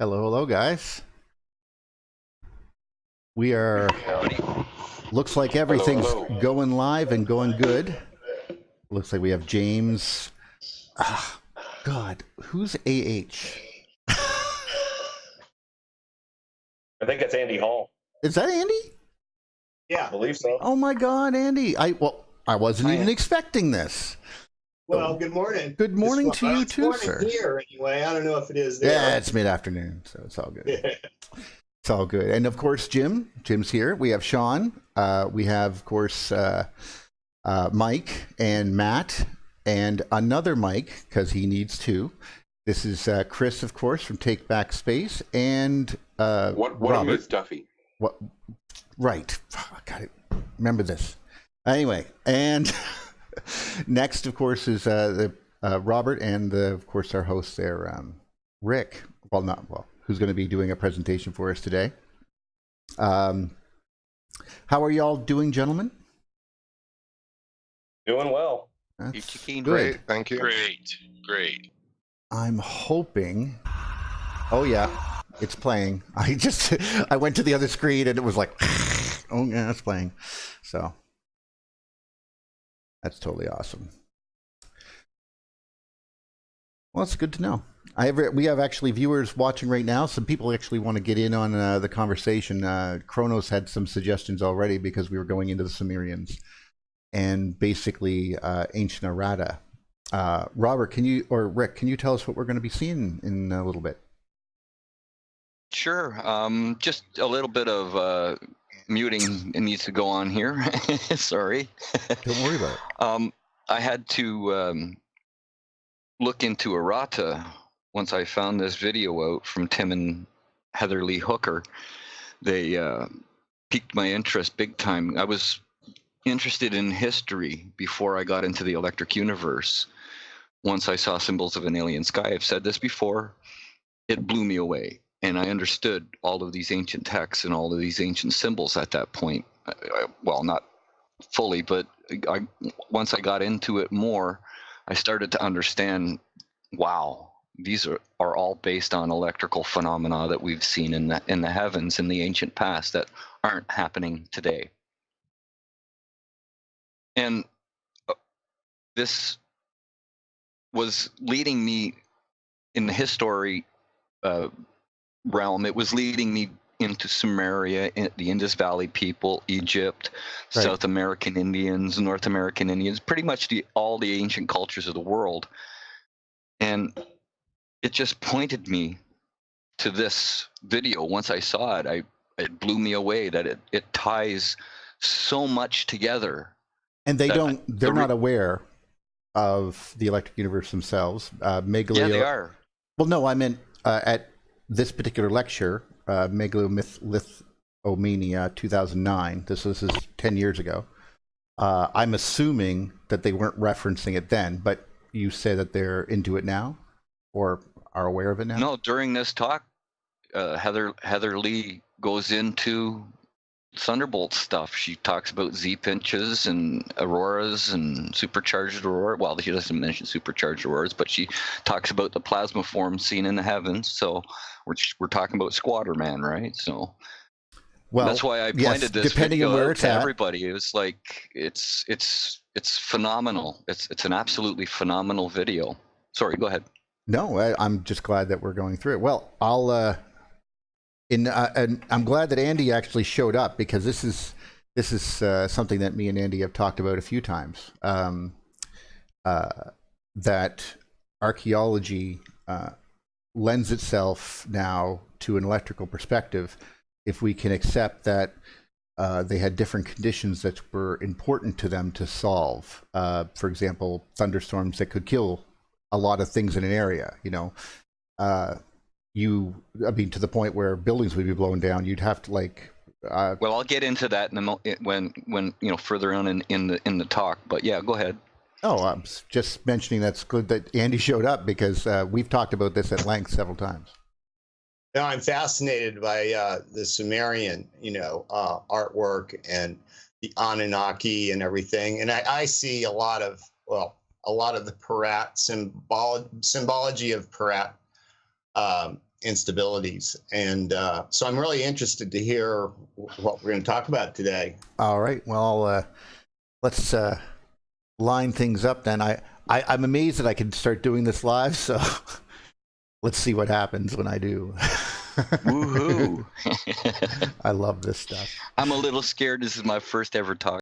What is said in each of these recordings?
Hello, hello, guys. We are, looks like everything's Hello. going live and going good. Looks like we have James. God, who's AH? I think it's Andy Hall. Is that Andy? Yeah, I believe so. Oh my God, Andy. I wasn't even expecting this. Well, good morning. Good morning to you too, morning sir. here, anyway. I don't know if it is there. Yeah, it's mid-afternoon, so it's all good. It's all good. And of course, Jim's here. We have Sean. We have, of course, Mike and Matt and another Mike, because he needs two. This is Chris, of course, from Take Back Space, and What Robert. is Duffy? What? Right. I got it. Remember this. Anyway, and next, of course, is Robert, and of course, our host there, Rick. Who's going to be doing a presentation for us today. How are y'all doing, gentlemen? Doing well. That's Great, good. thank you. Great. I'm hoping. Oh yeah, it's playing. I went to the other screen and it was like, oh yeah, it's playing. So that's totally awesome. Well, it's good to know. We have actually viewers watching right now. Some people actually want to get in on the conversation. Kronos had some suggestions already because we were going into the Sumerians and basically ancient Aratta. Robert, Rick, can you tell us what we're going to be seeing in a little bit? Sure. Just a little bit of muting needs to go on here. Sorry. Don't worry about it. I had to look into Aratta once I found this video out from Tim and Heather Lee Hooker. They piqued my interest big time. I was interested in history before I got into the electric universe. Once I saw Symbols of an Alien Sky, I've said this before, it blew me away. And I understood all of these ancient texts and all of these ancient symbols at that point. Well, not fully, but once I got into it more, I started to understand, wow, these are all based on electrical phenomena that we've seen in the heavens in the ancient past that aren't happening today. And this was leading me in the history realm. It was leading me into Sumeria, the Indus Valley people, Egypt, Right. South American Indians, North American Indians, pretty much all the ancient cultures of the world. And it just pointed me to this video. Once I saw it, it blew me away that it ties so much together. And they're not aware of the electric universe themselves. Yeah, they are. Well, no, I meant at this particular lecture, Megalomania 2009. This is 10 years ago. I'm assuming that they weren't referencing it then, but you say that they're into it now, or are aware of it now? No, during this talk, Heather Lee goes into Thunderbolt stuff. She talks about Z-pinches and auroras and supercharged aurora. Well, she doesn't mention supercharged auroras, but she talks about the plasma forms seen in the heavens. So we're talking about Squatter Man, right? So Well, that's why I yes, pointed this depending video on where out it's to at. everybody. It was like it's phenomenal. It's an absolutely phenomenal video. Sorry, go ahead. No, I'm just glad that we're going through it. Well, and I'm glad that Andy actually showed up, because this is something that me and Andy have talked about a few times. That archaeology lends itself now to an electrical perspective, if we can accept that they had different conditions that were important to them to solve. For example, thunderstorms that could kill a lot of things in an area. To the point where buildings would be blown down. You'd have to Well, I'll get into that when further on in the talk. But yeah, go ahead. Oh, I'm just mentioning that's good that Andy showed up, because we've talked about this at length several times. Now, I'm fascinated by the Sumerian, artwork and the Anunnaki and everything. And I see a lot of the Parat symbology of Parat instabilities. And so I'm really interested to hear what we're going to talk about today. All right. Well, let's line things up then. I'm amazed that I can start doing this live, so let's see what happens when I do. Woohoo! I love this stuff. I'm a little scared. This is my first ever talk.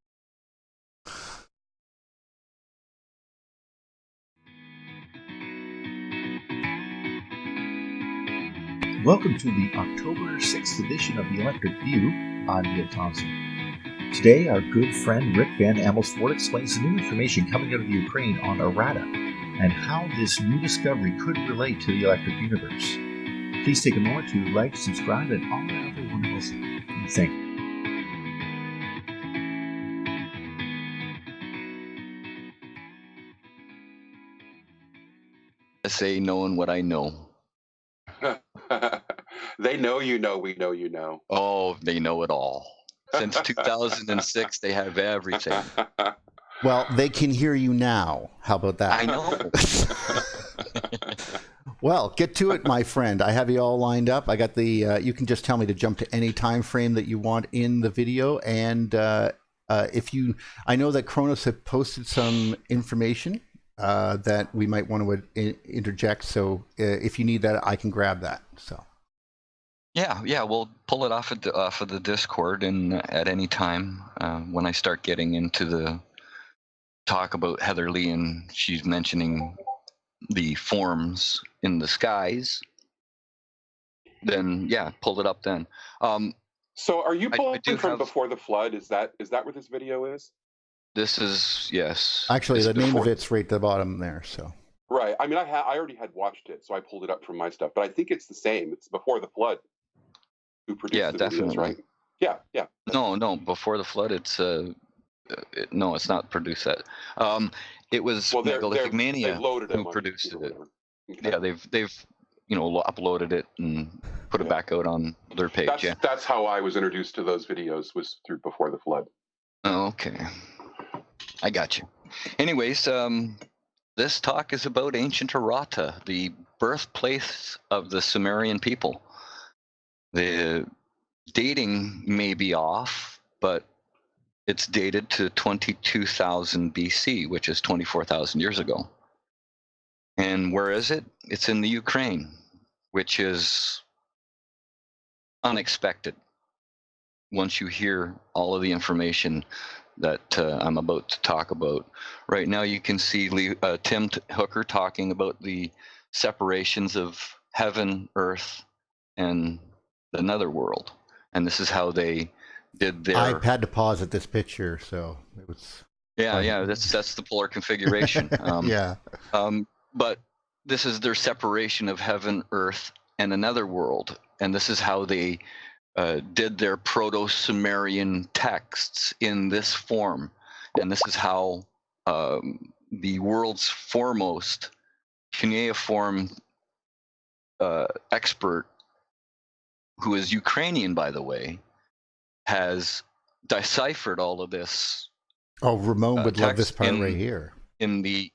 Welcome to the October 6th edition of the Electric View. I'm Neil Thompson. Today, our good friend Rick van Amelsfort explains the new information coming out of the Ukraine on Aratta and how this new discovery could relate to the electric universe. Please take a moment to like, subscribe, and all that other wonderful thing. I say knowing what I know. They know you know we know you know. Oh, they know it all. Since 2006, they have everything. Well, they can hear you now. How about that? I know. Well, get to it, my friend. I have you all lined up. I got the. You can just tell me to jump to any time frame that you want in the video, and if you, I know that Kronos have posted some information that we might want to interject. So if you need that, I can grab that. So. Yeah, we'll pull it off of the Discord and at any time when I start getting into the talk about Heather Lee and she's mentioning the forms in the skies. Then yeah, pull it up then. So are you pulling from have, before the flood? Is that what this video is? This is, yes. Actually, the name before. of it's right at the bottom there. So. Right. I mean, I already had watched it, so I pulled it up from my stuff. But I think it's the same. It's before the flood. Who produced the definitely. videos, right? Yeah. No, before the flood, it's no, it's not produced that. It was Megalithic Mania who produced it. Okay. Yeah, they've uploaded it and put it back out on their page. That's how I was introduced to those videos, was through before the flood. Oh, okay, I got you. Anyways, this talk is about ancient Hirata, the birthplace of the Sumerian people. The dating may be off, but it's dated to 22,000 BC, which is 24,000 years ago. And where is it? It's in the Ukraine, which is unexpected once you hear all of the information that I'm about to talk about. Right now you can see Tim Hooker talking about the separations of heaven, earth, and the netherworld, and this is how they did their. I had to pause at this picture, so it was. Yeah, that's the polar configuration. But this is their separation of heaven, earth, and another world, and this is how they did their Proto-Sumerian texts in this form, and this is how the world's foremost cuneiform expert, who is Ukrainian, by the way, has deciphered all of this. Oh, Ramon would love this part right here. In the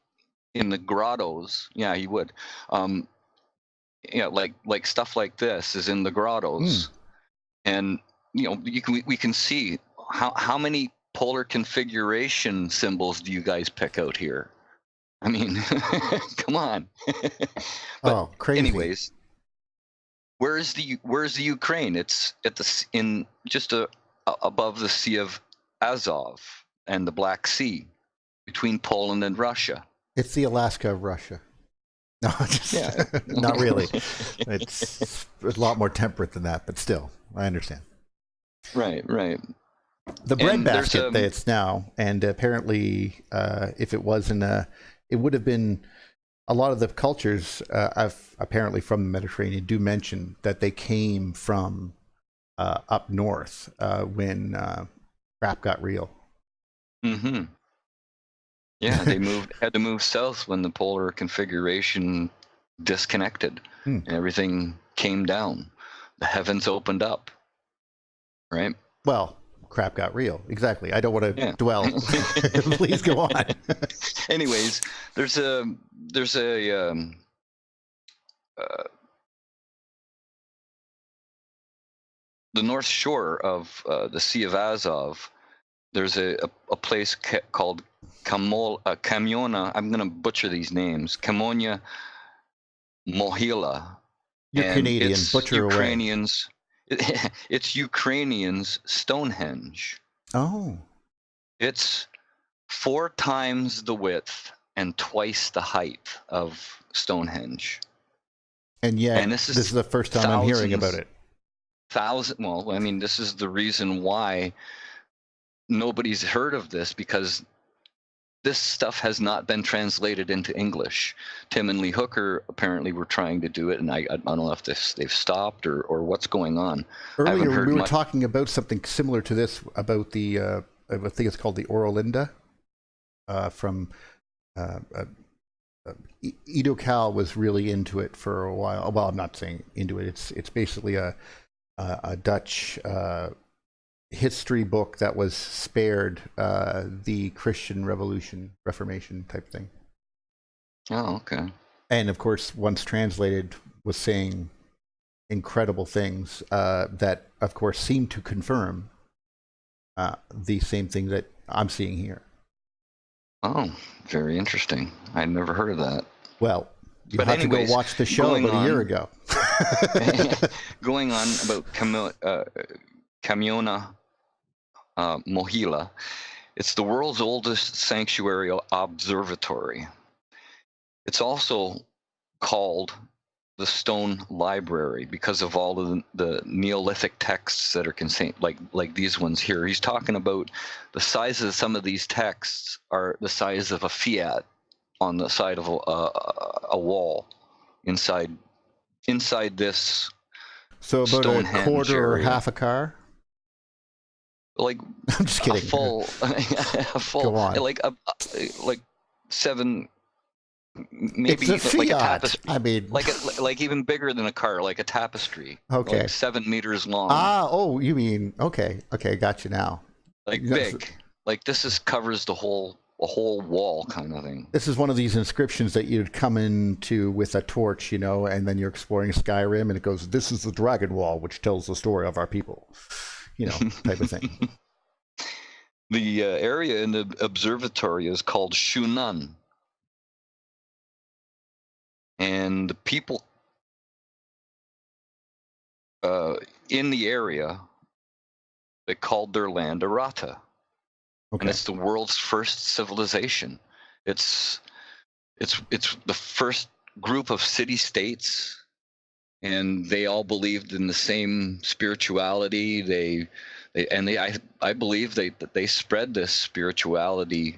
grottos, yeah, he would. Like stuff like this is in the grottos, and we can see how many polar configuration symbols do you guys pick out here? I mean, come on. Oh, crazy. Anyways. Where's the Ukraine? It's just above the Sea of Azov and the Black Sea, between Poland and Russia. It's the Alaska of Russia. No, not really. It's a lot more temperate than that, but still, I understand. Right. The breadbasket that it's now, and apparently, if it wasn't, it would have been. A lot of the cultures, apparently from the Mediterranean, do mention that they came from up north when crap got real. Mm-hmm. Yeah, they had to move south when the polar configuration disconnected and everything came down. The heavens opened up, right? Well, crap got real. Exactly. I don't want to dwell. Please go on. Anyways, there's a the north shore of the Sea of Azov, there's a place called Kamiona. I'm going to butcher these names. Kamonia Mohila. You're and Canadian. it's Butcher away. Ukrainians. It's Ukrainians Stonehenge. Oh. It's 4 times the width and twice the height of Stonehenge. And yet, And this is the first time I'm hearing about it. Well, I mean, this is the reason why nobody's heard of this, because this stuff has not been translated into English. Tim and Lee Hooker apparently were trying to do it, and I don't know if they've stopped or what's going on. Earlier, we were talking about something similar to this, about the, I think it's called the Oralinda, from Edo Cal was really into it for a while. Well, I'm not saying into it. It's basically a Dutch history book that was spared the Christian Reformation type thing. Oh, okay. And of course, once translated, was saying incredible things that, of course, seem to confirm the same thing that I'm seeing here. Oh, very interesting. I'd never heard of that. Well, you have to go watch the show about a year ago. Going on about Kamiona Mohila, it's the world's oldest sanctuary observatory. It's also called the Stone Library because of all of the Neolithic texts that are contained, like these ones here. He's talking about the size of some of these texts are the size of a Fiat on the side of a wall inside this. So about Stonehenge a quarter area. or half a car. Like I'm just kidding. a full, Go on. like 7. Maybe it's a like Fiat. a tapestry. I mean, like even bigger than a car, like a tapestry. Okay. Like 7 meters long. oh, you mean okay, got you now. Like big. Like this covers a whole wall kind of thing. This is one of these inscriptions that you'd come into with a torch, and then you're exploring Skyrim, and it goes, "This is the Dragon Wall, which tells the story of our people," type of thing. The area in the observatory is called Shunan. And the people in the area, they called their land Aratta. Okay. And it's the world's first civilization. It's the first group of city-states, and they all believed in the same spirituality. I believe that they spread this spirituality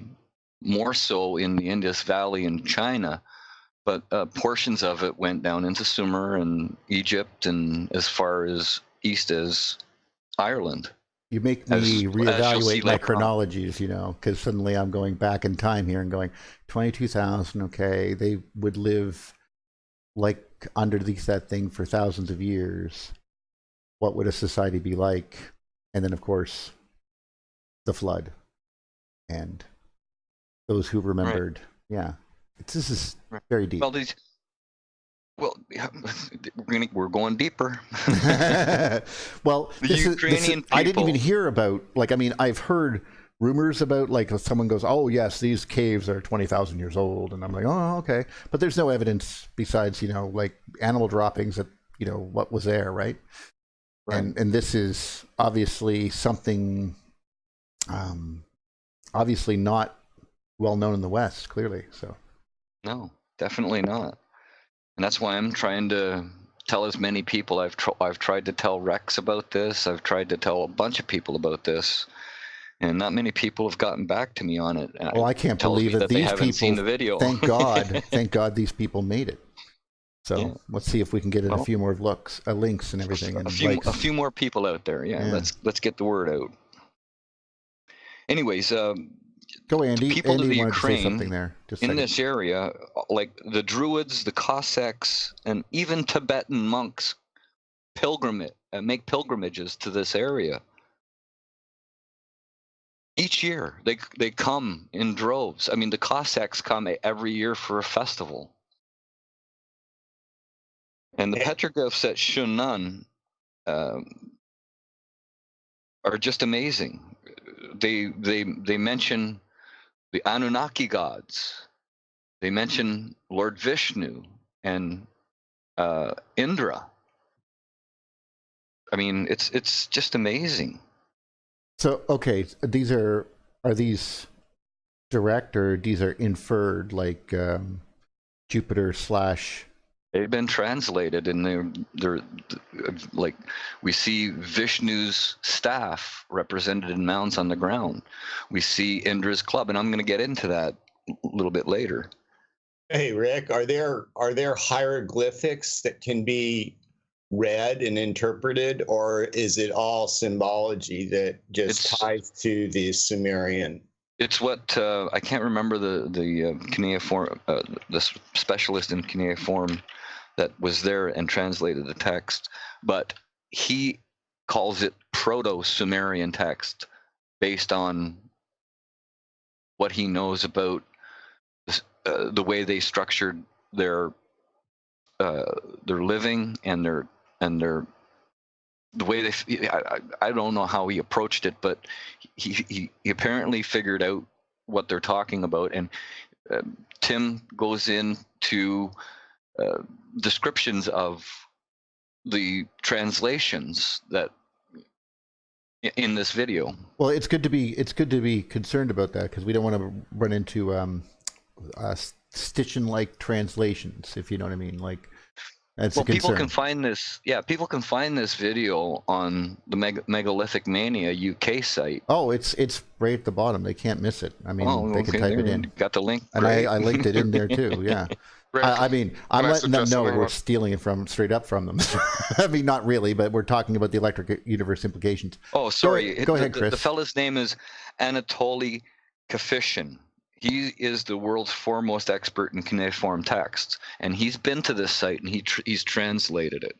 more so in the Indus Valley in China. But portions of it went down into Sumer and Egypt and as far as east as Ireland. You make me reevaluate my chronologies, on. Because suddenly I'm going back in time here and going, 22,000, okay, they would live like underneath that thing for thousands of years. What would a society be like? And then, of course, the flood. And those who remembered, right. Yeah. This is very deep. We're going deeper. Well, I didn't even hear about, I've heard rumors about, someone goes, oh, yes, these caves are 20,000 years old. And I'm like, oh, okay. But there's no evidence besides, animal droppings that, what was there, right? And this is obviously something, obviously not well known in the West, clearly, so. No, definitely not. And that's why I'm trying to tell as many people. I've tried to tell Rex about this. I've tried to tell a bunch of people about this, and not many people have gotten back to me on it. Well, I can't believe that these people seen the video. Thank God these people made it. So yeah. Let's see if we can get a few more links and everything. A few more people out there. Yeah. Let's get the word out. Anyways, go, Andy. People Andy of the wanted Ukraine to say something there. In this area, like the Druids, the Cossacks, and even Tibetan monks, make pilgrimages to this area. Each year, they come in droves. I mean, the Cossacks come every year for a festival. And the petroglyphs at Shunan, are just amazing. They mention the Anunnaki gods. They mention Lord Vishnu and Indra. I mean, it's just amazing. So, okay, are these direct or these are inferred, like Jupiter slash? They've been translated, and they're like, we see Vishnu's staff represented in mounds on the ground. We see Indra's club, and I'm going to get into that a little bit later. Hey, Rick, are there hieroglyphics that can be read and interpreted, or is it all symbology that just ties to the Sumerian? It's what I can't remember the cuneiform, the specialist in cuneiform that was there and translated the text, but he calls it Proto-Sumerian text based on what he knows about the way they structured their living and the way they. I don't know how he approached it, but he apparently figured out what they're talking about, and Tim goes into descriptions of the translations that in this video. Well, it's good to be concerned about that, because we don't want to run into Stitchin-like translations, if you know what I mean. Like, that's a concern. People can find this. Yeah, people can find this video on the Megalithic Mania UK site. Oh, it's right at the bottom. They can't miss it. I mean, they can type it in. Got the link, and I linked it in there too. Yeah. Rick, I mean, I'm letting them know we're stealing it straight up from them. I mean, not really, but we're talking about the electric universe implications. Oh, sorry. Go ahead, Chris. The fellow's name is Anatoly Kafishin. He is the world's foremost expert in cuneiform texts, and he's been to this site and he's translated it.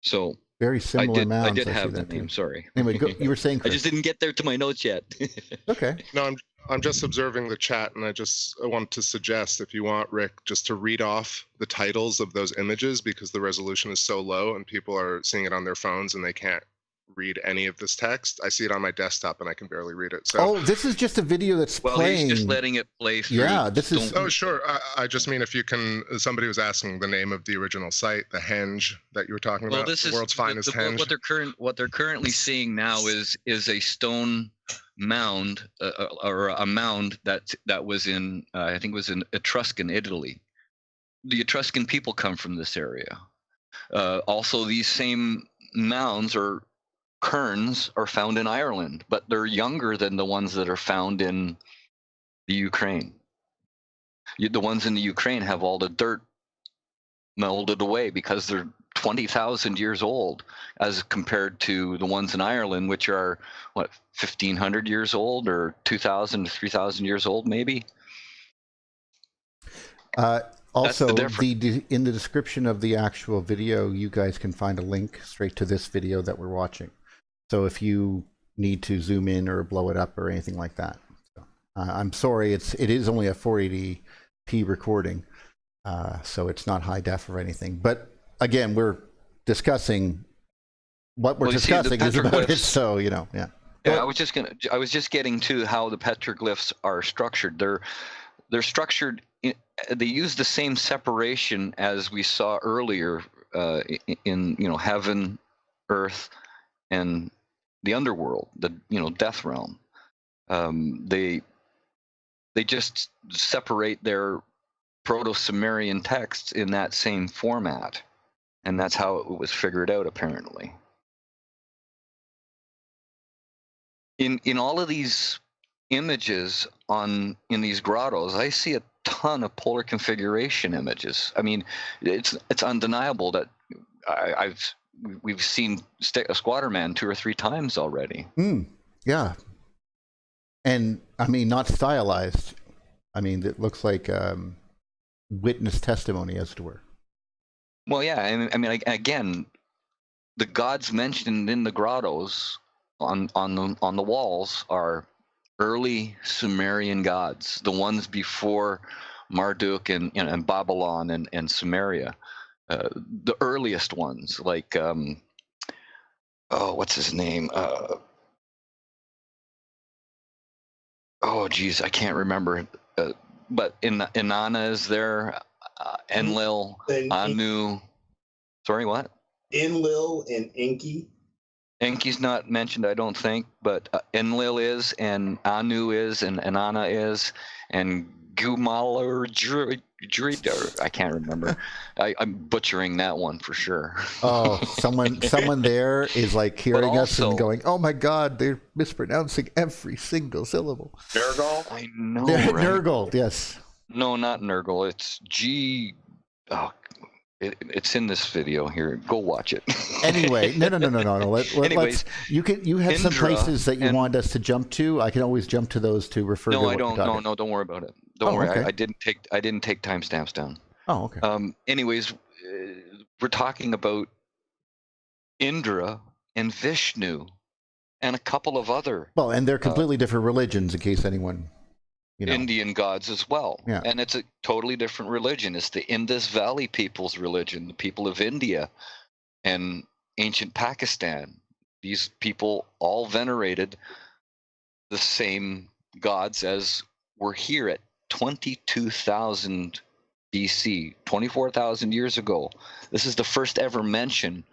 So very similar mounds. I did have the name. Sorry. Anyway, you were saying, Chris. I just didn't get there to my notes yet. Okay. No, I'm just observing the chat, and I want to suggest, if you want, Rick, just to read off the titles of those images, because the resolution is so low and people are seeing it on their phones and they can't read any of this text. I see it on my desktop and I can barely read it. So, this is just a video that's playing. He's just letting it play through. Yeah, this is. Oh, sure. I just mean, if you can. Somebody was asking the name of the original site, the henge that you were talking about. This the is world's finest henge. What they're currently seeing now is a stone mound, or a mound that was in I think it was in Etruscan Italy. The Etruscan people come from this area. Also, these same mounds or cairns are found in Ireland, but they're younger than the ones that are found in the Ukraine. The ones in the Ukraine have all the dirt melted away because they're 20,000 years old, as compared to the ones in Ireland, which are 1,500 years old, or 2,000 to 3,000 years old, maybe. Also, in the description of the actual video, you guys can find a link straight to this video that we're watching. So if you need to zoom in or blow it up or anything like that. So, I'm sorry, it is only a 480p recording, so it's not high def or anything. But again, we're discussing what we're discussing is about it. So yeah. Yeah, I was just getting to how the petroglyphs are structured. They're structured. They use the same separation as we saw earlier in heaven, earth, and the underworld, the death realm. They just separate their Proto-Sumerian texts in that same format, and that's how it was figured out, apparently. In all of these images in these grottos, I see a ton of polar configuration images. I mean, it's undeniable that we've seen a Squatterman 2 or 3 times already. Yeah, and I mean, not stylized. I mean, it looks like witness testimony, as it were. Well, yeah, I mean, again, the gods mentioned in the grottos on the walls are early Sumerian gods, the ones before Marduk and Babylon and Sumeria, the earliest ones, like what's his name? oh geez, I can't remember. But Inanna is there, Enlil, Anu. Sorry, what? Enlil and Enki. Enki's not mentioned, I don't think, but Enlil is, and Anu is, and Inanna is, and Gumal I can't remember. I'm butchering that one for sure. Oh, someone there is like hearing us and going, "Oh my God, they're mispronouncing every single syllable." Nergal? I know, right? Nurgle, yes. No, not Nurgle. It's G. Oh, it's in this video here. Go watch it. Anyway, no. Anyways, you had some Indra places that you and- wanted us to jump to. I can always jump to those to refer to No, what I don't. we're talking. No, don't worry about it. Don't worry. okay. I didn't take timestamps down. Oh, okay. Anyways, we're talking about Indra and Vishnu and a couple of other Well, and they're completely different religions, in case anyone, Indian gods as well. Yeah. And it's a totally different religion. It's the Indus Valley people's religion, the people of India and ancient Pakistan. These people all venerated the same gods as were here at 22,000 BC, 24,000 years ago. This is the first ever mention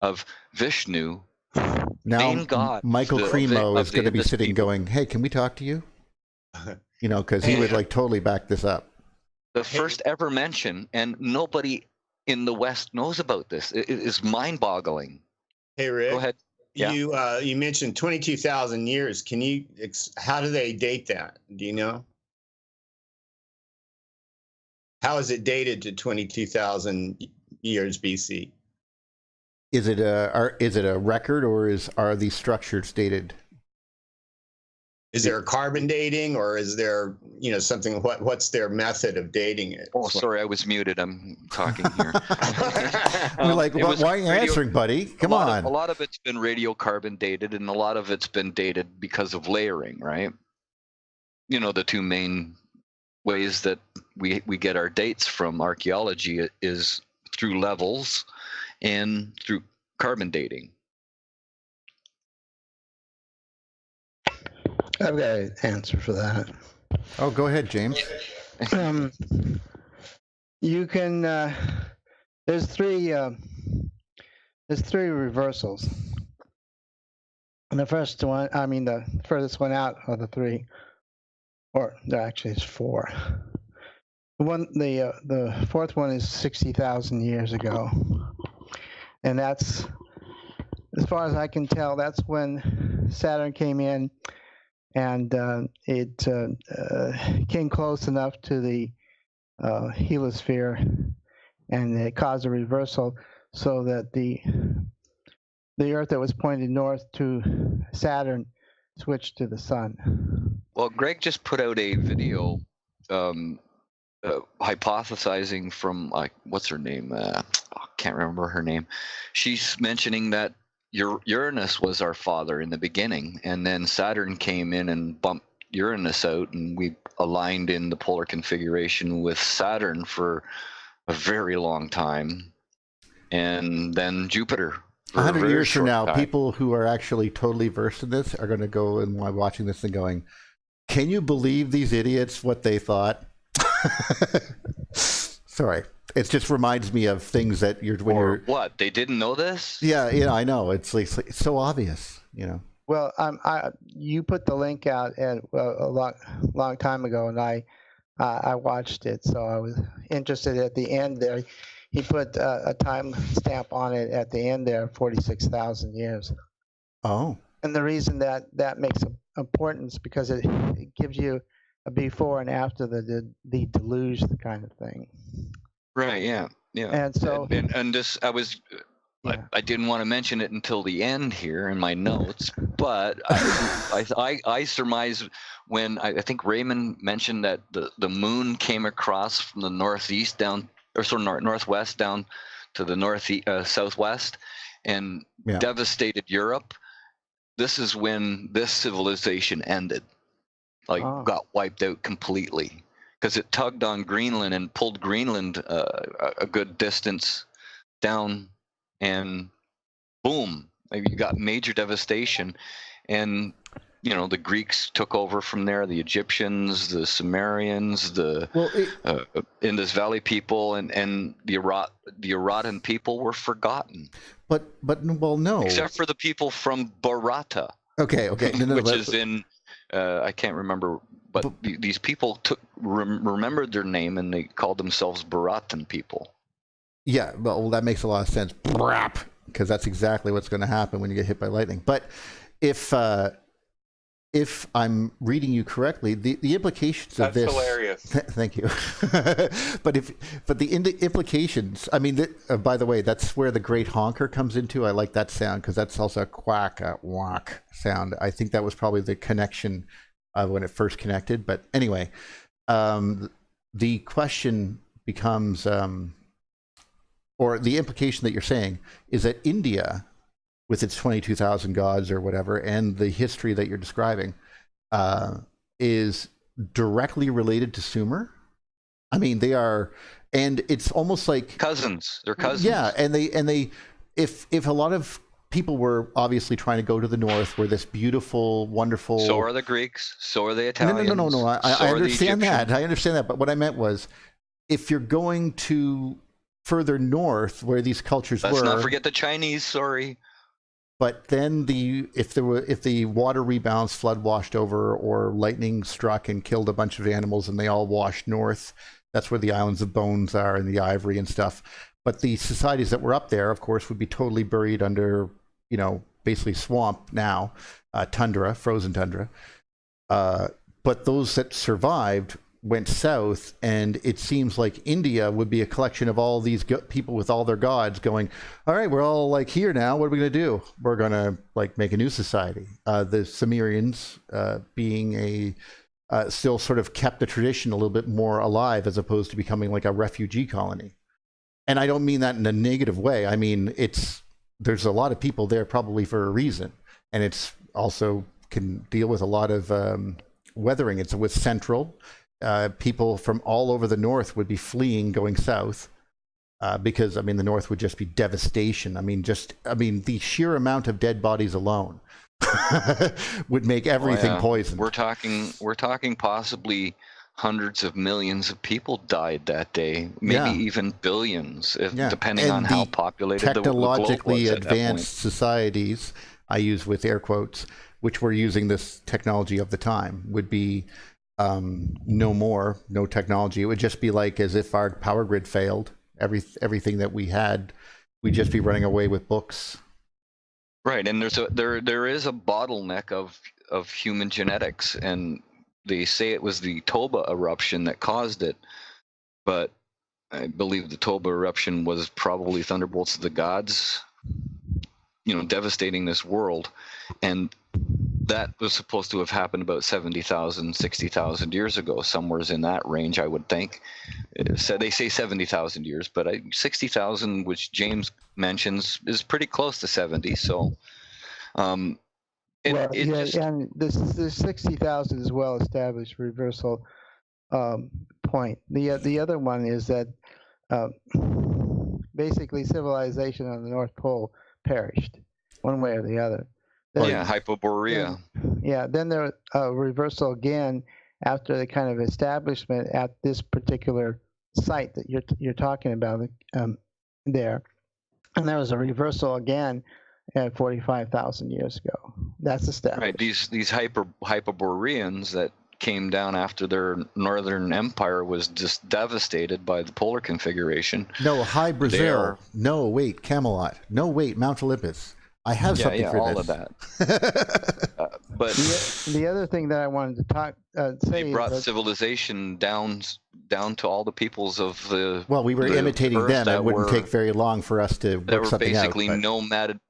of Vishnu, Now, main god. Michael of the- Cremo of is the going to be Indus sitting people. going, "Hey, can we talk to you?" Because he would like totally back this up. The first ever mention, and nobody in the West knows about this. It is mind-boggling. Hey, Rick. Go ahead. Yeah. You mentioned 22,000 years. Can you? How do they date that? Do you know? How is it dated to 22,000 years BC? Is it a record, or are these structures dated? Is there a carbon dating, or is there something? What's their method of dating it? Oh, sorry, I was muted. I'm talking here. We're like, It was why are you answering, buddy? Come on. A lot of it's been radiocarbon dated, and a lot of it's been dated because of layering, right? The two main ways that we get our dates from archaeology is through levels and through carbon dating. I've got an answer for that. Oh, go ahead, James. You can. There's three reversals. And the furthest one out of the three, or there actually is four. The fourth one is 60,000 years ago, and that's, as far as I can tell, that's when Saturn came in. And it came close enough to the heliosphere, and it caused a reversal, so that the Earth that was pointed north to Saturn switched to the sun. Well, Greg just put out a video hypothesizing from, what's her name? I can't remember her name. She's mentioning that Uranus was our father in the beginning, and then Saturn came in and bumped Uranus out, and we aligned in the polar configuration with Saturn for a very long time, and then Jupiter. 100 years from now, people who are actually totally versed in this are going to go and while watching this and going, "Can you believe these idiots? What they thought?" Sorry. It just reminds me of things that what, they didn't know this? Yeah, I know. It's like it's so obvious, Well, you put the link out a long time ago, and I watched it, so I was interested at the end there. He put a time stamp on it at the end there, 46,000 years. Oh. And the reason that makes importance because it gives you a before and after the deluge kind of thing. Right. Yeah. And so, and this, I didn't want to mention it until the end here in my notes, but I surmise when I think Raymond mentioned that the moon came across from the northeast down, or sort of northwest down to the southwest, and devastated Europe. This is when this civilization ended, got wiped out completely. Because it tugged on Greenland and pulled Greenland a good distance down, and boom, you got major devastation. And the Greeks took over from there, the Egyptians, the Sumerians, the Indus Valley people, and the Aratan people were forgotten. But no. Except for the people from Bharata. Okay. No, which is in, I can't remember, but these people remembered their name and they called themselves Bharatan people. Yeah, well, that makes a lot of sense. Because that's exactly what's going to happen when you get hit by lightning. But if I'm reading you correctly, the implications of this. That's hilarious. Thank you. but the implications. I mean, by the way, that's where the great honker comes into. I like that sound because that's also a quack, a whack sound. I think that was probably the connection when it first connected. But anyway, the question becomes, or the implication that you're saying is that India, with its 22,000 gods or whatever, and the history that you're describing, is directly related to Sumer. I mean, they are, and it's almost like cousins. They're cousins. Yeah, and they, if a lot of people were obviously trying to go to the north, where this beautiful, wonderful. So are the Greeks. So are the Italians. No. I understand that. I understand that. But what I meant was, if you're going to further north, where these cultures were. Let's not forget the Chinese. Sorry. But then if the water rebalanced, flood washed over, or lightning struck and killed a bunch of animals, and they all washed north, that's where the islands of bones are and the ivory and stuff. But the societies that were up there, of course, would be totally buried under, basically swamp now, tundra, frozen tundra. But those that survived went south, and it seems like India would be a collection of all these people with all their gods going, all right, we're all like here now, what are we going to do? We're going to like make a new society. The Sumerians being still sort of kept the tradition a little bit more alive, as opposed to becoming like a refugee colony. And I don't mean that in a negative way. I mean, there's a lot of people there probably for a reason, and it's also can deal with a lot of weathering. It's with central. People from all over the north would be fleeing, going south, because, I mean, the north would just be devastation. I mean, the sheer amount of dead bodies alone would make everything poisoned. We're talking possibly hundreds of millions of people died that day, maybe even billions, depending on how populated the globe was. Technologically advanced societies, I use with air quotes, which were using this technology of the time, would be no technology. It would just be like as if our power grid failed. Everything that we had, we'd just be running away with books. Right, and there is a bottleneck of human genetics, and they say it was the Toba eruption that caused it, but I believe the Toba eruption was probably thunderbolts of the gods, devastating this world, and that was supposed to have happened about 70,000, 60,000 years ago, somewhere in that range, I would think. So they say 70,000 years, but 60,000, which James mentions, is pretty close to 70. So, and the 60,000 is well established reversal point. The other one is that basically civilization on the North Pole perished, one way or the other. Then, Hyperborea. Then there reversal again after the kind of establishment at this particular site that you're talking about there, and there was a reversal again at 45,000 years ago. That's established. Right. These Hyperboreans that came down after their northern empire was just devastated by the polar configuration. No, High Brazil. No, wait, Camelot. No, wait, Mount Olympus. I have something for all this. of that. But the other thing that I wanted to say they brought is civilization down to all the peoples of the. Well, we were imitating them. It wouldn't take very long for us to work something out. They were basically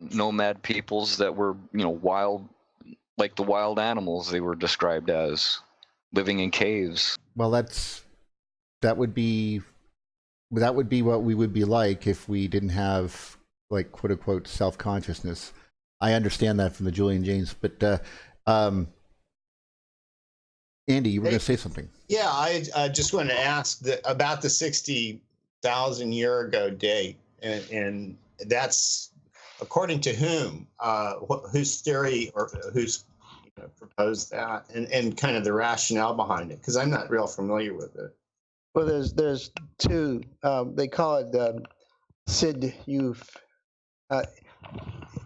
nomad peoples that were wild, like the wild animals they were described as, living in caves. Well, that would be what we would be like if we didn't have, like, quote unquote self-consciousness. I understand that from the Julian James, but Andy, you were going to say something. Yeah, I just wanted to ask about the 60,000 year ago date, and that's according to whom, whose theory or whose proposed that, and kind of the rationale behind it, because I'm not real familiar with it. Well, there's two. They call it SIDUF,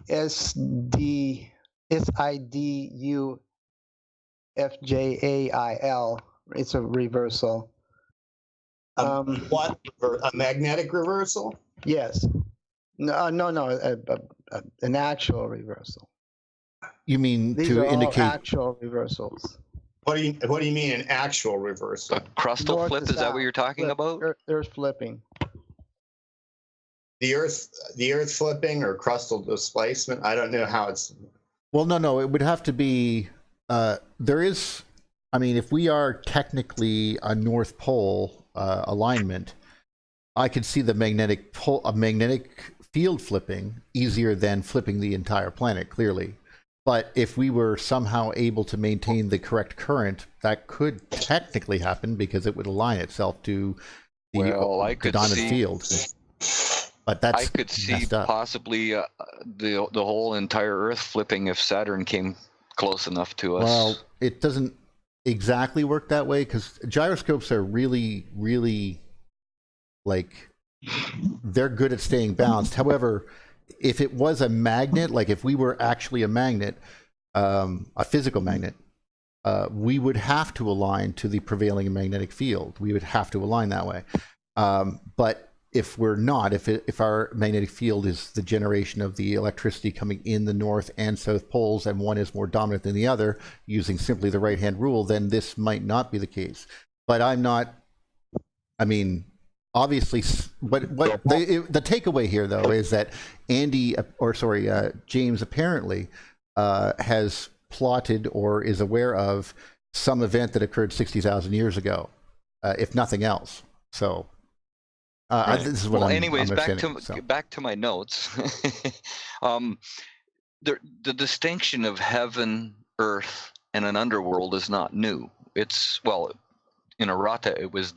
SIDUFJAIL. It's a reversal. What? A magnetic reversal? Yes. No, an actual reversal. You mean These to are all indicate? actual reversals. What do you mean an actual reversal? A crustal North flip, to is that what south. you're talking about? There's flipping. The Earth flipping or crustal displacement? I don't know how it's. Well, no. It would have to be. There is. I mean, if we are technically a North Pole alignment, I could see the magnetic field flipping easier than flipping the entire planet, clearly. But if we were somehow able to maintain the correct current, that could technically happen because it would align itself to the, I the could diamond see, field. But that's I could see messed up. possibly the whole entire Earth flipping if Saturn came close enough to us. Well, it doesn't exactly work that way because gyroscopes are really, really like they're good at staying balanced. However, if it was a magnet, like if we were actually a magnet, a physical magnet, we would have to align to the prevailing magnetic field. We would have to align that way. But if we're not, if our magnetic field is the generation of the electricity coming in the north and south poles, and one is more dominant than the other, using simply the right-hand rule, then this might not be the case. But I'm not. I mean, obviously, what the takeaway here though is that James apparently has plotted or is aware of some event that occurred 60,000 years ago, if nothing else. So. Right. This is what anyways, I'm back to my notes. The distinction of heaven, earth, and an underworld is not new. It's in Aratta, it was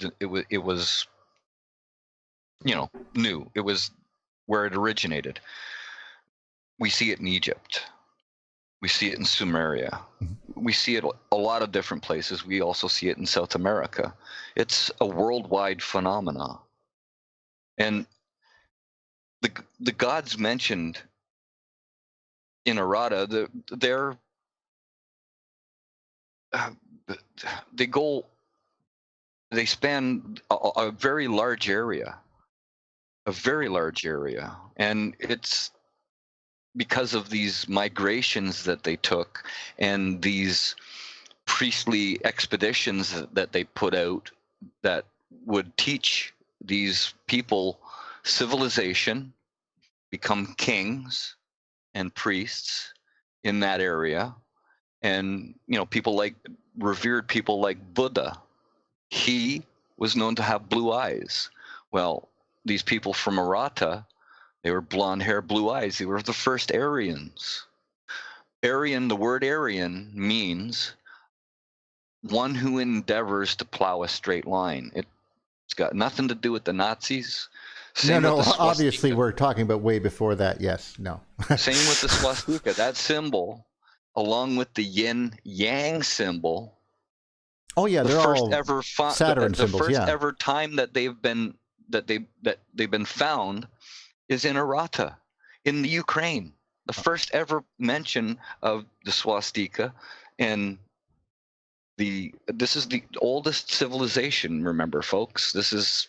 new. It was where it originated. We see it in Egypt. We see it in Sumeria. We see it a lot of different places. We also see it in South America. It's a worldwide phenomena. And the gods mentioned in Aratta, they span a very large area, and it's because of these migrations that they took and these priestly expeditions that they put out that would teach these people civilization, become kings and priests in that area. And revered people like Buddha, he was known to have blue eyes. Well, these people from Aratta, they were blonde hair, blue eyes. They were the first Aryans. The word Aryan means one who endeavors to plow a straight line. It's got nothing to do with the Nazis. Obviously we're talking about way before that. Yes, no. Same with the swastika. That symbol, along with the yin yang symbol. Oh yeah, they're all Saturn symbols. The first ever time that they've been found is in Aratta, in the Ukraine. The first ever mention of the swastika, and this is the oldest civilization. Remember, folks, this is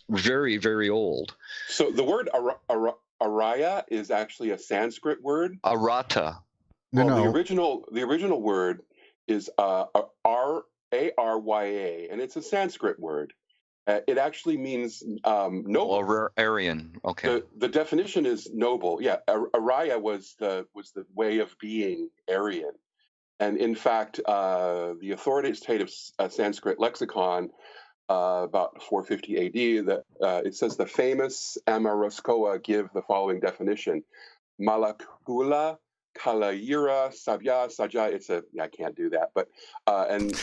very, very old. So the word Arya is actually a Sanskrit word. Aratta. No. The original word is Arya, and it's a Sanskrit word. It actually means noble. Aryan. Okay. The definition is noble. Yeah, Arya was the way of being Aryan, and in fact, the authoritative Sanskrit lexicon, about 450 AD, that it says the famous Amaroscoa give the following definition: Malakula Kalayira Sabya Saja. I can't do that, but and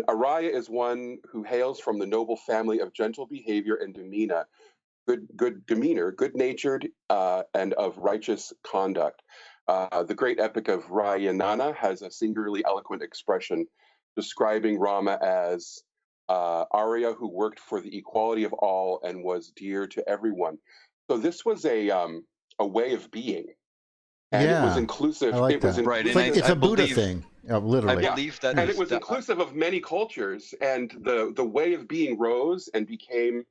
Arya is one who hails from the noble family of gentle behavior and demeanor, good demeanor, good-natured, and of righteous conduct. The great epic of Rayanana has a singularly eloquent expression describing Rama as Arya who worked for the equality of all and was dear to everyone. So this was a way of being, and it was Yeah, inclusive. I like It was that. Right, It's and like it's I a Buddha believe thing, I literally. believe that and is it was that, inclusive of many cultures, and the way of being rose and became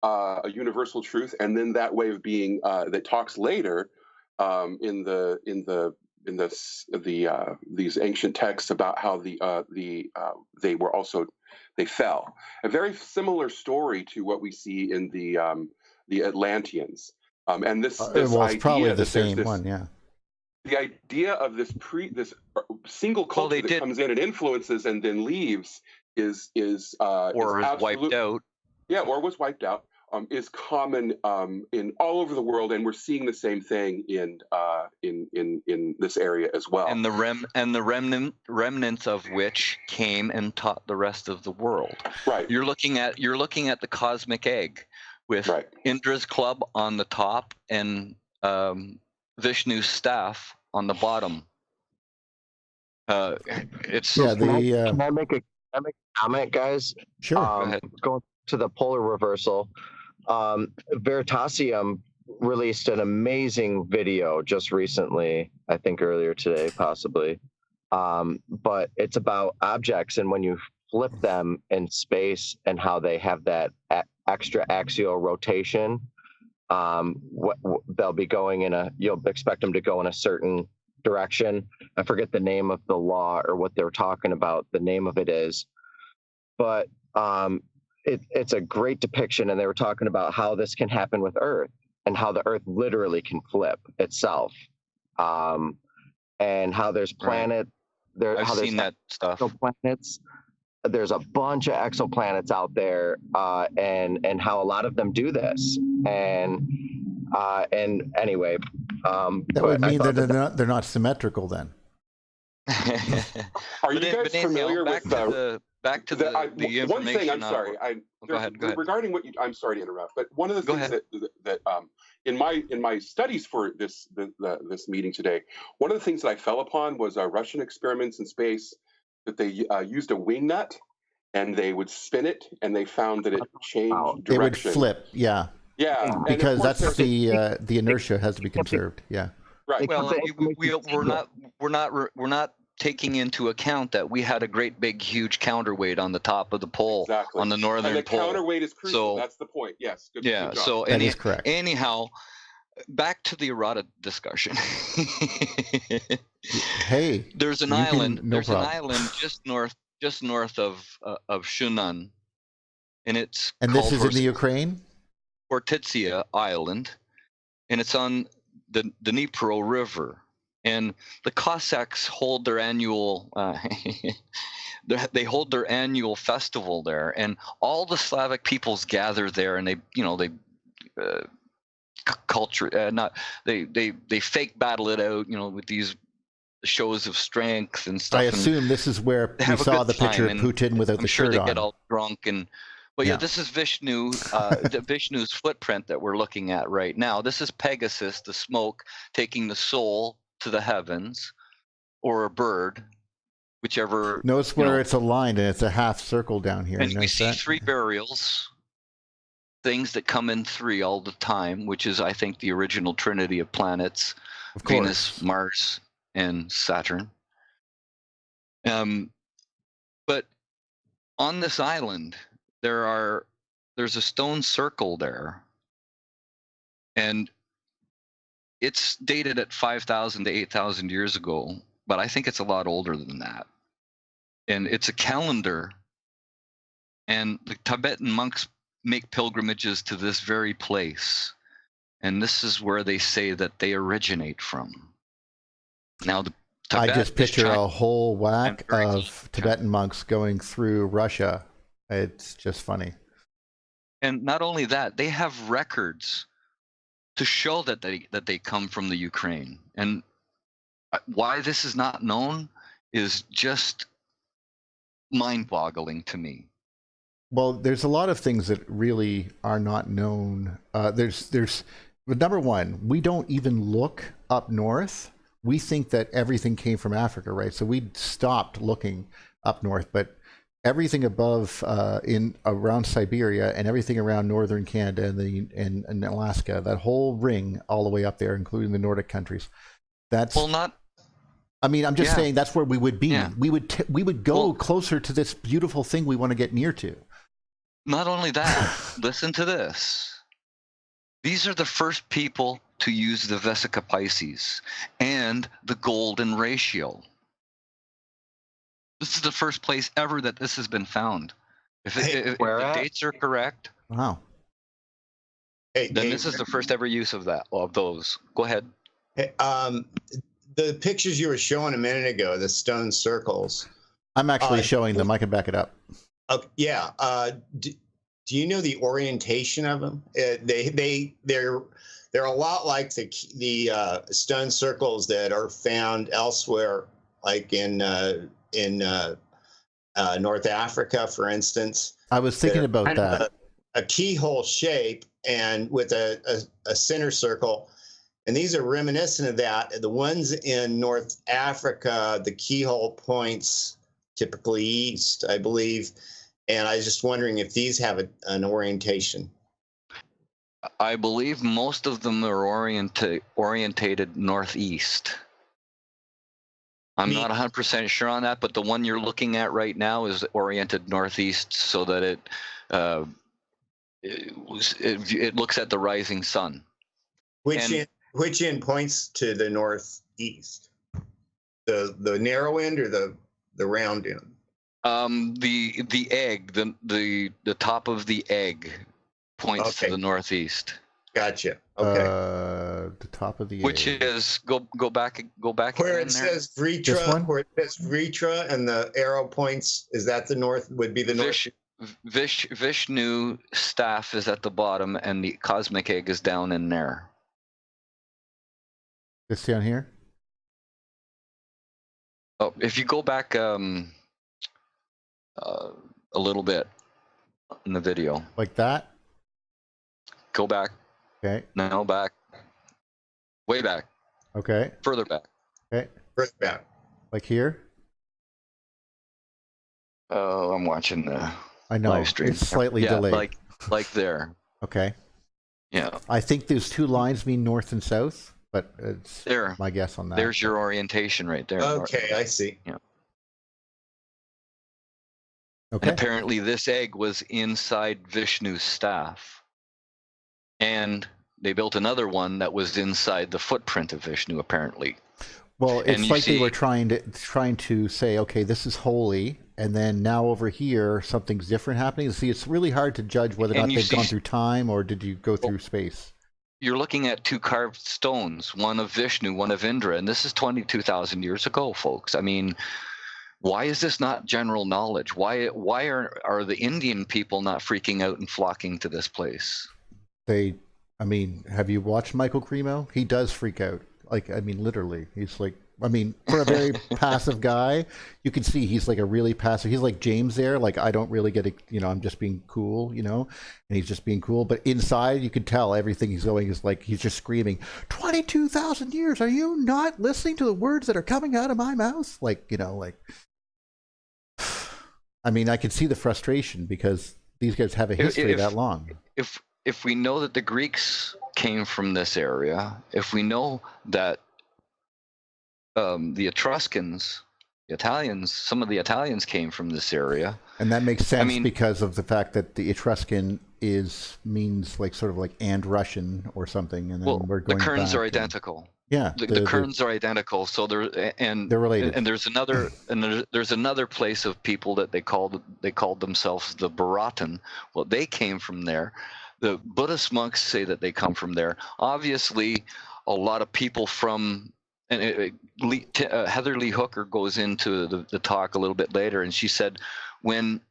a universal truth, and then that way of being that talks later in these ancient texts about how they were also they fell. A very similar story to what we see in the Atlanteans, and this Well, it's probably idea the that there's same this one. Yeah. the idea of this single well, they culture that did comes in and influences and then leaves is or is wiped absolute, out. yeah, or was wiped out, is common in all over the world, and we're seeing the same thing in this area as well. And the remnants of which came and taught the rest of the world. Right. You're looking at the cosmic egg with Right. Indra's club on the top and Vishnu's staff on the bottom. It's Yeah. Can I make a comment, guys? Sure. Go ahead. Going to the polar reversal, Veritasium released an amazing video just recently, I think earlier today, possibly. But it's about objects and when you flip them in space and how they have that extra axial rotation. They'll be going you'll expect them to go in a certain direction. I forget the name of the law or what they're talking about. The name of it is, but it's a great depiction, and they were talking about how this can happen with Earth and how the Earth literally can flip itself, and how there's planet there. I've how there's seen that stuff. exoplanets. There's a bunch of exoplanets out there, and how a lot of them do this, and anyway, That would mean that they're not symmetrical then. Are you guys familiar with back to the information? One thing, I'm sorry. Go ahead. Regarding what I'm sorry to interrupt, but one of the things that in my studies for this meeting today, one of the things that I fell upon was Russian experiments in space that they used a wing nut and they would spin it and they found that it changed direction. It would flip. Yeah. Yeah, because that's the inertia has to be conserved. Yeah. Right. Well, we're not taking into account that we had a great big huge counterweight on the top of the pole, exactly. on the northern and the pole. counterweight is crucial. So, that's the point. Yes. Good job. So that is correct. Anyhow, back to the Aratta discussion. Hey, there's an island. An island just north of Shunan, and it's this is in the Ukraine. Ortitsia Island, and it's on the Dnipro River. And the Cossacks hold their annual they hold their annual festival there, and all the Slavic peoples gather there, and they fake battle it out, with these shows of strength and stuff. I assume this is where we saw the picture of Putin without the shirt on. I'm sure they get all drunk But yeah, this is Vishnu, Vishnu's footprint that we're looking at right now. This is Pegasus, the smoke, taking the soul to the heavens, or a bird, whichever. Notice where it's aligned, and it's a half circle down here. And we see three burials, things that come in three all the time, which is, I think, the original trinity of planets, Venus, Mars, and Saturn. But on this island, there's a stone circle there, and it's dated at 5,000 to 8,000 years ago, but I think it's a lot older than that. And it's a calendar, and the Tibetan monks make pilgrimages to this very place, and this is where they say that they originate from. Now, I just picture a whole whack of Tibetan monks going through Russia. It's just funny. And not only that, they have records to show that they come from the Ukraine. And why this is not known is just mind-boggling to me. Well, there's a lot of things that really are not known. There's number one, we don't even look up north we think that everything came from Africa, right? So we stopped looking up north, but everything above in around Siberia and everything around northern Canada and Alaska, that whole ring all the way up there, including the Nordic countries. That's not. I mean, I'm just saying that's where we would be. Yeah. We would go closer to this beautiful thing we want to get near to. Not only that, listen to this. These are the first people to use the Vesica Pisces and the golden ratio. This is the first place ever that this has been found. If the dates are correct, wow. Then this is the first ever use of those. Go ahead. Hey, the pictures you were showing a minute ago, the stone circles. I'm actually showing them. I can back it up. Yeah. Do you know the orientation of them? They're a lot like the stone circles that are found elsewhere, like in North Africa, for instance. I was thinking about that. A keyhole shape and with a center circle. And these are reminiscent of that. The ones in North Africa, the keyhole points typically east, I believe. And I was just wondering if these have an orientation. I believe most of them are orientated northeast. I'm not 100% sure on that, but the one you're looking at right now is oriented northeast, so that it looks at the rising sun. Which end points to the northeast? The narrow end or the round end? The egg, the top of the egg points to the northeast. Gotcha. Okay. The top of the which egg. is go back where it says Vritra, where it says Vritra and the arrow points, is that the north? Would be the north. Vishnu staff is at the bottom, and the cosmic egg is down in there. This down here. Oh, if you go back a little bit in the video, like that. Go back. Okay. No, back. Way back. Okay. Further back. Okay. Further back. Like here? Oh, I'm watching the live stream. It's slightly delayed. Like there. Okay. Yeah. I think those two lines mean north and south, but it's there. My guess on that. There's your orientation right there. Okay, I see. Yeah. Okay. And apparently this egg was inside Vishnu's staff. And they built another one that was inside the footprint of Vishnu, apparently. Well, it's like they were trying to say, okay, this is holy, and then now over here something's different happening. See, it's really hard to judge whether or not they've gone through time or did you go through space. You're looking at two carved stones, one of Vishnu, one of Indra, and this is 22,000 years ago, folks. I mean, why is this not general knowledge? Why are the Indian people not freaking out and flocking to this place? I mean, have you watched Michael Cremo? He does freak out. Like, I mean, literally. He's like, I mean, for a very passive guy, you can see he's like a really passive. He's like James there. Like, I don't really get it. You know, I'm just being cool, and he's just being cool. But inside, you can tell everything he's going is like, he's just screaming, 22,000 years. Are you not listening to the words that are coming out of my mouth? Like, I mean, I can see the frustration because these guys have a history that long. If we know that the Greeks came from this area, if we know that the Etruscans, the Italians, some of the Italians came from this area. And that makes sense because of the fact that the Etruscan means like sort of like and Russian or something. And then we're going the kerns back are identical. Yeah. The kerns are identical. So they're related. And there's another place of people that they called themselves the Baratan. Well, they came from there. The Buddhist monks say that they come from there. Obviously, a lot of people from Heather Lee Hooker goes into the talk a little bit later, and she said when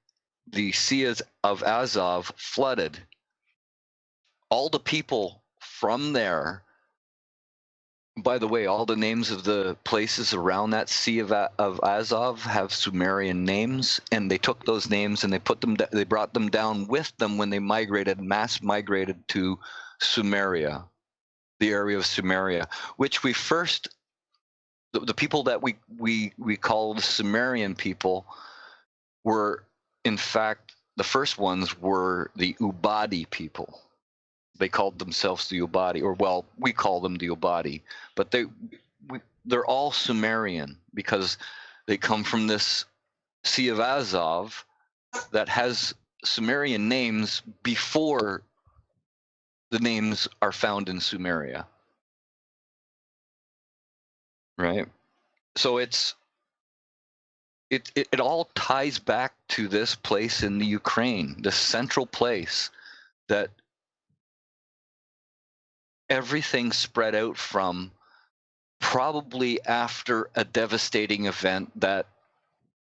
the Sea of Azov flooded, all the people from there. By the way, all the names of the places around that Sea of Azov have Sumerian names, and they took those names and they brought them down with them when they mass migrated to Sumeria, the area of Sumeria, which we first the people that we call the Sumerian people were, in fact, the first ones were the Ubadi people. They called themselves the Ubadi, or well, we call them the Ubadi, but they're all Sumerian because they come from this Sea of Azov that has Sumerian names before the names are found in Sumeria. Right? So it all ties back to this place in the Ukraine, the central place that everything spread out from, probably after a devastating event that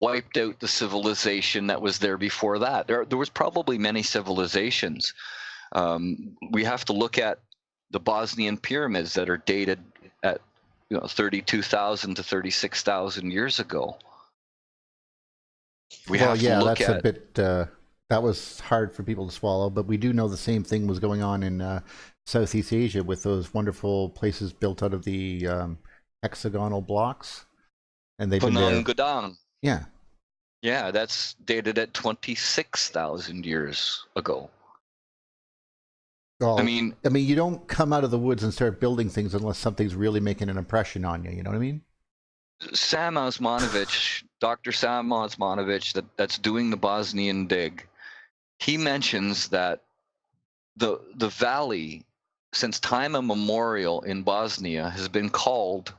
wiped out the civilization that was there before that. There was probably many civilizations. We have to look at the Bosnian pyramids that are dated at 32,000 to 36,000 years ago. That's a bit. That was hard for people to swallow, but we do know the same thing was going on in Southeast Asia with those wonderful places built out of the hexagonal blocks, and they've been there. Gadang. Yeah. Yeah, that's dated at 26,000 years ago. Well, I mean, you don't come out of the woods and start building things unless something's really making an impression on you. You know what I mean? Sam Osmanovich, Dr. Sam Osmanovich, that's doing the Bosnian dig, he mentions that the valley, since time immemorial in Bosnia, has been called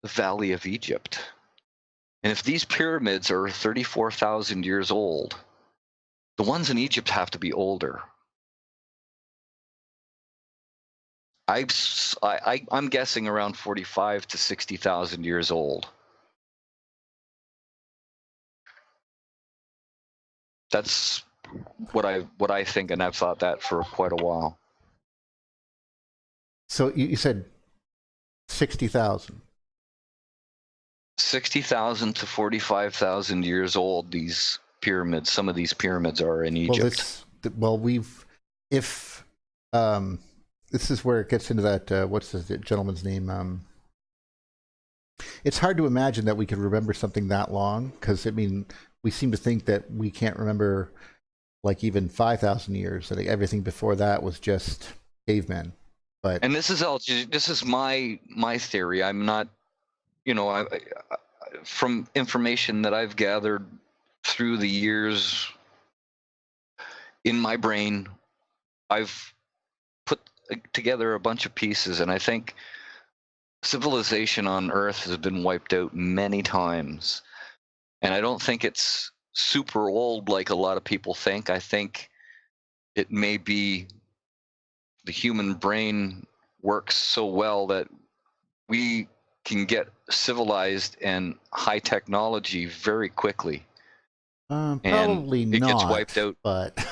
the Valley of Egypt. And if these pyramids are 34,000 years old, the ones in Egypt have to be older. I'm guessing around 45 to 60,000 years old. That's what I think, and I've thought that for quite a while. So you said 60,000. 60,000 to 45,000 years old. These pyramids, some of these pyramids are in Egypt. This is where it gets into that, what's the gentleman's name? It's hard to imagine that we could remember something that long, because, I mean, we seem to think that we can't remember, like, even 5,000 years. That everything before that was just cavemen. And this is my theory. I'm not, from information that I've gathered through the years in my brain, I've put together a bunch of pieces, and I think civilization on Earth has been wiped out many times. And I don't think it's super old like a lot of people think. I think it may be the human brain works so well that we can get civilized and high technology very quickly. Probably and it not. Gets wiped out. But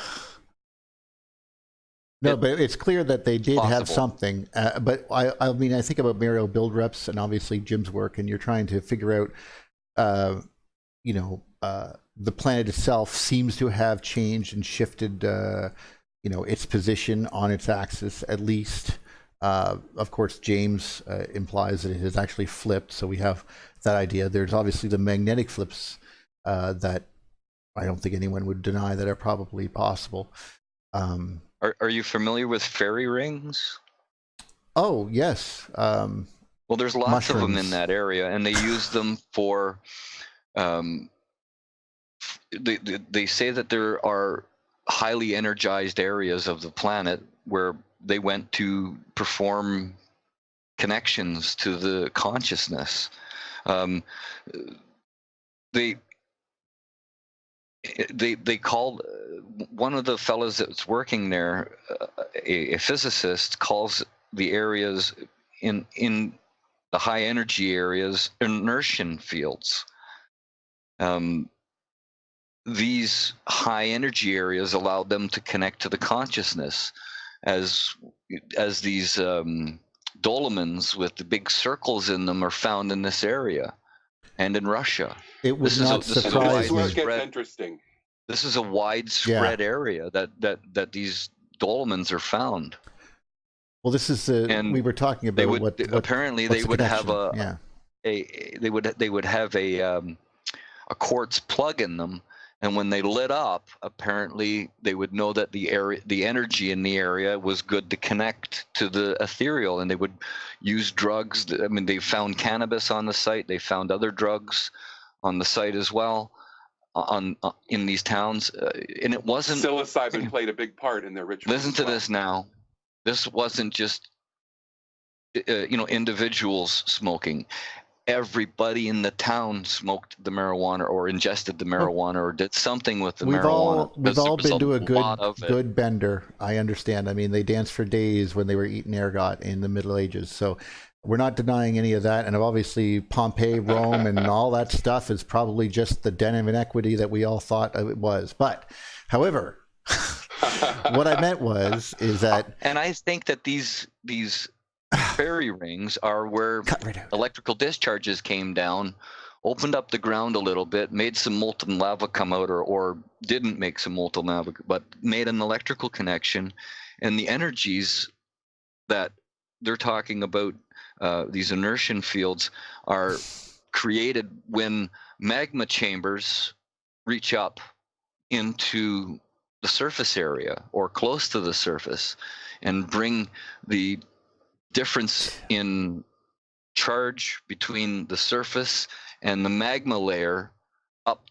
no, but it's clear that they did have something. But I mean, I think about Mariel build reps and obviously Jim's work, and you're trying to figure out, the planet itself seems to have changed and shifted, its position on its axis at least. Of course, James implies that it has actually flipped, so we have that idea. There's obviously the magnetic flips that I don't think anyone would deny that are probably possible. Are you familiar with fairy rings? Oh, yes. Well, there's lots mushrooms. Of them in that area, and they use them for. They say that there are highly energized areas of the planet where they went to perform connections to the consciousness. They called one of the fellows that's working there, a physicist, calls the areas in the high energy areas inertian fields. These high energy areas allowed them to connect to the consciousness, as these dolomens with the big circles in them are found in this area and in Russia. It would not surprise me. This gets interesting. This is a widespread area that these dolomens are found. Well, this is we were talking about apparently they would have they would have a quartz plug in them, and when they lit up, apparently they would know that the energy in the area was good to connect to the ethereal, and they would use drugs. I mean, they found cannabis on the site. They found other drugs on the site as well, in these towns, and it wasn't. Psilocybin played a big part in their ritual. Listen to this now. This wasn't just individuals smoking. Everybody in the town smoked the marijuana or ingested the marijuana or did something with the marijuana. We've all been to a good bender. I understand. I mean, they danced for days when they were eating ergot in the Middle Ages. So we're not denying any of that. And obviously Pompeii, Rome, and all that stuff is probably just the den of inequity that we all thought it was. But however, what I meant is that... And I think that these fairy rings are where electrical discharges came down, opened up the ground a little bit, made some molten lava come out, or didn't make some molten lava, but made an electrical connection. And the energies that they're talking about, these inertian fields, are created when magma chambers reach up into the surface area or close to the surface and bring the difference in charge between the surface and the magma layer up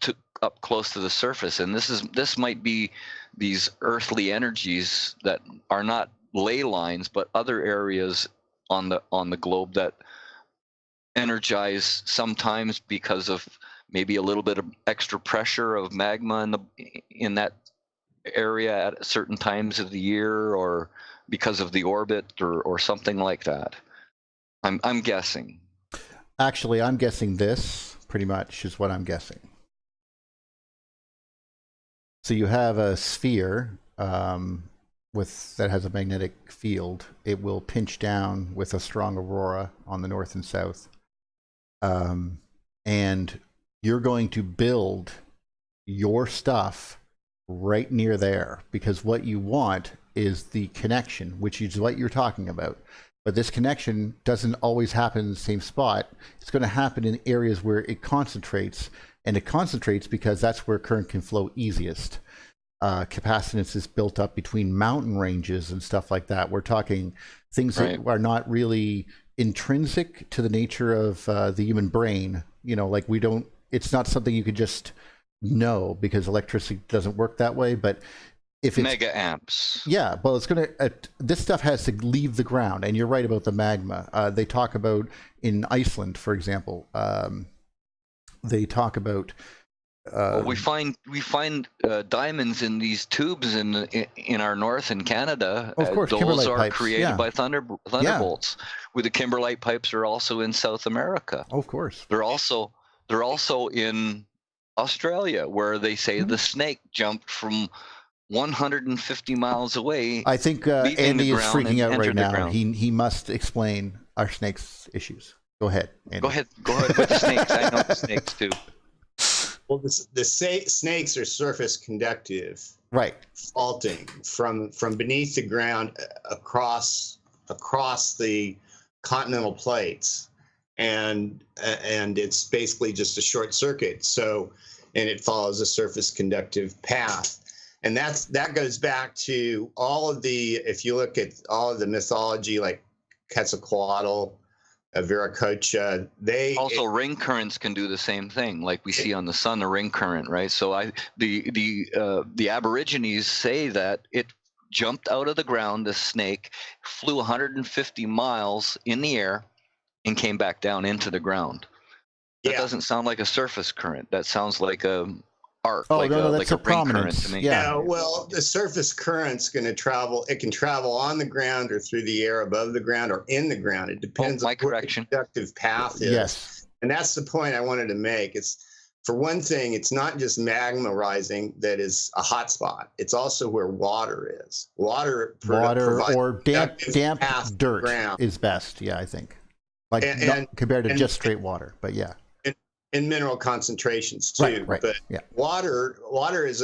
close to the surface. And this might be these earthly energies that are not ley lines, but other areas on the globe that energize sometimes because of maybe a little bit of extra pressure of magma in that area at certain times of the year, or because of the orbit or something like that. I'm guessing. Actually, I'm guessing this pretty much is what I'm guessing. So you have a sphere that has a magnetic field. It will pinch down with a strong aurora on the north and south. And you're going to build your stuff right near there, because what you want is the connection, which is what you're talking about. But this connection doesn't always happen in the same spot. It's going to happen in areas where it concentrates, and it concentrates because that's where current can flow easiest. Capacitance is built up between mountain ranges and stuff like that. We're talking things that are not really intrinsic to the nature of the human brain. Like it's not something you could just know, because electricity doesn't work that way. But if it's mega amps, well, it's gonna this stuff has to leave the ground. And you're right about the magma. They talk about in Iceland, for example. They talk about we find diamonds in these tubes in our north in Canada. Of course, those are pipes. created by thunderbolts. With the kimberlite pipes are also in South America. Of course, they're also in Australia, where they say the snake jumped from 150 miles away. I think Andy is freaking out right now. He must explain our snakes issues. Go ahead, Andy. Go ahead with the snakes. I know the snakes too. Well, the snakes are surface conductive, right? Faulting from beneath the ground across the continental plates, and it's basically just a short circuit. So, and it follows a surface conductive path, and that goes back to all of the. If you look at all of the mythology, like Quetzalcoatl, Viracocha, ring currents can do the same thing, like we see on the sun, a ring current, right? So the Aborigines say that it jumped out of the ground, the snake flew 150 miles in the air and came back down into the ground. That doesn't sound like a surface current. That sounds like a arc, that's like a ring current to me. Yeah, well, the surface current's going to travel. It can travel on the ground or through the air above the ground or in the ground. It depends on what the conductive path is. Yes. And that's the point I wanted to make. It's, for one thing, it's not just magma rising that is a hot spot. It's also where water is. Water or damp dirt is best. Yeah, I think. Compared to just straight water, but yeah. In mineral concentrations too, right. But water is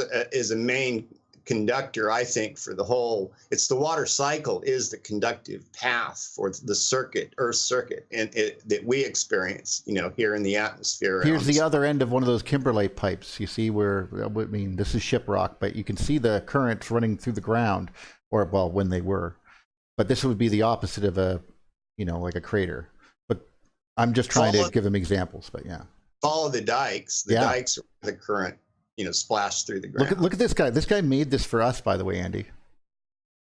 a main conductor, I think, for the whole. It's the water cycle is the conductive path for the circuit, Earth circuit, and that we experience, here in the atmosphere. Here's the other end of one of those kimberlite pipes. You see where, I mean, this is shiprock, but you can see the currents running through the ground, or, well, when they were. But this would be the opposite of a, like a crater. But I'm just trying to give them examples, but yeah. Follow the dikes. The dikes are the current, splash through the ground. Look at this guy. This guy made this for us, by the way, Andy.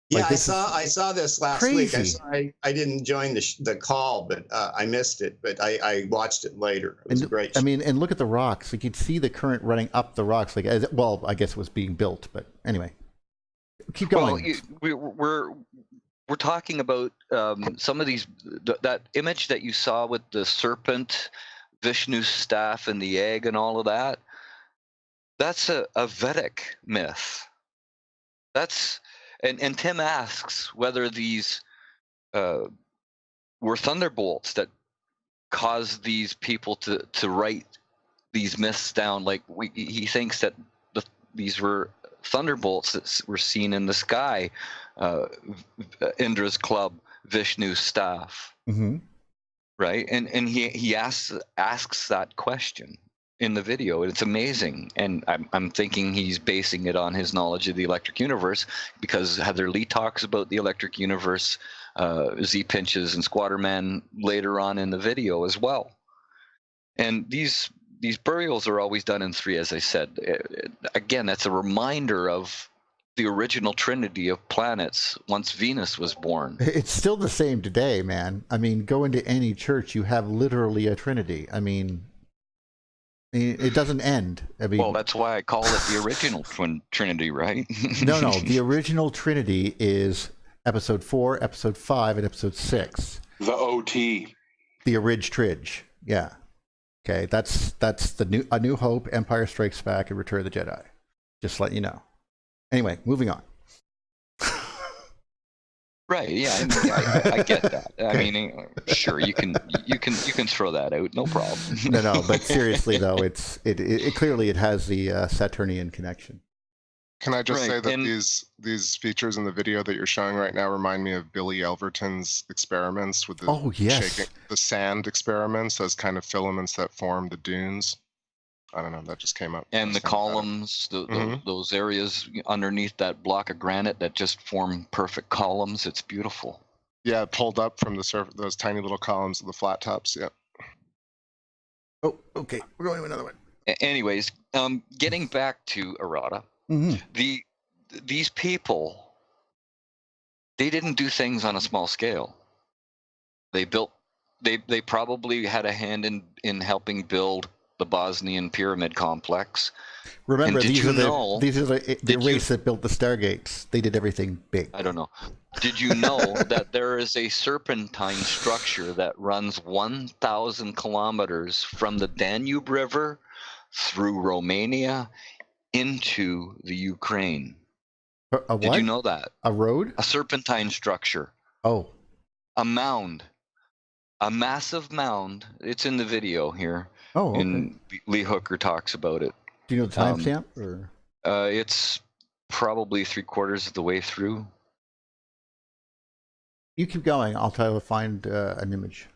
Yeah, I saw this last crazy. week. I didn't join the call, but I missed it. But I watched it later. It was great. I mean, and look at the rocks. Like, you'd see the current running up the rocks. Like, well, I guess it was being built, but anyway, keep going. Well, we're talking about some of these. That image that you saw with the serpent, Vishnu's staff, and the egg, and all of that. That's a Vedic myth. And Tim asks whether these were thunderbolts that caused these people to write these myths down. Like, he thinks that these were thunderbolts that were seen in the sky. Indra's club, Vishnu's staff, right? And he asks that question in the video, and it's amazing. And I'm thinking he's basing it on his knowledge of the electric universe, because Heather Lee talks about the electric universe, Z pinches and Squatterman later on in the video as well. And these burials are always done in 3, as I said. Again, that's a reminder of the original trinity of planets once Venus was born. It's still the same today, man. I mean, go into any church, you have literally a trinity. I mean, it doesn't end. I mean, well, that's why I call it the original trinity, right? No. The original trinity is episode 4, episode 5, and episode 6. The OT. The Orig Tridge. Yeah. Okay, that's A New Hope, Empire Strikes Back, and Return of the Jedi. Just let you know. Anyway, moving on. Right. Yeah. I get that. I mean, sure, you can throw that out, no problem. No. But seriously, though, it clearly has the Saturnian connection. Can I just Right, say that and- these features in the video that you're showing right now remind me of Billy Elverton's experiments with the shaking, the sand experiments as kind of filaments that form the dunes. I don't know, that just came up. And the columns, those areas underneath that block of granite that just form perfect columns. It's beautiful. Yeah, pulled up from the surface, those tiny little columns of the flat tops. Yeah. Oh, okay. We're going to another one. Anyways, getting back to Aratta, these people, they didn't do things on a small scale. They probably had a hand in helping build the Bosnian pyramid complex. Remember, these are the race that built the Stargates. They did everything big. I don't know. Did you know that there is a serpentine structure that runs 1,000 kilometers from the Danube River through Romania into the Ukraine? A what? Did you know that? A road? A serpentine structure. Oh. A mound. A massive mound. It's in the video here. Oh, okay. And Lee Hooker talks about it. Do you know the timestamp? It's probably 3/4 of the way through. You keep going. I'll try to find an image.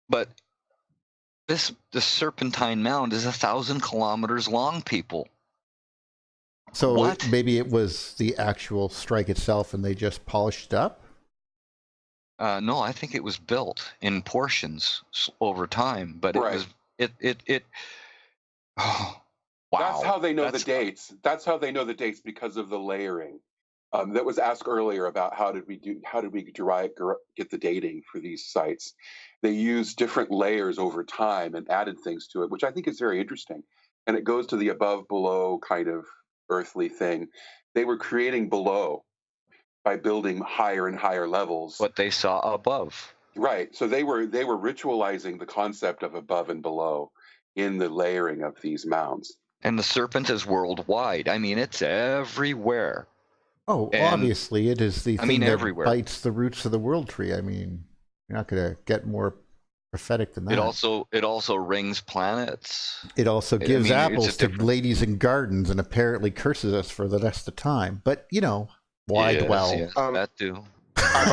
But the serpentine mound is 1,000 kilometers long, people. So what? Maybe it was the actual strike itself, and they just polished it up. No, I think it was built in portions over time, but Right. it. Oh, wow. That's how they know the dates. That's how they know the dates, because of the layering. That was asked earlier about how did we get the dating for these sites. They used different layers over time and added things to it, which I think is very interesting. And it goes to the above below kind of earthly thing. They were creating below by building higher and higher levels. What they saw above. Right. So they were ritualizing the concept of above and below in the layering of these mounds. And the serpent is worldwide. I mean, it's everywhere. Oh, obviously, it is the thing that everywhere. bites the roots of the world tree. I mean, you're not going to get more prophetic than that. It also rings planets. It also I gives mean, it's a apples to different- ladies in gardens and apparently curses us for the rest of time. But, you know, why Yes, dwell? yes, that too. I've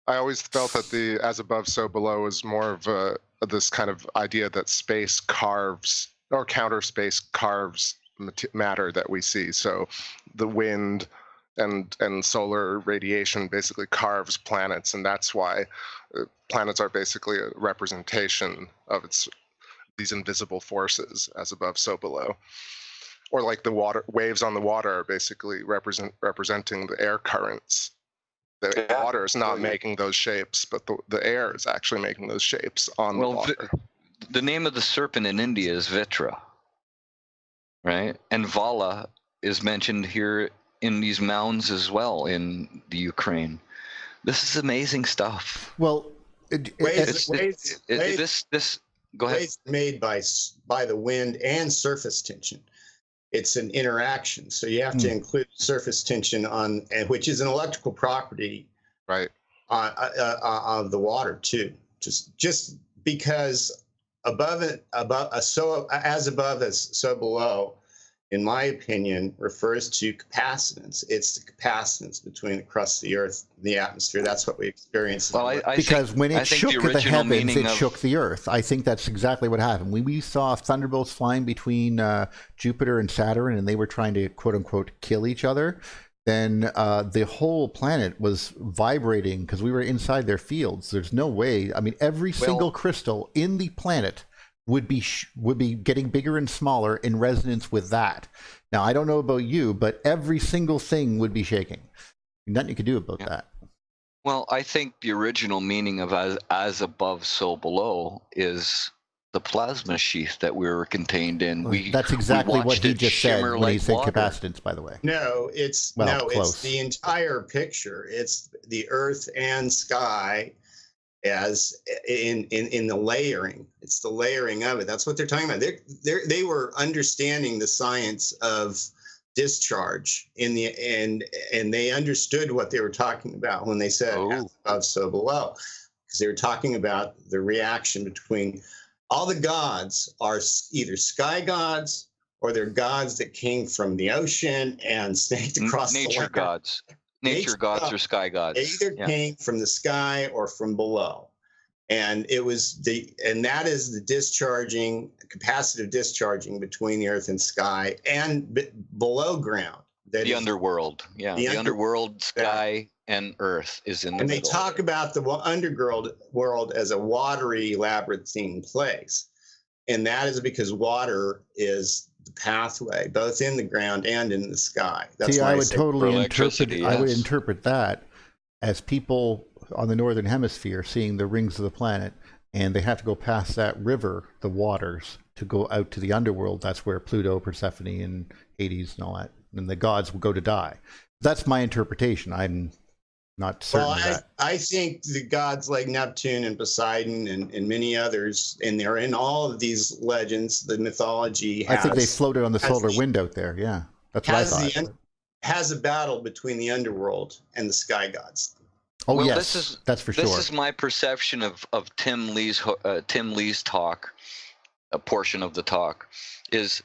always felt that the as above, so below is more of this kind of idea that space carves, or counter space carves matter that we see. So the wind and solar radiation basically carves planets, and that's why planets are basically a representation of these invisible forces, as above, so below. Or like the water waves on the water are basically representing the air currents. The water is not making those shapes, but the air is actually making those shapes on the water. The name of the serpent in India is Vitra, right? And Vala is mentioned here in these mounds as well in the Ukraine. This is amazing stuff. Well, Waves Go ahead. waves made by the wind and surface tension. It's an interaction, so you have to include surface tension which is an electrical property, right, of the water too. Just because as above as so below, in my opinion, refers to capacitance. It's the capacitance between the crust of the Earth and the atmosphere. That's what we experience. When it shook the heavens, it shook the Earth. I think that's exactly what happened. When we saw thunderbolts flying between Jupiter and Saturn, and they were trying to quote unquote kill each other, then the whole planet was vibrating because we were inside their fields. There's no way. I mean, every single crystal in the planet would be getting bigger and smaller in resonance with that. Now, I don't know about you, but every single thing would be shaking. Nothing you could do about that. Well, I think the original meaning of as above, so below is the plasma sheath that we were contained in. That's exactly what he just said when he said capacitance, by the way. No, it's the entire picture. It's the Earth and sky as in the layering. It's the layering of it. That's what they're talking about. They were understanding the science of discharge and they understood what they were talking about when they said as above, so below, because they were talking about the reaction between all the gods are either sky gods or they're gods that came from the ocean and snaked across the land. Gods. Nature gods or sky gods. They either came from the sky or from below. And that is the capacitive discharging between the Earth and sky and below ground. The underworld. Yeah. The underworld, sky, and Earth is in the middle. And they talk about the world as a watery labyrinthine place. And that is because water is the pathway, both in the ground and in the sky. That's I would totally interpret interpret that as people on the northern hemisphere seeing the rings of the planet, and they have to go past that river, the waters, to go out to the underworld. That's where Pluto, Persephone, and Hades and all that, and the gods will go to die. That's my interpretation. I'm not certain of that. I think the gods like Neptune and Poseidon and many others, and they're in all of these legends, the mythology I think they floated on the solar wind out there. Yeah, that's what I thought. Has a battle between the underworld and the sky gods. Oh, well, yes, that's for sure. This is my perception of Tim Lee's talk, a portion of the talk, is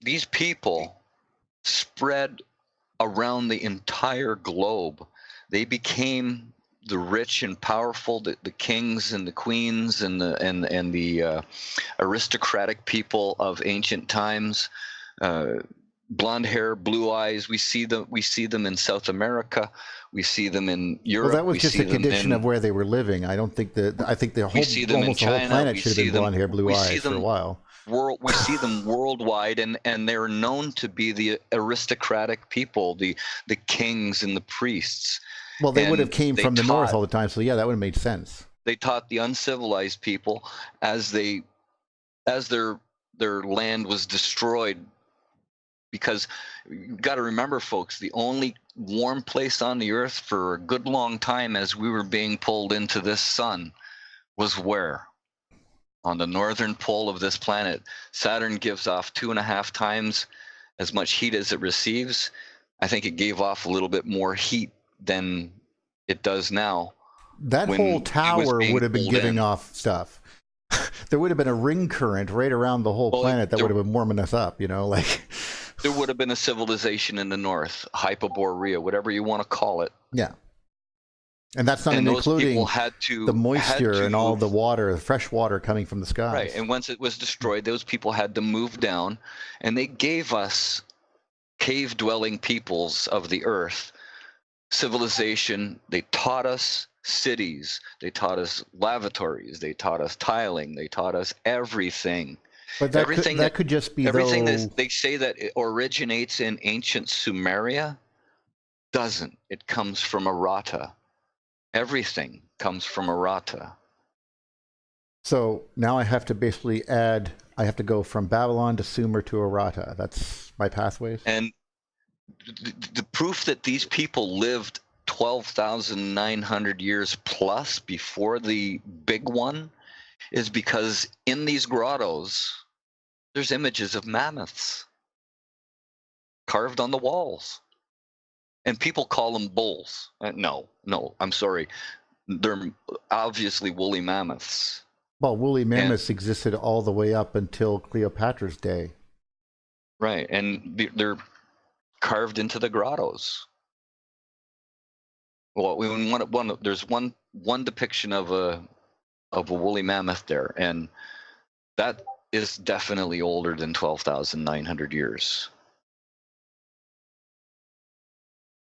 these people spread around the entire globe. They became the rich and powerful, the kings and the queens and the aristocratic people of ancient times. Blonde hair, blue eyes. We see them in South America. We see them in Europe. Well, that was just a condition of where they were living. I think the whole almost the whole planet should have been blonde hair, blue eyes for a while. We see them worldwide, and they're known to be the aristocratic people, the kings and the priests. Well, they would have came from the north all the time, so yeah, that would have made sense. They taught the uncivilized people as their land was destroyed. Because you've got to remember, folks, the only warm place on the Earth for a good long time as we were being pulled into this sun was where? On the northern pole of this planet. Saturn gives off 2.5 times as much heat as it receives. I think it gave off a little bit more heat than it does now. that when whole he was tower being would have been pulled giving in. off stuff. There would have been a ring current right around the whole Well, planet that there- would have been warming us up, like. There would have been a civilization in the north, Hyperborea, whatever you want to call it. Yeah. And that's not And even those people including had to the moisture had to and all move- the water, the fresh water coming from the skies. Right, and once it was destroyed, those people had to move down, and they gave us cave-dwelling peoples of the earth civilization. They taught us cities. They taught us lavatories. They taught us tiling. They taught us everything. But that everything that could just be everything though, that they say that it originates in ancient Sumeria doesn't. It comes from Aratta. Everything comes from Aratta. So now I have to basically I have to go from Babylon to Sumer to Aratta. That's my pathways. And the proof that these people lived 12,900 years plus before the big one is because in these grottos, there's images of mammoths carved on the walls. And people call them bulls. No, I'm sorry. They're obviously woolly mammoths. Well, woolly mammoths existed all the way up until Cleopatra's day. Right, and they're carved into the grottos. Well, there's one depiction of a woolly mammoth there, and that is definitely older than 12,900 years.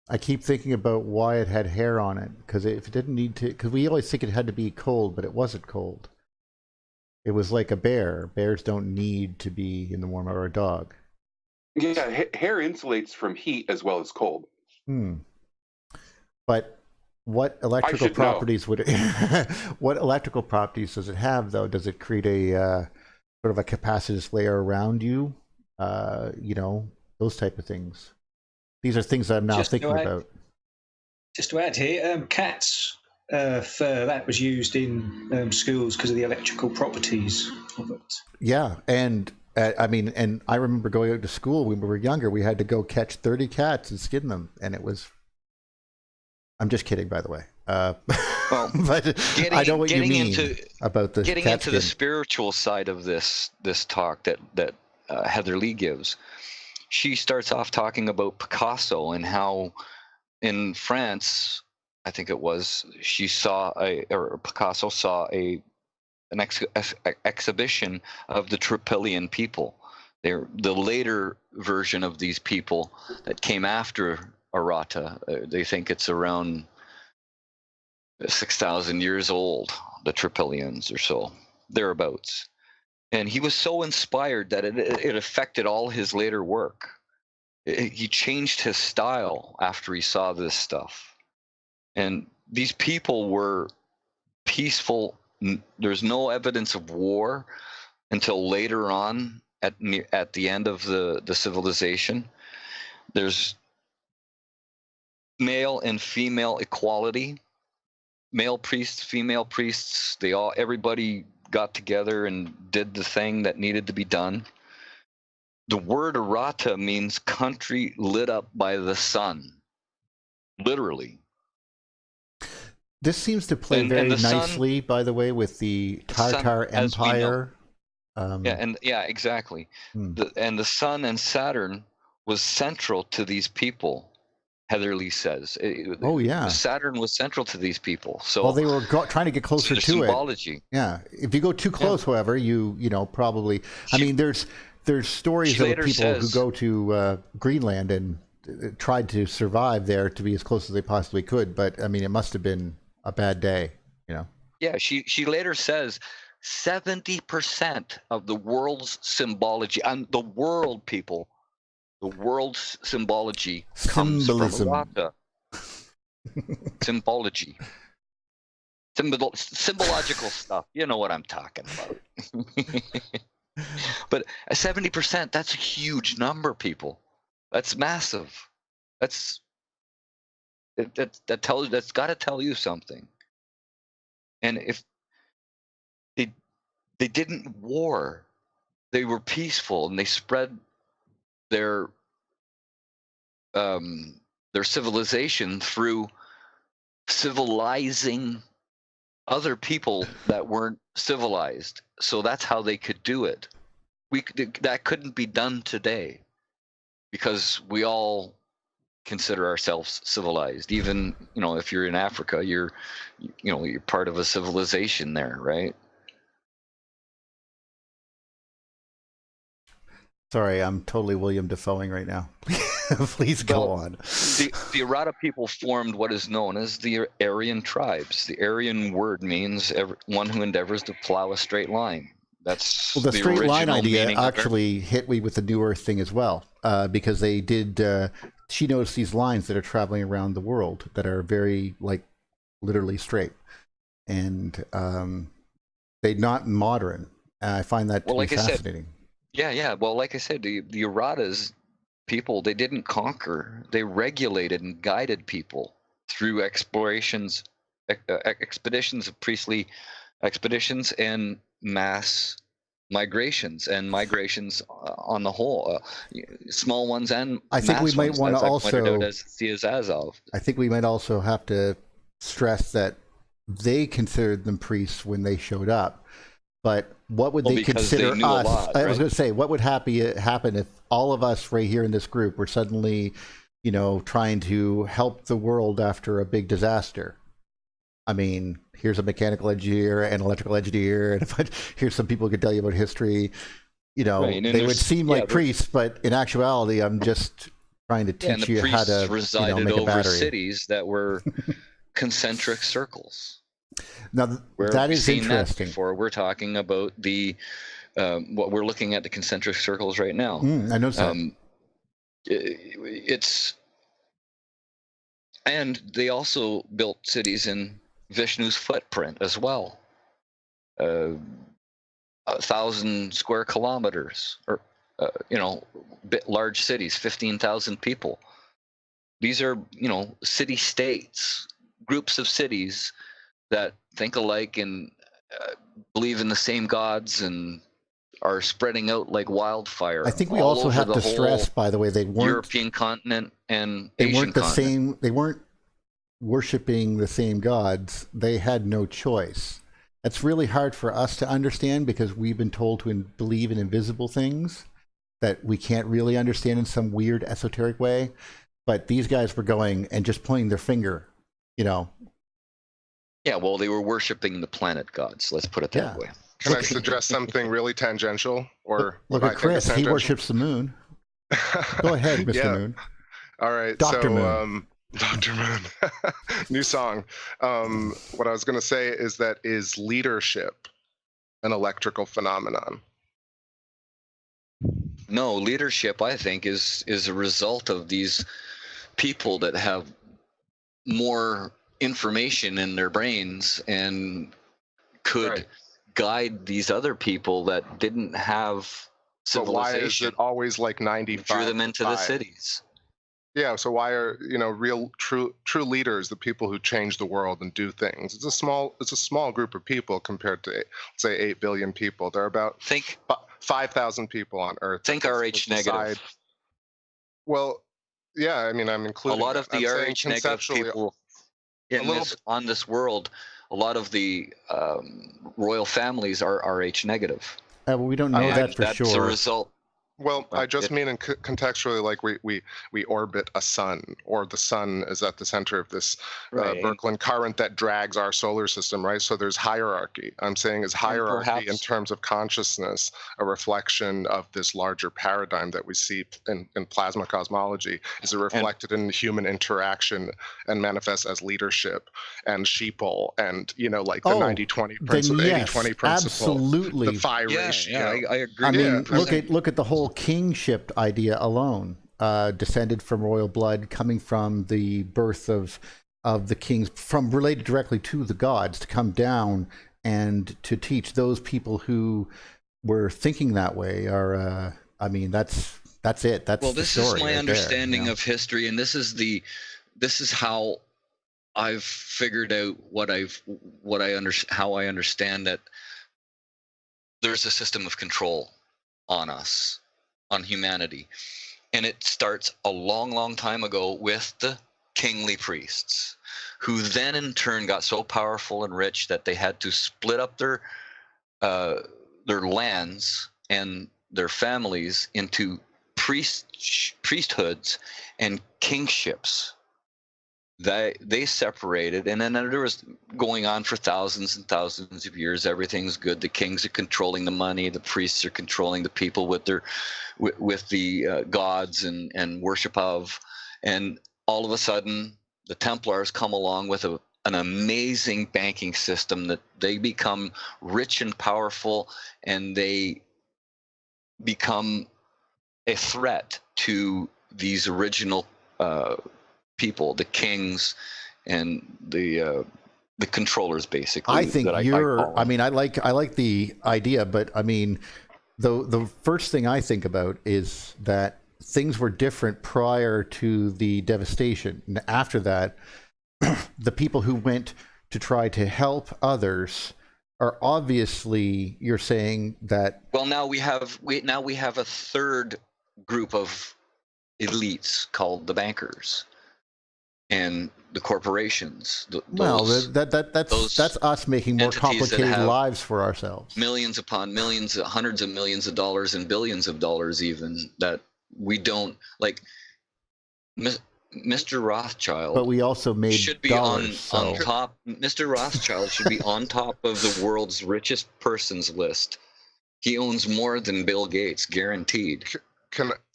I keep thinking about why it had hair on it, because if it didn't need to, because we always think it had to be cold, but it wasn't cold. It was like a bear. Bears don't need to be in the warm, or a dog. Yeah, hair insulates from heat as well as cold. But what electrical should know. properties would it, what electrical properties does it have, though? Does it create a sort of a capacitance layer around you? Those type of things. These are things that I'm now thinking about. Just to add here, cats fur, that was used in schools because of the electrical properties of it. Yeah, and and I remember going out to school when we were younger. We had to go catch 30 cats and skin them, and it was. I'm just kidding, by the way. Well, but I know what you mean about the getting cat into skin. the spiritual side of this talk that Heather Lee gives. She starts off talking about Picasso and how in France, I think it was, Picasso saw an exhibition of the Trypillian people. They're the later version of these people that came after Aratta. They think it's around 6,000 years old, the Trypillians or so, thereabouts. And he was so inspired that it affected all his later work. He changed his style after he saw this stuff. And these people were peaceful. There's no evidence of war until later on at the end of the civilization. There's male and female equality. Male priests, female priests, everybody got together and did the thing that needed to be done. The word Aratta means country lit up by the sun, literally. This seems to play very nicely, by the way, with the Tartar Empire. Exactly. And the sun and Saturn was central to these people. Heather Lee says. Saturn was central to these people. So they were trying to get closer to symbology. It. Yeah. If you go too close, however, you probably. There's stories of people who go to Greenland and tried to survive there to be as close as they possibly could. But it must have been a bad day. Yeah. She later says 70% of the world's symbology, and the world people. The world's symbology comes from Aratta. Symbology. Symbological stuff. You know what I'm talking about. But 70%, that's a huge number, people. That's massive. That's got to tell you something. And if they didn't war, they were peaceful and they spread their civilization through civilizing other people that weren't civilized. So that's how they could do it. That couldn't be done today because we all consider ourselves civilized. Even, if you're in Africa, you're part of a civilization there, right? Sorry, I'm totally William Defoeing right now. Please go on. The Aratta people formed what is known as the Aryan tribes. The Aryan word means one who endeavors to plow a straight line. That's the straight line idea meaning actually hit me with the New Earth thing as well, because they did. She noticed these lines that are traveling around the world that are very, literally straight, and they're not modern. I find that to be fascinating. Yeah. Well, like I said, the Aratas people, they didn't conquer. They regulated and guided people through expeditions of priestly expeditions and mass migrations on the whole, small ones and I think we might want to also I think we might also have to stress that they considered them priests when they showed up. But what would they consider us? Lot, I was going to say, what would happen if all of us right here in this group were suddenly, trying to help the world after a big disaster? I mean, here's a mechanical engineer and electrical engineer, and here's some people who could tell you about history. Right, they would seem like priests, but in actuality, I'm just trying to teach you how to resided make a over battery. Cities that were concentric circles. Now that is interesting. We're talking about the what we're looking at, the concentric circles right now. I know that. And they also built cities in Vishnu's footprint as well. 1,000 square kilometers, or large cities, 15,000 people. These are city states, groups of cities that think alike and believe in the same gods and are spreading out like wildfire. I think we also have to stress, by the way, they weren't European continent and they Asian weren't the continent. same. They weren't worshiping the same gods. They had no choice. That's really hard for us to understand because we've been told to believe in invisible things that we can't really understand in some weird esoteric way. But these guys were going and just pointing their finger, Yeah, well, they were worshiping the planet gods. Let's put it that way. Can I suggest something really tangential? Or look at Chris. He worships the moon. Go ahead, Mr. Moon. All right. Dr. Moon. Dr. Moon. New song. What I was going to say is leadership an electrical phenomenon? No, leadership, I think, is a result of these people that have more information in their brains and could guide these other people that didn't have civilization. So why is it always like 95? Drew them into the cities. Yeah, so why are real true leaders the people who change the world and do things? It's a small group of people compared to say 8 billion people. There are about 5,000 people on Earth. Think RH negative. Well, yeah, I mean I'm including a lot of the RH negative people on this world. A lot of the royal families are RH negative. We don't know that for sure. That's a result. Well, I just mean contextually, like we orbit a sun, or the sun is at the center of this Birkeland current that drags our solar system, right? So there's hierarchy. I'm saying is hierarchy in terms of consciousness, a reflection of this larger paradigm that we see in plasma cosmology. Is it reflected in human interaction and manifests as leadership and sheeple and the 90-20 principle, 80-20 principle, absolutely, the phi ratio. I agree. I mean, look at the whole kingship idea alone, descended from royal blood, coming from the birth of the kings, from related directly to the gods, to come down and to teach those people who were thinking that way. Are I mean, that's it. That's this is my understanding of history, and this is how I've figured out how I understand that there's a system of control on us, on humanity, and it starts a long time ago with the kingly priests, who then in turn got so powerful and rich that they had to split up their lands and their families into priesthoods and kingships. They separated, and then there was going on for thousands and thousands of years. Everything's good. The kings are controlling the money. The priests are controlling the people with the gods and worship of. And all of a sudden, the Templars come along with an amazing banking system that they become rich and powerful, and they become a threat to these original people, the kings and the controllers, basically. I think I mean, I like the idea, but I mean, the first thing I think about is that things were different prior to the devastation. And after that, the people who went to try to help others are obviously, you're saying that. Well, now we have a third group of elites called the bankers and the corporations. That's us making more complicated lives for ourselves. Millions upon millions, hundreds of millions of dollars, and billions of dollars, even, that we don't like. Mr. Rothschild, but we also made should be dollars, on top. Mr. Rothschild should be on top of the world's richest persons list. He owns more than Bill Gates, guaranteed.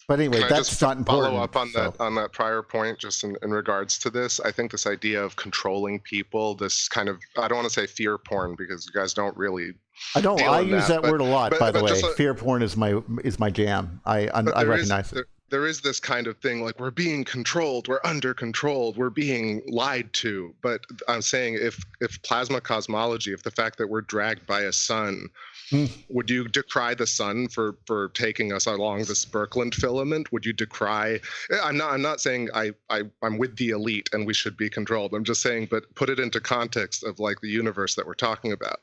But anyway, that's not important. Follow up on that prior point, just in regards to this. I think this idea of controlling people, this kind of, I don't want to say fear porn, because you guys don't really. I use that word a lot, by the way. Fear porn is my jam. I recognize it. There is this kind of thing, like, we're being controlled, we're under controlled, we're being lied to. But I'm saying, if plasma cosmology, if the fact that we're dragged by a sun, would you decry the sun for taking us along this Birkeland filament? Would you decry? I'm not saying I'm with the elite and we should be controlled. I'm just saying, but put it into context of like the universe that we're talking about.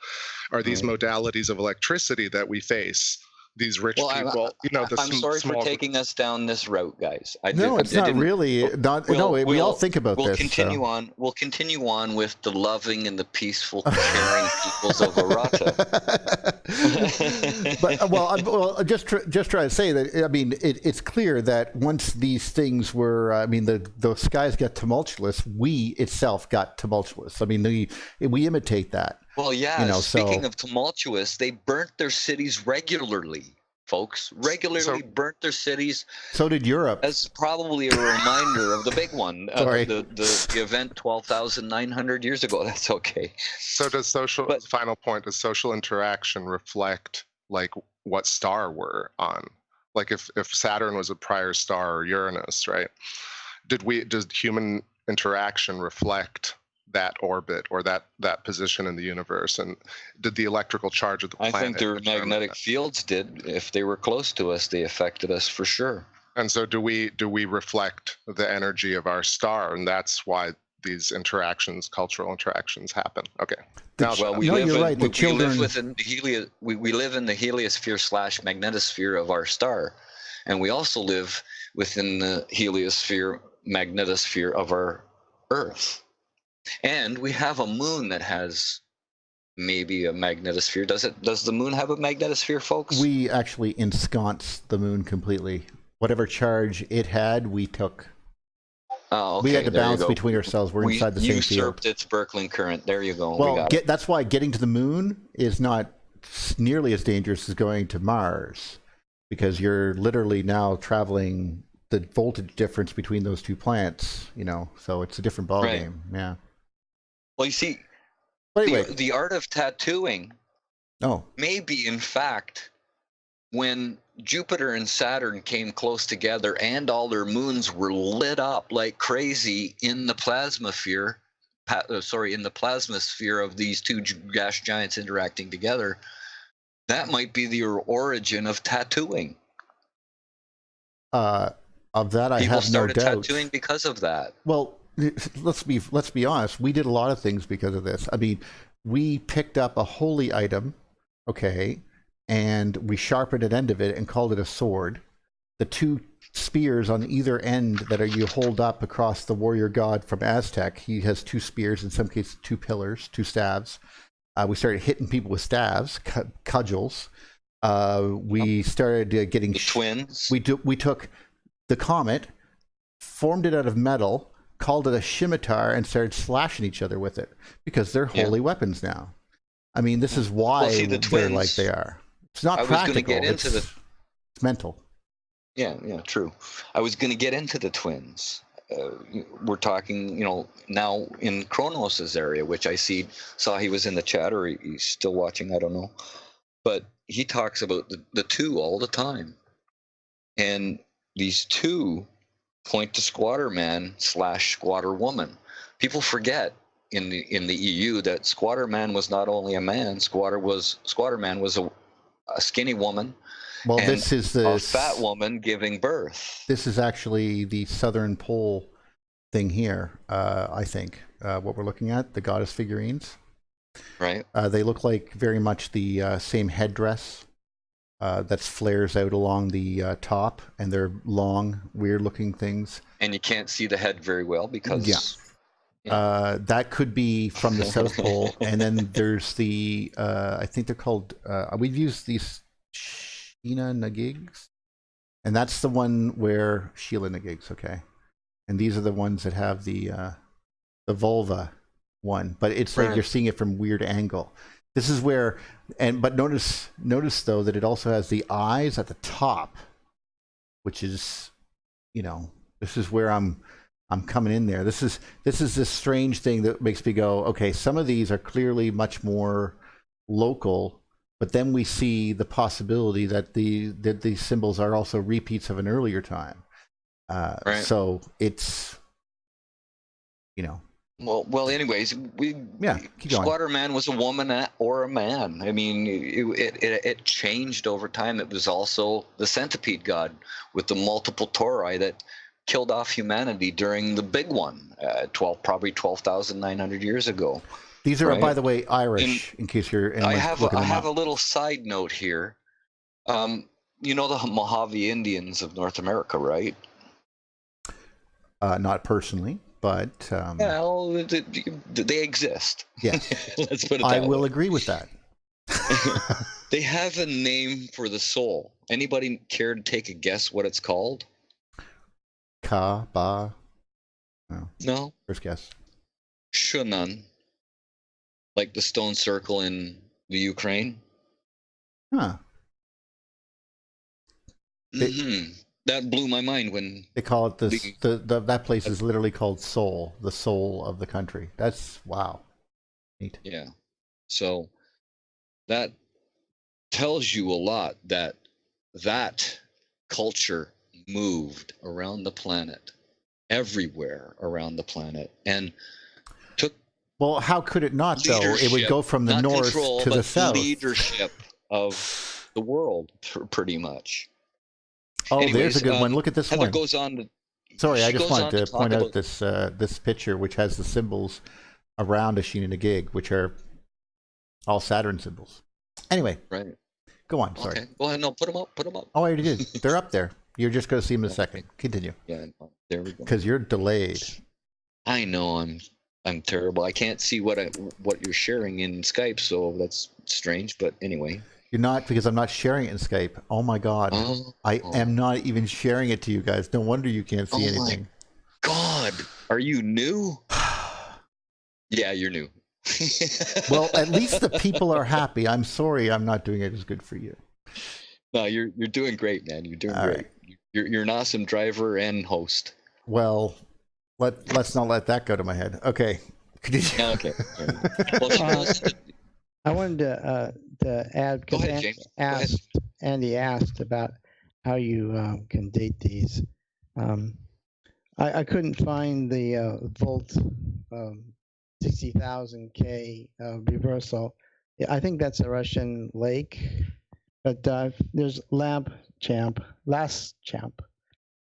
Are these modalities of electricity that we face? These rich people, I'm sorry for taking us down this route, guys. It's not really. We all think about this. We'll continue on with the loving and the peaceful, caring peoples of Aratta. But just try to say that. I mean, it's clear that once these things were, the skies got tumultuous. We itself got tumultuous. I mean, we imitate that. Well, yeah. Speaking of tumultuous, they burnt their cities regularly, folks. Burnt their cities. So did Europe. As probably a reminder of the big one, the event 12,900 years ago. That's okay. So does final point, does social interaction reflect like what star we're on? Like if Saturn was a prior star, or Uranus, right? Does human interaction reflect that orbit or that position in the universe? And did the electrical charge of the planet? I think their magnetic fields did. If they were close to us, they affected us for sure. And so do we reflect the energy of our star, and that's why these cultural interactions happen? Okay. We live in the heliosphere / magnetosphere of our star, and we also live within the heliosphere magnetosphere of our Earth. And we have a moon that has maybe a magnetosphere. Does the moon have a magnetosphere, folks? We actually ensconced the moon completely. Whatever charge it had, we took. Oh, okay. We had to bounce between ourselves. We're inside the same field. Usurped its Birkeland current. There you go. Well, that's why getting to the moon is not nearly as dangerous as going to Mars, because you're literally now traveling the voltage difference between those two planets. So it's a different ballgame. Right. Yeah. Well, you see, the art of tattooing may be, in fact, when Jupiter and Saturn came close together and all their moons were lit up like crazy in the plasmasphere of these two gas giants interacting together. That might be the origin of tattooing. Of that, I have no doubt. People started tattooing because of that. Well, let's be honest. We did a lot of things because of this. I mean, we picked up a holy item, okay, and we sharpened an end of it and called it a sword. The two spears on either end that you hold up across the warrior god from Aztec. He has 2 spears, in some cases 2 pillars, 2 staves. We started hitting people with staves, cudgels. We started getting The twins. We took the comet, formed it out of metal, called it a scimitar, and started slashing each other with it because they're holy weapons now. I mean, this is why they're like they are. It's not practical. It's mental. Yeah, true. I was going to get into the twins. We're talking, now in Kronos's area, which I saw he was in the chat, or he's still watching, I don't know. But he talks about the 2 all the time. And these 2 point to squatter man / squatter woman. People forget in the EU that squatter man was not only a man, squatter man was a skinny woman. Well, and this is a fat woman giving birth. This is actually the southern pole thing here. I think what we're looking at, the goddess figurines. Right. They look like very much the same headdress that flares out along the top, and they're long, weird-looking things. And you can't see the head very well because. That could be from the South Pole, and then there's the I think they're called. We've used these Sheena Nagigs, and that's the one where Sheila Nagigs. Okay, and these are the ones that have the vulva one, but it's like you're seeing it from weird angle. This is where, but notice though that it also has the eyes at the top, which is, this is where I'm coming in there. This is this strange thing that makes me go, okay, some of these are clearly much more local, but then we see the possibility that these symbols are also repeats of an earlier time. So it's, Well, anyways, keep going. Squatter man was a woman or a man. I mean, it changed over time. It was also the centipede god with the multiple tori that killed off humanity during the big one, probably 12,900 years ago. These are, by the way, Irish. In case you're, I have a little side note here. You know the Mojave Indians of North America, right? Not personally, but well, they exist. Yes, let's put it that I way. will agree with that. They have a name for the soul. Anybody care to take a guess what it's called? Ba. No. First guess. Shunan. Like the stone circle in the Ukraine. Huh. That blew my mind when they call it this. That place is literally called Soul, the soul of the country. That's wow. Neat. Yeah. So that tells you a lot that culture moved around the planet, everywhere around the planet, and took. Well, how could it not, though? It would go from the north to the south. Leadership of the world, pretty much. Oh, anyways, there's a good one. Look at this Heather one. Goes on to, Sorry, I just wanted to point out this picture, which has the symbols around a Sheena Nagig, which are all Saturn symbols. Anyway, right. Go on. Sorry. Okay. Go ahead. No, put them up. Oh, I already did. They're up there. You're just going to see them in a second. Continue. Yeah. There we go. Because you're delayed. I know. I'm terrible. I can't see what you're sharing in Skype, so that's strange. But anyway. You're not, because I'm not sharing it in Skype. Oh my God. I am not even sharing it to you guys. No wonder you can't see anything. My God. Are you new? Yeah, you're new. Well, at least the people are happy. I'm sorry I'm not doing it as good for you. No, you're doing great, man. You're doing great. Right. You're an awesome driver and host. Well, let's not let that go to my head. Okay. Okay. Well, I wanted to add, because Andy asked about how you can date these. I couldn't find the volt 60,000 K reversal. I think that's a Russian lake, but there's Last Champ.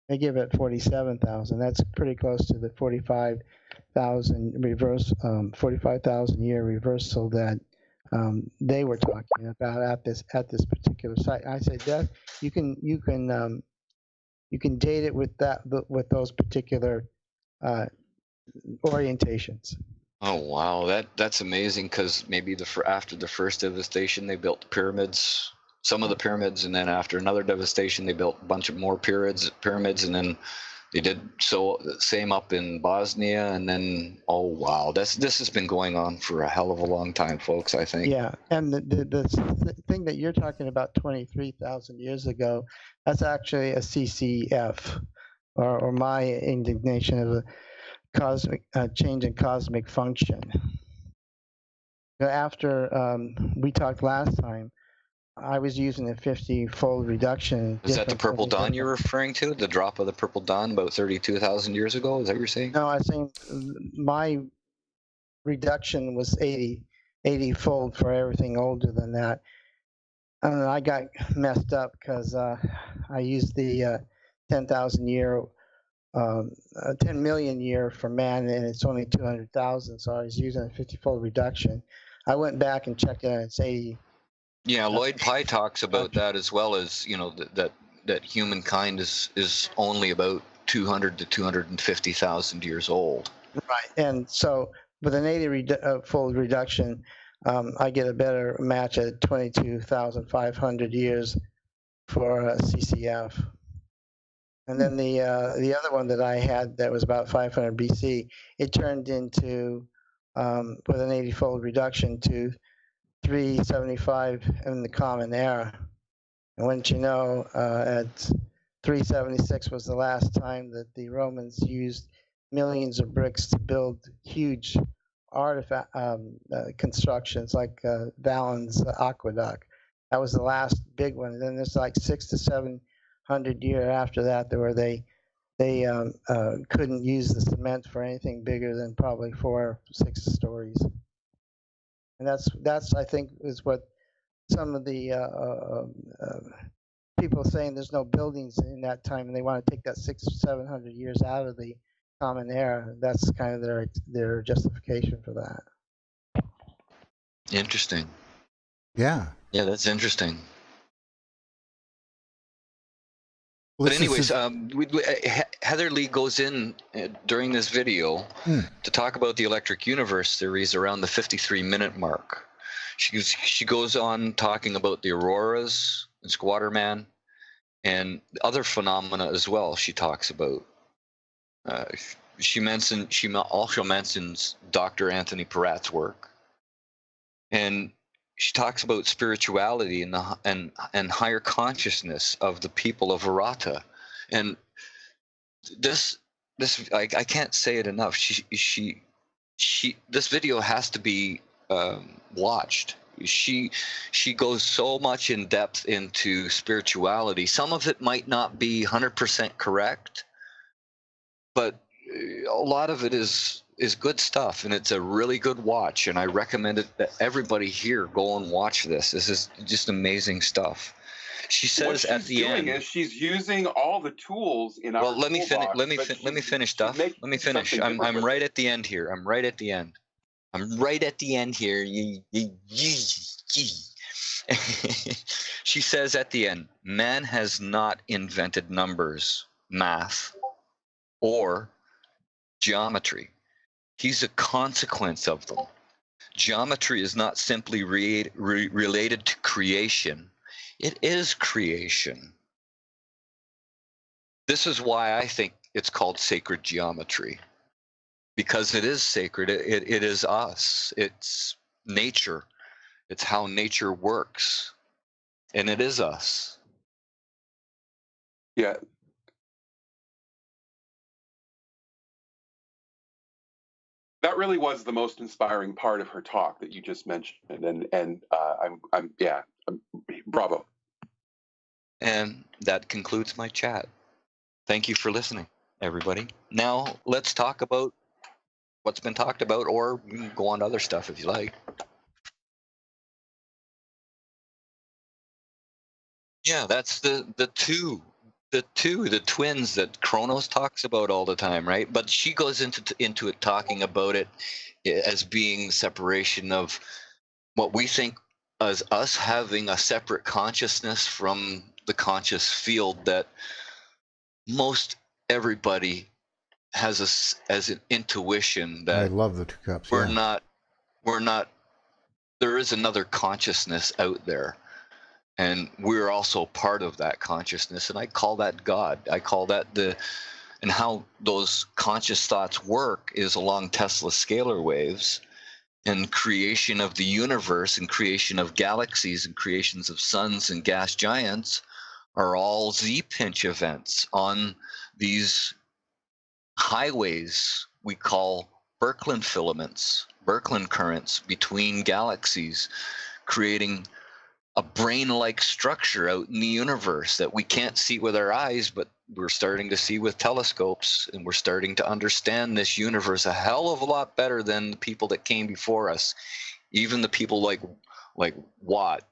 They give it 47,000. That's pretty close to the 45,000 year reversal that they were talking about at this particular site. I said, you can you can date it with with those particular orientations. Oh wow, that's amazing. Because maybe after the first devastation, they built pyramids, some of the pyramids, and then after another devastation, they built a bunch of more pyramids, and then they did same up in Bosnia, and then oh wow, this has been going on for a hell of a long time, folks. I think. Yeah, and the thing that you're talking about 23,000 years ago, that's actually a CCF, or my indignation of a cosmic change in cosmic function. After we talked last time, I was using a 50-fold reduction. Is that the purple dawn you're referring to? The drop of the purple dawn about 32,000 years ago? Is that what you're saying? No, I was saying my reduction was 80-fold for everything older than that. And I got messed up because I used the 10,000 year, 10 million year for man, and it's only 200,000. So I was using a 50-fold reduction. I went back and checked it, and it's 80. Yeah, Lloyd Pye talks about that, as well as, you know, that humankind is only about 200 to 250,000 years old. Right, and so with an 80-fold reduction, I get a better match at 22,500 years for CCF. And then the other one that I had that was about 500 BC, it turned into, with an 80-fold reduction, to 375 in the Common Era. And wouldn't you know, at 376 was the last time that the Romans used millions of bricks to build huge artifact constructions like Valens Aqueduct. That was the last big one. And then there's like 600 to 700 years after that, where they couldn't use the cement for anything bigger than probably 4 or 6 stories. And that's I think is what some of the people saying there's no buildings in that time, and they want to take that 600 or 700 years out of the Common Era. That's kind of their justification for that. Interesting. Yeah. Yeah, that's interesting. Well, But anyways, Heather Lee goes in during this video to talk about the electric universe theories around the 53-minute mark. She goes on talking about the auroras and Squatterman and other phenomena as well. She talks about. She also mentions Dr. Anthony Peratt's work, and she talks about spirituality and higher consciousness of the people of Aratta. And this I can't say it enough. This video has to be watched. She goes so much in depth into spirituality. Some of it might not be 100% correct, but a lot of it is good stuff, and it's a really good watch, and I recommend it that everybody here go and watch this. This is just amazing stuff. She says at the end, is she's using all the tools in our. Well, let me finish. toolbox, Let me finish stuff. Let me finish. I'm right at the end here. I'm right at the end. I'm right at the end here. She says at the end, man has not invented numbers, math, or geometry. He's a consequence of them. Geometry is not simply related to creation. It is creation. This is why I think it's called sacred geometry, because it is sacred. It is us. It's nature. It's how nature works, and it is us. Yeah. That really was the most inspiring part of her talk that you just mentioned, and I'm bravo. And that concludes my chat. Thank you for listening, everybody. Now let's talk about what's been talked about, or we can go on to other stuff if you like. Yeah, that's the twins that Kronos talks about all the time, right? But she goes into it talking about it as being separation of what we think as us having a separate consciousness from the conscious field that most everybody has as an intuition I that love the two cups. we're Yeah. not. There is another consciousness out there, and we're also part of that consciousness, and I call that God. I call that and how those conscious thoughts work is along Tesla scalar waves and creation of the universe and creation of galaxies and creations of suns and gas giants are all Z-pinch events on these highways we call Birkeland filaments, Birkeland currents between galaxies, creating a brain-like structure out in the universe that we can't see with our eyes, but we're starting to see with telescopes, and we're starting to understand this universe a hell of a lot better than the people that came before us. Even the people like Watt,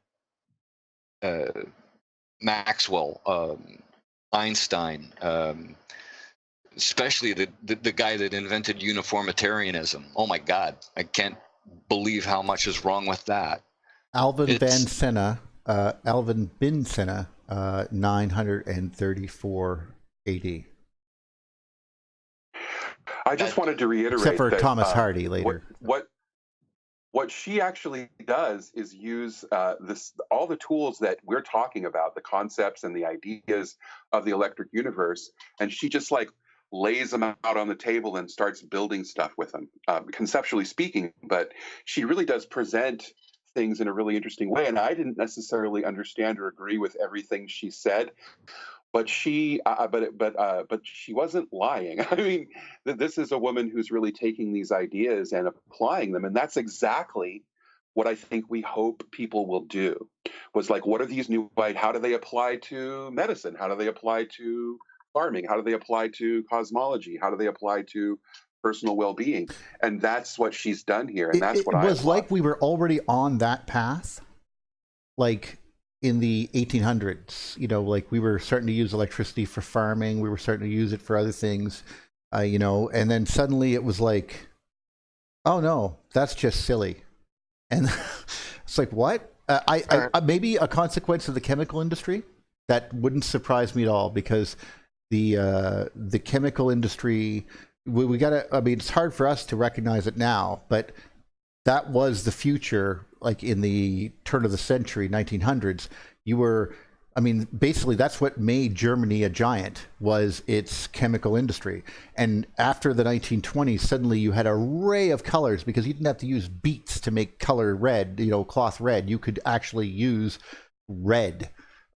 Maxwell, Einstein, especially the guy that invented uniformitarianism. Oh my God, I can't believe how much is wrong with that. Alvin bin Senna, 934 AD. I just wanted to reiterate, except for that, Thomas Hardy later. What she actually does is use all the tools that we're talking about, the concepts and the ideas of the electric universe, and she just like lays them out on the table and starts building stuff with them, conceptually speaking. But she really does present things in a really interesting way, and I didn't necessarily understand or agree with everything she said. But she wasn't lying. I mean, this is a woman who's really taking these ideas and applying them, and that's exactly what I think we hope people will do. Was like, what are these new? How do they apply to medicine? How do they apply to farming? How do they apply to cosmology? How do they apply to personal well-being? And that's what she's done here, and that's what I was like. We were already on that path, like in the 1800s, like we were starting to use electricity for farming. We were starting to use it for other things, and then suddenly it was like, oh no, that's just silly. And it's like, what? I maybe a consequence of the chemical industry. That wouldn't surprise me at all, because the chemical industry, we gotta, I mean, it's hard for us to recognize it now, but that was the future. Like in the turn of the century, 1900s, basically that's what made Germany a giant, was its chemical industry. And after the 1920s, suddenly you had an array of colors, because you didn't have to use beets to make color red, cloth red. You could actually use red.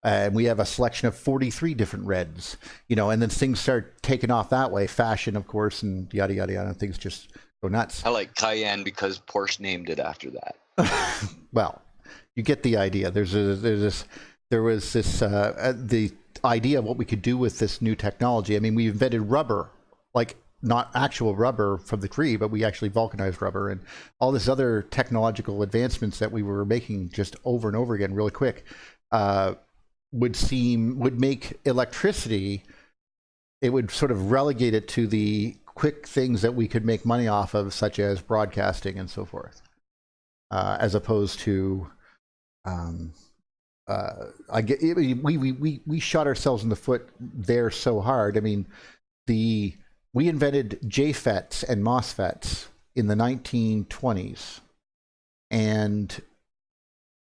And we have a selection of 43 different reds, and then things start taking off that way. Fashion, of course, and yada, yada, yada. Things just go nuts. I like cayenne because Porsche named it after that. Well, you get the idea. There was this the idea of what we could do with this new technology. I mean, we invented rubber, like not actual rubber from the tree, but we actually vulcanized rubber, and all this other technological advancements that we were making just over and over again really quick would make electricity, it would sort of relegate it to the quick things that we could make money off of, such as broadcasting and so forth, as opposed to we shot ourselves in the foot there so hard. I mean, we invented JFETs and MOSFETs in the 1920s, and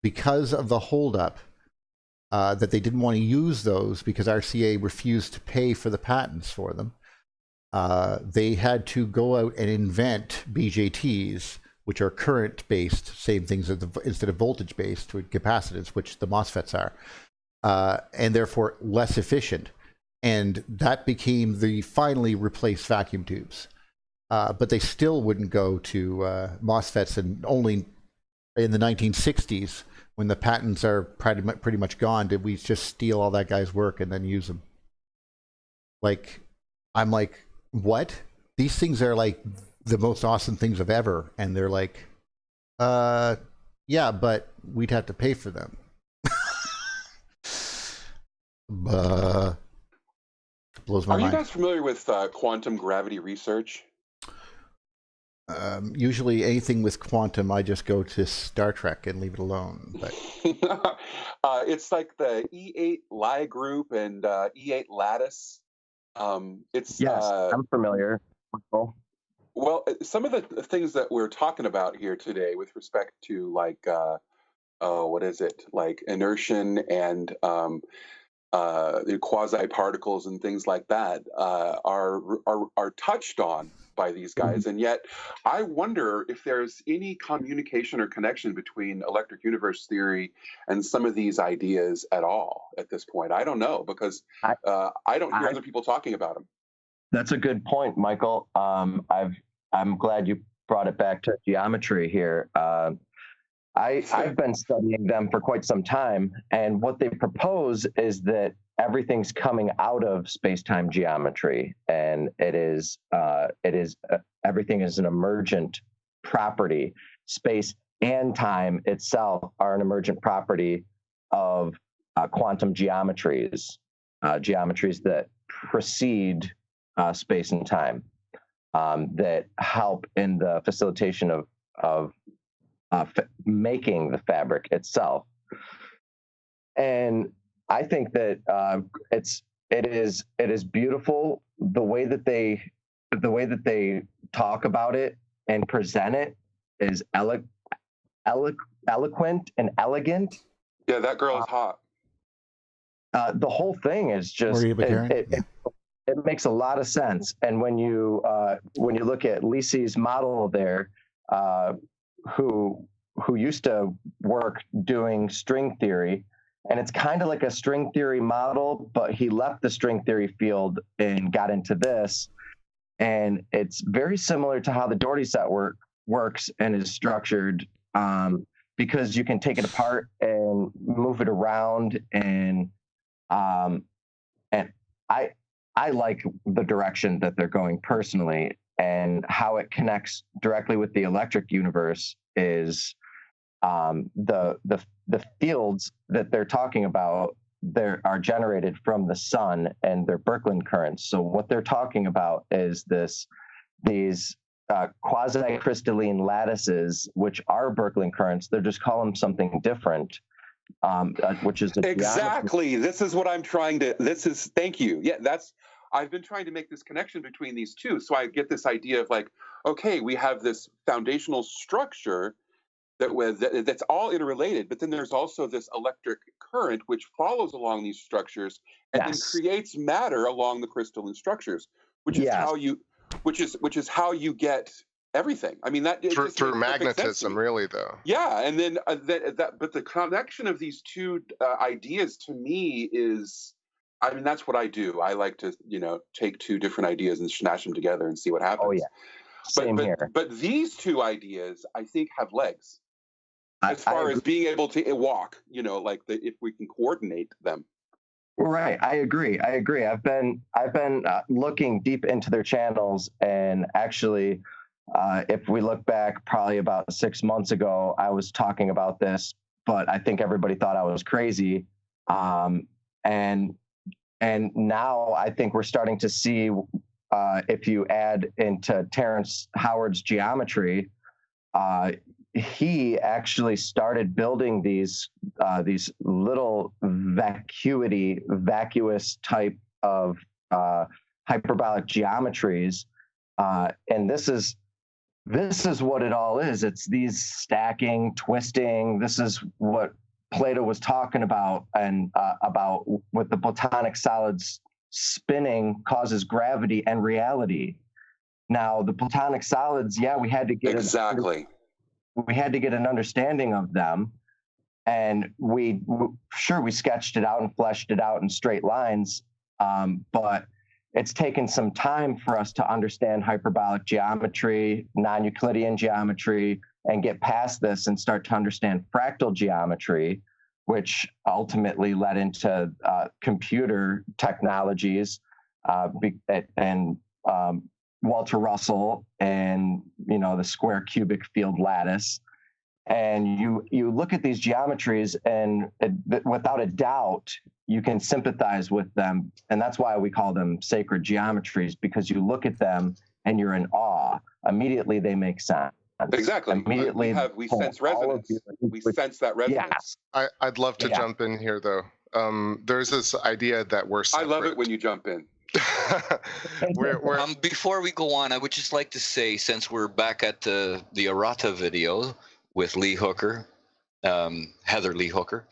because of the holdup that they didn't want to use those because RCA refused to pay for the patents for them, they had to go out and invent BJTs, which are current-based, same things instead of voltage-based with capacitance, which the MOSFETs are, and therefore less efficient. And that became finally replaced vacuum tubes. But they still wouldn't go to MOSFETs, and only in the 1960s, when the patents are pretty much gone, did we just steal all that guy's work and then use them. Like, I'm like, what? These things are like the most awesome things of ever, and they're like, yeah, but we'd have to pay for them. Blows my mind. Are you guys familiar with quantum gravity research? Usually anything with quantum, I just go to Star Trek and leave it alone. But it's like the E8 Lie group and E8 lattice. It's Yes, I'm familiar. Michael. well, some of the things that we're talking about here today with respect to like what is it, like inertian and the quasi particles and things like that are touched on by these guys, and yet I wonder if there's any communication or connection between electric universe theory and some of these ideas at all at this point. I don't know, because I don't hear other people talking about them. That's a good point, Michael. I'm glad you brought it back to geometry here. I've been studying them for quite some time, and what they propose is that everything's coming out of space-time geometry, and everything is an emergent property. Space and time itself are an emergent property of quantum geometries, geometries that precede space and time, that help in the facilitation of making the fabric itself. And I think that it is beautiful the way that they talk about it and present it is eloquent and elegant. Yeah, that girl is hot. The whole thing is just it makes a lot of sense. And when you look at Lisi's model there, who used to work doing string theory, and it's kind of like a string theory model, but he left the string theory field and got into this, and it's very similar to how the Doherty set works and is structured, because you can take it apart and move it around, and I like the direction that they're going personally, and how it connects directly with the electric universe is the fields that they're talking about. They are generated from the sun, and they're Birkeland currents. So what they're talking about is these quasi-crystalline lattices, which are Birkeland currents. They're just calling them something different, which is exactly. This is what I'm trying to. Thank you. Yeah, I've been trying to make this connection between these two, so I get this idea of like, okay, we have this foundational structure that's all interrelated, but then there's also this electric current which follows along these structures and then creates matter along the crystalline structures, which is how you get everything. I mean, that through magnetism, really, though. Yeah, and then but the connection of these two ideas to me is, I mean, that's what I do. I like to, take two different ideas and smash them together and see what happens. Oh yeah, same here. But these two ideas, I think, have legs as far as being able to walk. If we can coordinate them. Right, I agree. I've been looking deep into their channels, and actually, if we look back, probably about 6 months ago, I was talking about this, but I think everybody thought I was crazy. And now I think we're starting to see, if you add into Terrence Howard's geometry, he actually started building these little vacuous type of hyperbolic geometries, and this is what it all is. It's these stacking, twisting. This is what Plato was talking about, and about with the Platonic solids spinning causes gravity and reality. Now, the Platonic solids, we had to get we had to get an understanding of them, and we sketched it out and fleshed it out in straight lines, but it's taken some time for us to understand hyperbolic geometry, non-Euclidean geometry, and get past this and start to understand fractal geometry, which ultimately led into computer technologies, and Walter Russell, and the square cubic field lattice. And you look at these geometries, and without a doubt, you can sympathize with them. And that's why we call them sacred geometries, because you look at them and you're in awe. Immediately they make sense. Exactly. Immediately we sense resonance. We sense that resonance. Yes. I'd love to jump in here, though. There's this idea that we're separate. I love it when you jump in. we're Before we go on, I would just like to say, since we're back at the Aratta video with Lee Hooker, Heather Lee Hooker,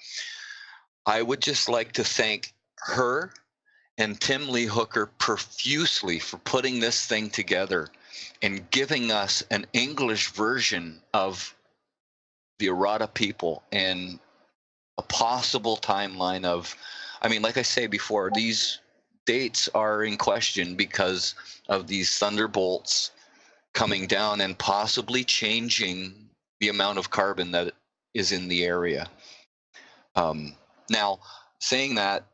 I would just like to thank her and Tim Lee Hooker profusely for putting this thing together and giving us an English version of the Aratta people and a possible timeline of, I mean, like I say before, these dates are in question because of these thunderbolts coming down and possibly changing the amount of carbon that is in the area. Now, saying that,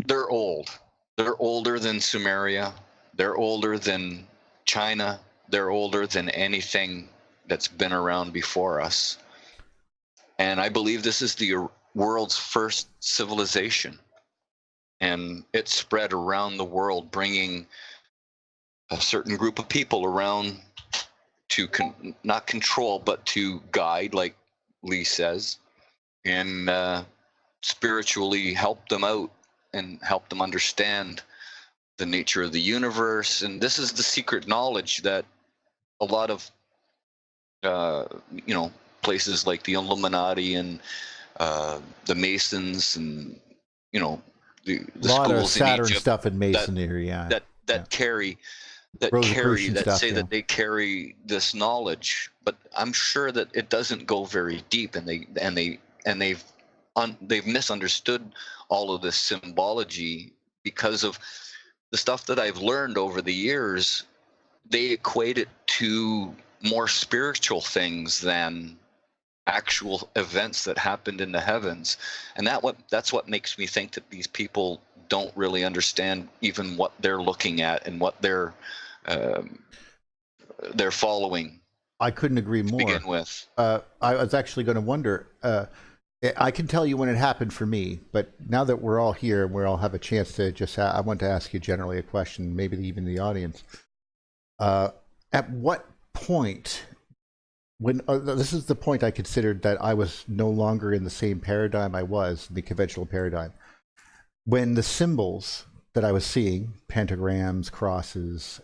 they're old. They're older than Sumeria. They're older than China. They're older than anything that's been around before us. And I believe this is the world's first civilization. And it spread around the world, bringing a certain group of people around to not control, but to guide, like Lee says, and spiritually help them out and help them understand the nature of the universe. And this is the secret knowledge that a lot of places like the Illuminati and the Masons and the a lot of schools Saturn in Egypt stuff in Masonry, that carry Rosicrucian stuff, say that they carry this knowledge, but I'm sure that it doesn't go very deep, and they've misunderstood all of this symbology because of the stuff that I've learned over the years. They equate it to more spiritual things than actual events that happened in the heavens, and that's what makes me think that these people don't really understand even what they're looking at and what they're following. I couldn't agree more. To begin with, I was actually going to wonder. I can tell you when it happened for me, but now that we're all here and we all have a chance to just, I want to ask you generally a question, maybe even the audience. At what point, when this is the point I considered that I was no longer in the same paradigm I was, the conventional paradigm, when the symbols that I was seeing, pentagrams, crosses,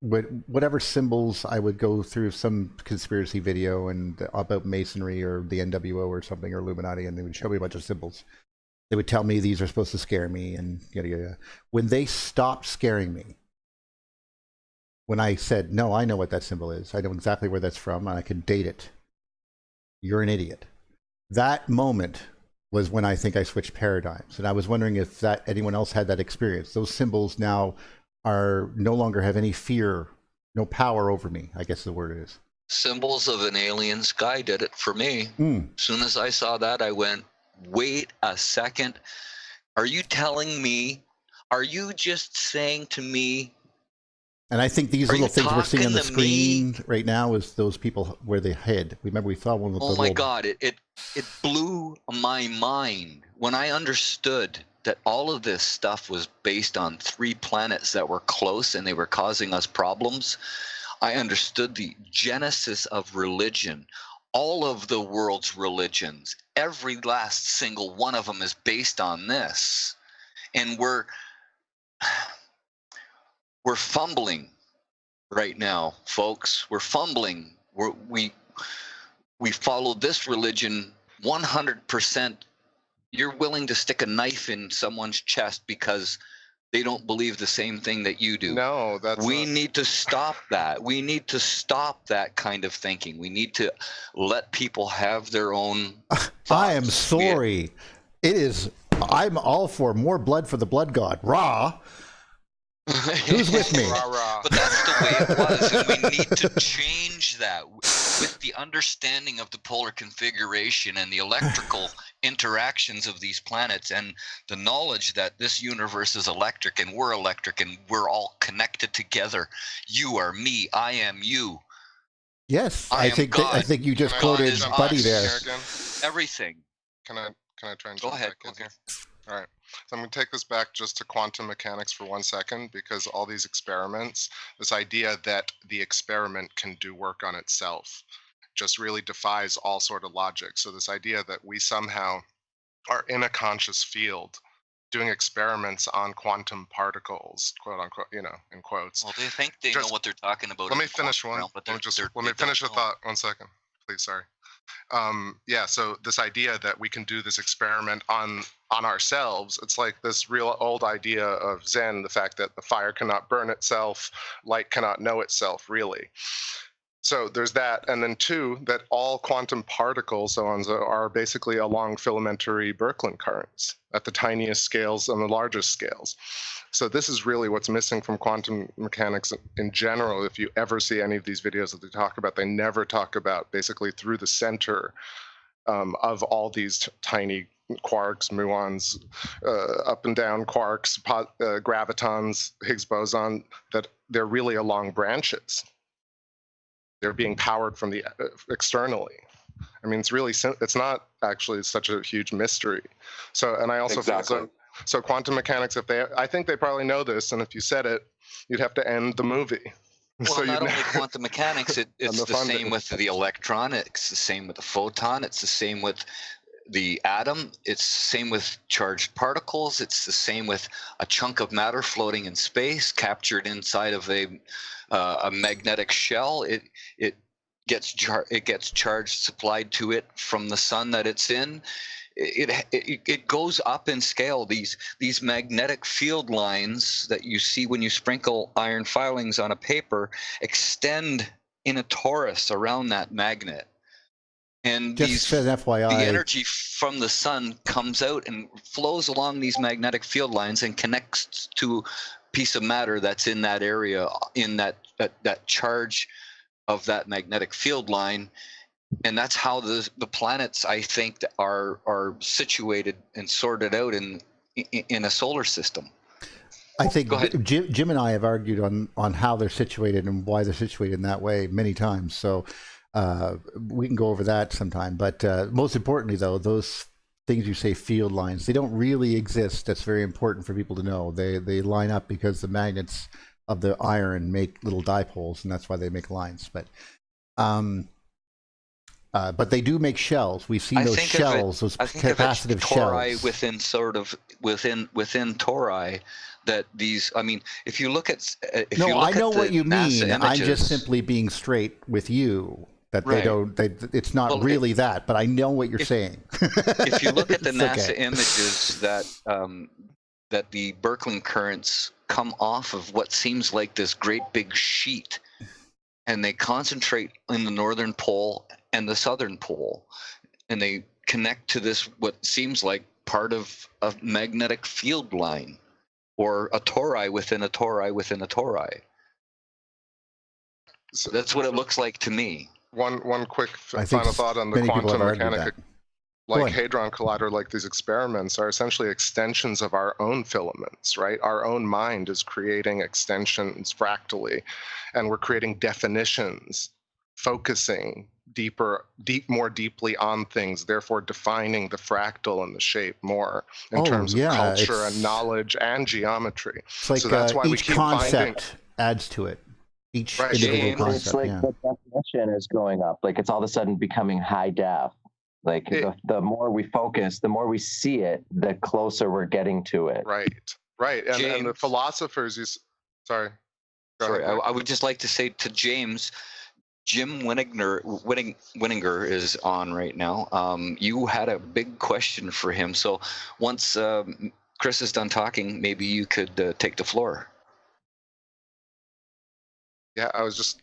whatever symbols, I would go through some conspiracy video and about Masonry or the NWO or something, or Illuminati, and they would show me a bunch of symbols. They would tell me these are supposed to scare me, and yada yada. When they stopped scaring me, when I said, no, I know what that symbol is, I know exactly where that's from, and I can date it, you're an idiot. That moment was when I think I switched paradigms. And I was wondering if anyone else had that experience. Those symbols now are no longer have any fear, no power over me, I guess the word is. Symbols of an alien sky did it for me. As soon as I saw that, I went, wait a second. Are you telling me, are you just saying to me? And I think these little things we're seeing on the screen right now is those people where they hid. Remember, we saw one with the my God, it blew my mind when I understood that all of this stuff was based on 3 planets that were close and they were causing us problems. I understood the genesis of religion. All of the world's religions, every last single one of them is based on this. And we're fumbling right now, folks. We're fumbling. We follow this religion 100%. You're willing to stick a knife in someone's chest because they don't believe the same thing that you do. No, we need to stop that. We need to stop that kind of thinking. We need to let people have their own thoughts. I am sorry. I'm all for more blood for the blood god. Rah. Who's with me? But that's the way it was, and we need to change that with the understanding of the polar configuration and the electrical interactions of these planets, and the knowledge that this universe is electric and we're all connected together. You are me, I am you. Yes, I think you just quoted Buddy there. Everything. Can I try and go ahead? Here? All right. So I'm going to take this back just to quantum mechanics for 1 second, because all these experiments, this idea that the experiment can do work on itself, just really defies all sort of logic. So this idea that we somehow are in a conscious field doing experiments on quantum particles, quote unquote, in quotes. Well, they think they know what they're talking about. Let me finish one. Realm, but Let me finish the thought. 1 second, please. Sorry. So this idea that we can do this experiment on ourselves, it's like this real old idea of Zen, the fact that the fire cannot burn itself, light cannot know itself, really. So there's that, and then 2, that all quantum particles are basically along filamentary Birkeland currents at the tiniest scales and the largest scales. So this is really what's missing from quantum mechanics in general. If you ever see any of these videos that they talk about, they never talk about basically through the center of all these tiny quarks, muons, up and down quarks, gravitons, Higgs boson, that they're really along branches. They're being powered from the externally. I mean, it's not actually such a huge mystery. So, and I also feel so quantum mechanics, I think they probably know this, and if you said it, you'd have to end the movie. Well, So not only quantum mechanics, it's the funding. same with the electron, it's the same with the photon, it's the same with the atom, it's the same with charged particles, it's the same with a chunk of matter floating in space, captured inside of a magnetic shell. It gets charged supplied to it from the sun that it's in. It goes up in scale. These magnetic field lines that you see when you sprinkle iron filings on a paper extend in a torus around that magnet. And Just an FYI, the energy from the sun comes out and flows along these magnetic field lines and connects to a piece of matter that's in that area, in that charge of that magnetic field line. And that's how the planets, I think, are situated and sorted out in a solar system. I think Go ahead. Jim and I have argued on how they're situated and why they're situated in that way many times. So we can go over that sometime. But most importantly, though, those things you say, field lines, they don't really exist. That's very important for people to know. They line up because the magnets of the iron make little dipoles, and that's why they make lines. But they do make shells. We've seen those shells, those capacitive shells within tori. That these, I mean, if you look at, I know what you mean. I'm just simply being straight with you. That Right. they don't. It's not really that, but I know what you're saying. If you look at the It's NASA okay. images that the Birkeland currents come off of what seems like this great big sheet, and they concentrate in the northern pole and the southern pole, and they connect to this what seems like part of a magnetic field line, or a tori within a tori within a tori. So That's what it looks like to me. one quick I think final thought on the many people have quantum argued mechanic. that. Like Go ahead. Hadron Collider, like these experiments are essentially extensions of our own filaments, right? Our own mind is creating extensions fractally, and we're creating definitions, focusing more deeply on things, therefore defining the fractal and the shape more in terms of culture and knowledge and geometry. It's like So that's why we each keep concept finding adds to it. Each Right. individual James, concept. It's like Yeah. the definition is going up. Like it's all of a sudden becoming high def. Like the more we focus, the more we see it, the closer we're getting to it. right. And the James. philosophers Sorry. Go Sorry, ahead. I would just like to say to James, Jim Winninger is on right now. You had a big question for him, so once Chris is done talking, maybe you could take the floor. Yeah, I was just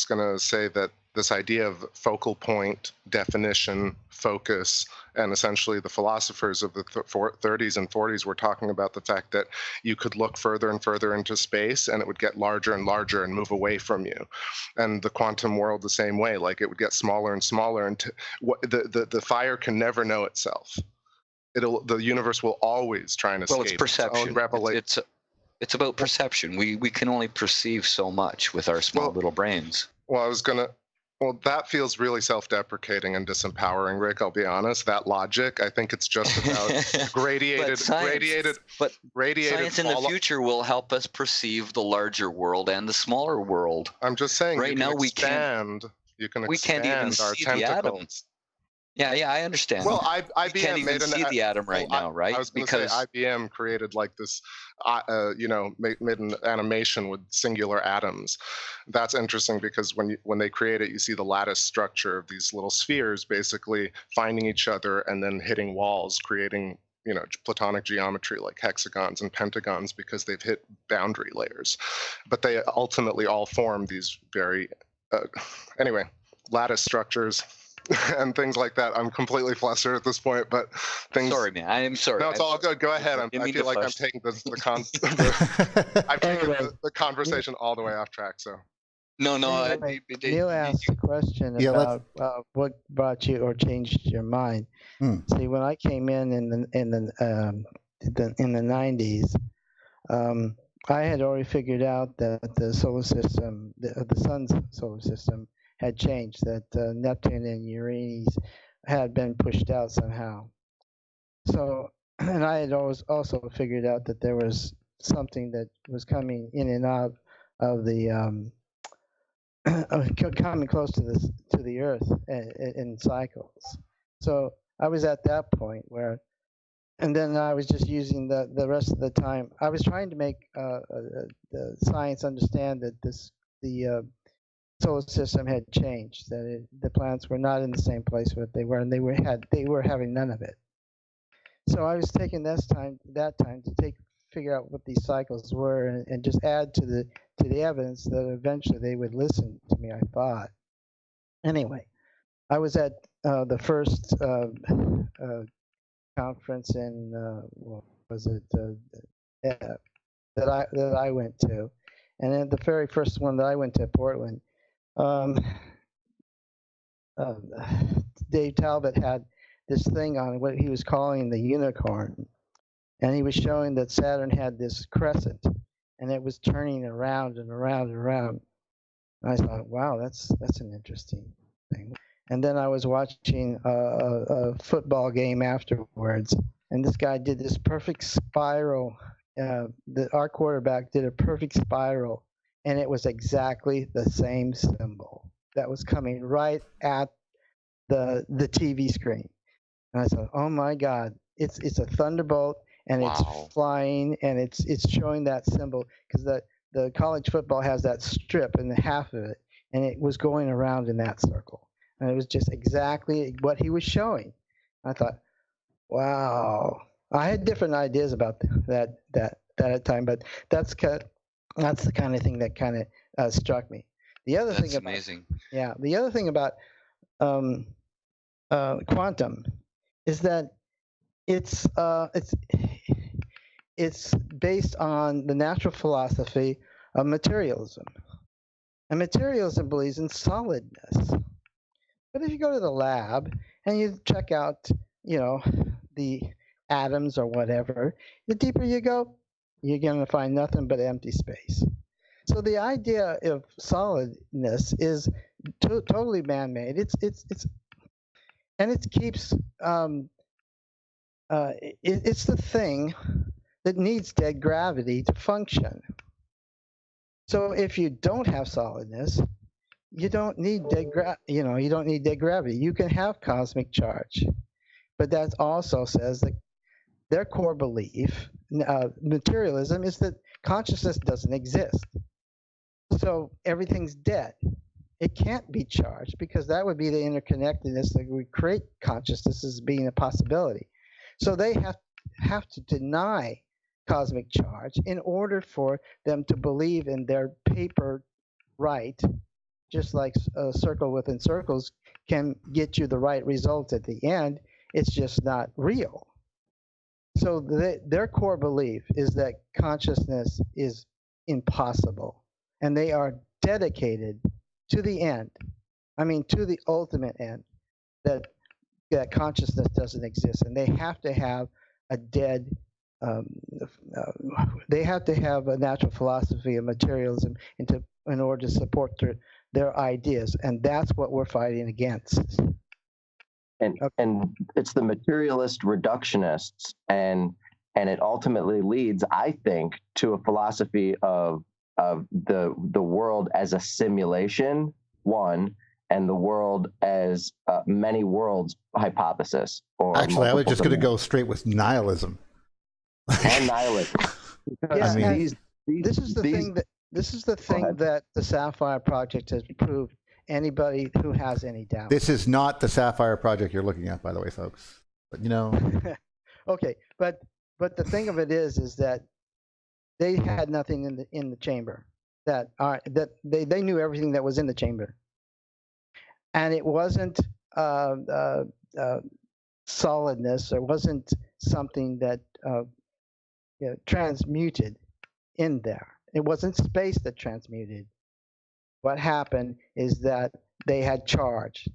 gonna say that this idea of focal point, definition, focus, and essentially the philosophers of the 30s and 40s were talking about the fact that you could look further and further into space and it would get larger and larger and move away from you. And the quantum world the same way, like it would get smaller and smaller, and the fire can never know itself. The universe will always try and escape. Well, it's perception. It's about perception. We can only perceive so much with our small little brains. Well, that feels really self-deprecating and disempowering, Rick. I'll be honest. That logic, I think it's just about But science in the future will help us perceive the larger world and the smaller world. I'm just saying, Right now we can't. You can we can't even expand our see the tentacles. atoms. Yeah, I understand. Well, You IBM can't even made an. see the atom right now, right? I was going to say IBM created like this, made an animation with singular atoms. That's interesting because when they create it, you see the lattice structure of these little spheres basically finding each other and then hitting walls, creating Platonic geometry like hexagons and pentagons because they've hit boundary layers. But they ultimately all form these very, anyway, lattice structures. And things like that. I'm completely flustered at this point, but things. Sorry, man. I am sorry. No, it's all good. Go ahead. I feel like I'm taking the conversation all the way off track. So. No. Neil asked a question about what brought you or changed your mind. See, when I came in the 90s, I had already figured out that the solar system, the sun's solar system, had changed, that Neptune and Uranus had been pushed out somehow. So, and I had always also figured out that there was something that was coming in and out of the coming close to the Earth in cycles. So I was at that point where, and then I was just using the rest of the time. I was trying to make the science understand that the solar system had changed, that the planets were not in the same place where they were, and they were having none of it. So I was taking that time to figure out what these cycles were and just add to the evidence that eventually they would listen to me, I thought. Anyway, I was at the first conference in that I went to, and then the very first one that I went to, Portland. Dave Talbot had this thing on what he was calling the unicorn, and he was showing that Saturn had this crescent, and it was turning around and around and around. And I thought, wow, that's an interesting thing. And then I was watching a football game afterwards, and this guy did this perfect spiral. Our quarterback did a perfect spiral, and it was exactly the same symbol that was coming right at the TV screen. And I thought, oh my God, it's a thunderbolt, and it's flying, and it's showing that symbol, because the college football has that strip in the half of it, and it was going around in that circle, and it was just exactly what he was showing. I thought, wow. I had different ideas about that at the time, but that's the kind of thing that kind of struck me. The other thing about, amazing. Yeah, the other thing about quantum is that it's based on the natural philosophy of materialism, and materialism believes in solidness. But if you go to the lab and you check out, the atoms or whatever, the deeper you go, you're going to find nothing but empty space. So the idea of solidness is totally man-made. It's and it keeps it's the thing that needs dead gravity to function. So if you don't have solidness, you don't need you don't need dead gravity. You can have cosmic charge, but that also says that their core belief, materialism, is that consciousness doesn't exist. So everything's dead. It can't be charged, because that would be the interconnectedness that would create consciousness as being a possibility. So they have to deny cosmic charge in order for them to believe in their paper right, just like a circle within circles can get you the right result at the end. It's just not real. So their core belief is that consciousness is impossible, and they are dedicated to the end. I mean, to the ultimate end, that consciousness doesn't exist, and they have to have a dead. They have to have a natural philosophy of materialism in order to support their ideas, and that's what we're fighting against. And it's the materialist reductionists, and it ultimately leads, I think, to a philosophy of the world as a simulation, one, and the world as many worlds hypothesis. Or Actually, I was just going to multiple go straight with nihilism. and nihilism. Yeah, I mean, and this is the thing that the Sapphire Project has proved. Anybody who has any doubt. This is not the Sapphire Project you're looking at, by the way, folks. But you know, Okay, but the thing of it is that they had nothing in the chamber. That they knew everything that was in the chamber, and it wasn't solidness. It wasn't something that transmuted in there. It wasn't space that transmuted. What happened is that they had charge,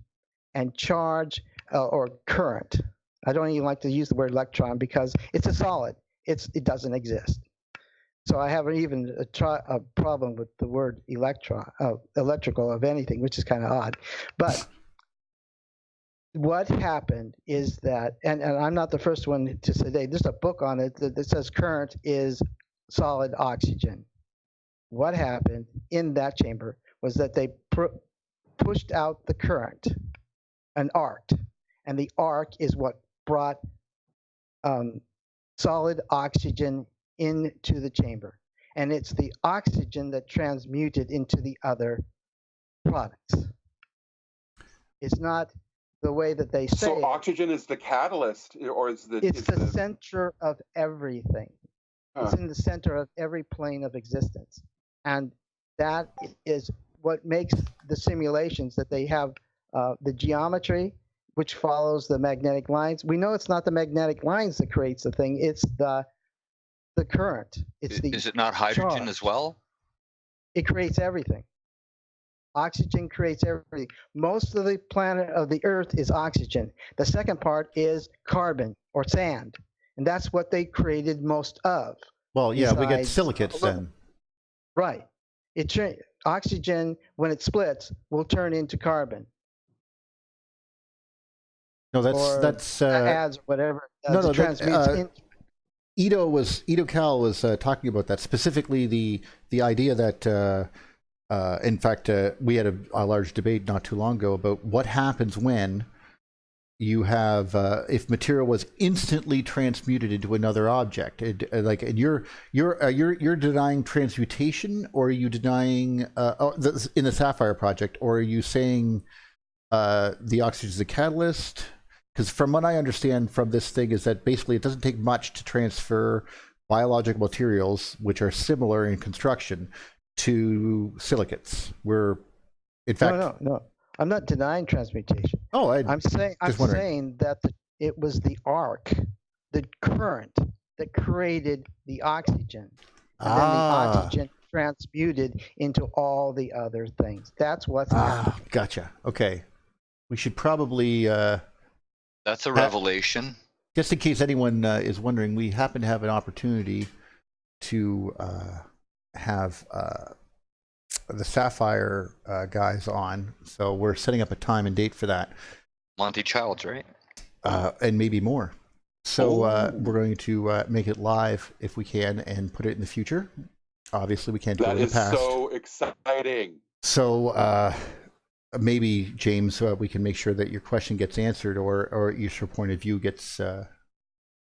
and charge or current. I don't even like to use the word electron because it's a solid. It doesn't exist. So I haven't even a problem with the word electrical of anything, which is kind of odd. But what happened is that, and I'm not the first one to say, there's a book on it that says current is solid oxygen. What happened in that chamber was that they pushed out the current, an arc, and the arc is what brought solid oxygen into the chamber. And it's the oxygen that transmuted into the other products. It's not the way that they say So oxygen is the catalyst, or is the? It's the center of everything. It's in the center of every plane of existence. And that is what makes the simulations that they have, the geometry, which follows the magnetic lines. We know it's not the magnetic lines that creates the thing. It's the current. Is it not hydrogen charge. as well? It creates everything. Oxygen creates everything. Most of the planet of the Earth is oxygen. The second part is carbon or sand. And that's what they created most of. well, yeah, we get besides silicates then. Right. Oxygen, when it splits, will turn into carbon. No, or that's adds whatever. no, transmutes Ido Cal was talking about that, specifically the idea that in fact we had a large debate not too long ago about what happens when you have if material was instantly transmuted into another object. And you're denying transmutation, or are you denying in the Sapphire Project, or are you saying the oxygen is a catalyst? Because from what I understand from this thing is that basically it doesn't take much to transfer biological materials, which are similar in construction, to silicates. In fact, no. I'm not denying transmutation. Oh, I'm saying that it was the arc, the current that created the oxygen, and then the oxygen transmuted into all the other things. That's what's happening. Gotcha. Okay, we should probably. That's a revelation. Just in case anyone is wondering, we happen to have an opportunity to have the Sapphire guys on, so we're setting up a time and date for that. Monty Childs, right? And maybe more. So we're going to make it live if we can and put it in the future. Obviously, we can't do it in the past. That is so exciting. So maybe, James, we can make sure that your question gets answered, or your point of view gets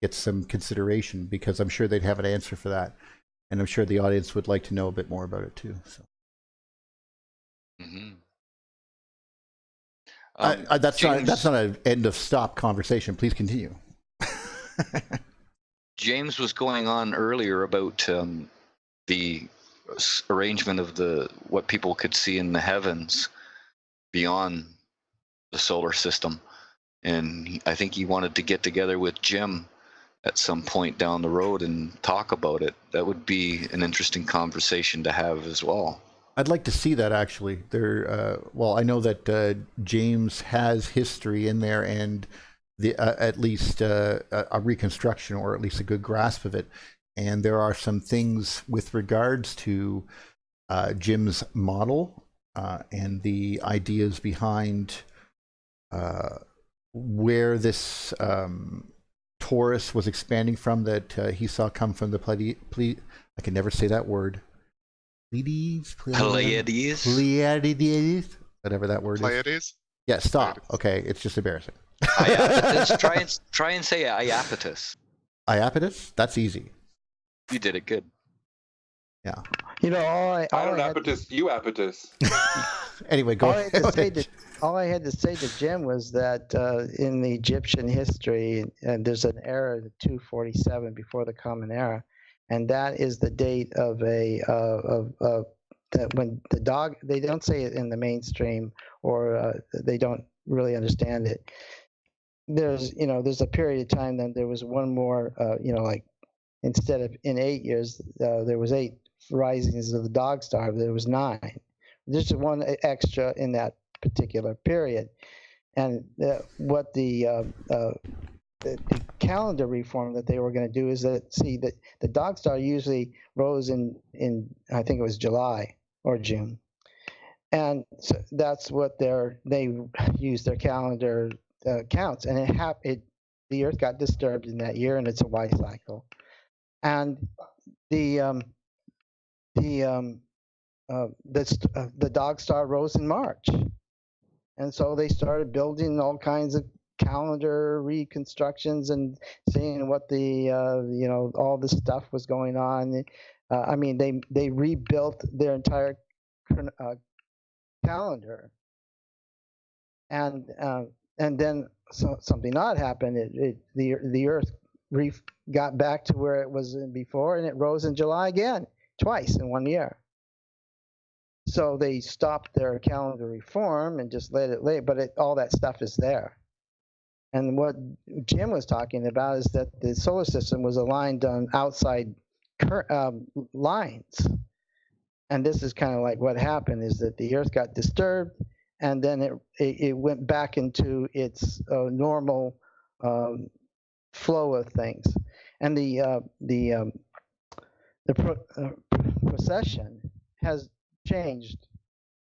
some consideration, because I'm sure they'd have an answer for that, and I'm sure the audience would like to know a bit more about it too. So. Mm-hmm. That's not an end of stop conversation. Please continue. James was going on earlier about the arrangement of what people could see in the heavens beyond the solar system, and I think he wanted to get together with Jim at some point down the road and talk about it. That would be an interesting conversation to have as well. I'd like to see that, actually. Well, I know that James has history in there, and at least a reconstruction, or at least a good grasp of it. And there are some things with regards to Jim's model and the ideas behind where this torus was expanding from, that he saw come from the I can never say that word. Pleiades. whatever that word is. Pleiades? Yeah, stop. Pleiades. Okay, it's just embarrassing. Iapetus. Try and say Iapetus. Iapetus? That's easy. You did it good. Yeah. You know, I don't appetus, you appetus. Anyway, go ahead. All I had to say to Jim was that in the Egyptian history, there's an era, 247 before the Common Era, and that is the date of that when the dog. They don't say it in the mainstream, or they don't really understand it. There's a period of time that there was one more, like instead of in 8 years, there was 8 risings of the dog star. There was 9. There's one extra in that particular period, and what the calendar reform that they were going to do is that the dog star usually rose in I think it was July or June, and so that's what they use their calendar counts, and the Earth got disturbed in that year, and it's a Y cycle, and the dog star rose in March, and so they started building all kinds of calendar reconstructions and seeing what all this stuff was going on. I mean, they rebuilt their entire calendar, and then something odd happened. The Earth got back to where it was before, and it rose in July again, twice in 1 year. So they stopped their calendar reform and just let it lay, but all that stuff is there. And what Jim was talking about is that the solar system was aligned on outside lines. And this is kind of like what happened is that the Earth got disturbed, and then it went back into its normal flow of things. And the precession has changed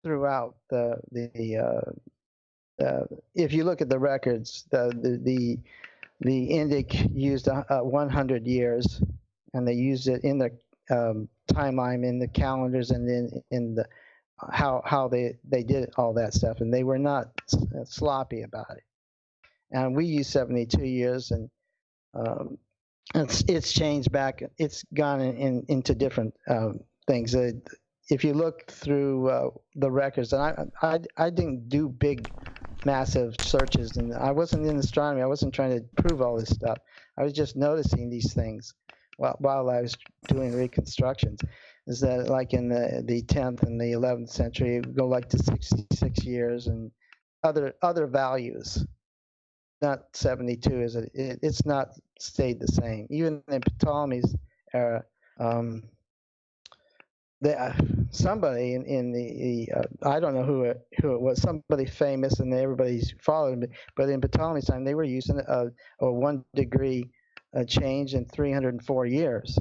throughout if you look at the records, the Indic used 100 years, and they used it in the timeline, in the calendars, and in the how they did all that stuff, and they were not sloppy about it. And we use 72 years, and it's changed back. It's gone into different things. If you look through the records, and I didn't do big, massive searches, and I wasn't in astronomy. I wasn't trying to prove all this stuff. I was just noticing these things while I was doing reconstructions. Is that like in the 10th and the 11th century, it would go like to 66 years, and other values. Not 72 it's not stayed the same. Even in Ptolemy's era, somebody in the I don't know who it was, somebody famous, and everybody's followed him, but in Ptolemy's time they were using a 1 degree change in 304 years.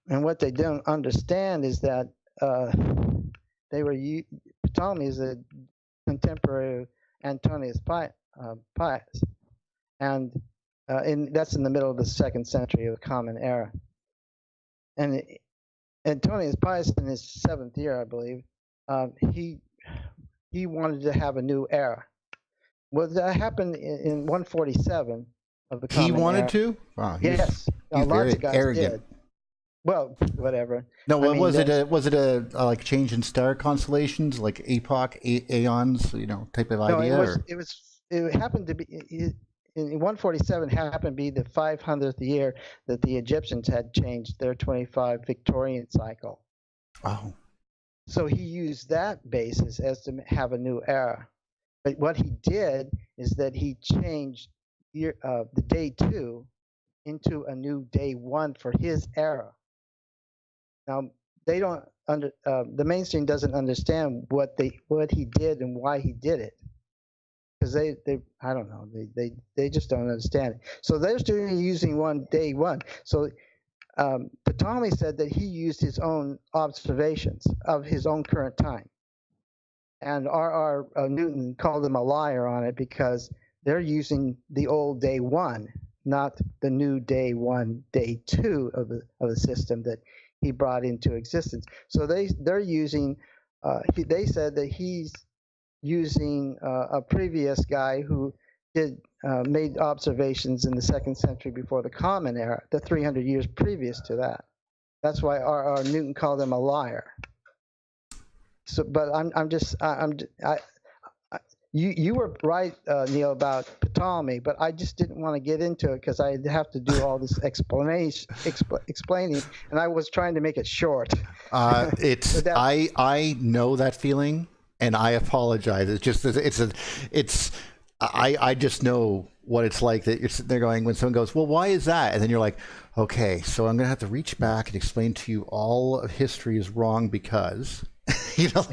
And what they don't understand is that Ptolemy is a contemporary of Antonius Pius, and that's in the middle of the 2nd century of the Common Era. And Antonius Pius, in his 7th year, I believe, he wanted to have a new era. Well, that happened in 147 of the Common Era. He wanted to? Wow, yes, he's lots very of guys arrogant. did. Well, whatever. No, was it a like change in star constellations, like epoch, aeons, type of idea? No, it happened to be in 147 happened to be the 500th year that the Egyptians had changed their 25 Victorian cycle. Wow. So he used that basis as to have a new era. But what he did is that he changed the day 2 into a new day 1 for his era. Now they don't the mainstream doesn't understand what he did and why he did it, because they I don't know, they just don't understand it. So they're still using day 1. So Ptolemy said that he used his own observations of his own current time, and R.R. Newton called him a liar on it, because they're using the old day 1, not the new day 1, day 2 of the system that he brought into existence. So they're using they said that he's using a previous guy who made observations in the 2nd century before the Common Era, the 300 years previous to that. That's why R.R. Newton called him a liar. So, but you were right, Neil, about Ptolemy, but I just didn't want to get into it because I'd have to do all this explaining, and I was trying to make it short. I know that feeling, and I apologize. I just know what it's like that you're sitting there going, when someone goes, well, why is that? And then you're like, okay, so I'm going to have to reach back and explain to you all of history is wrong because, you know.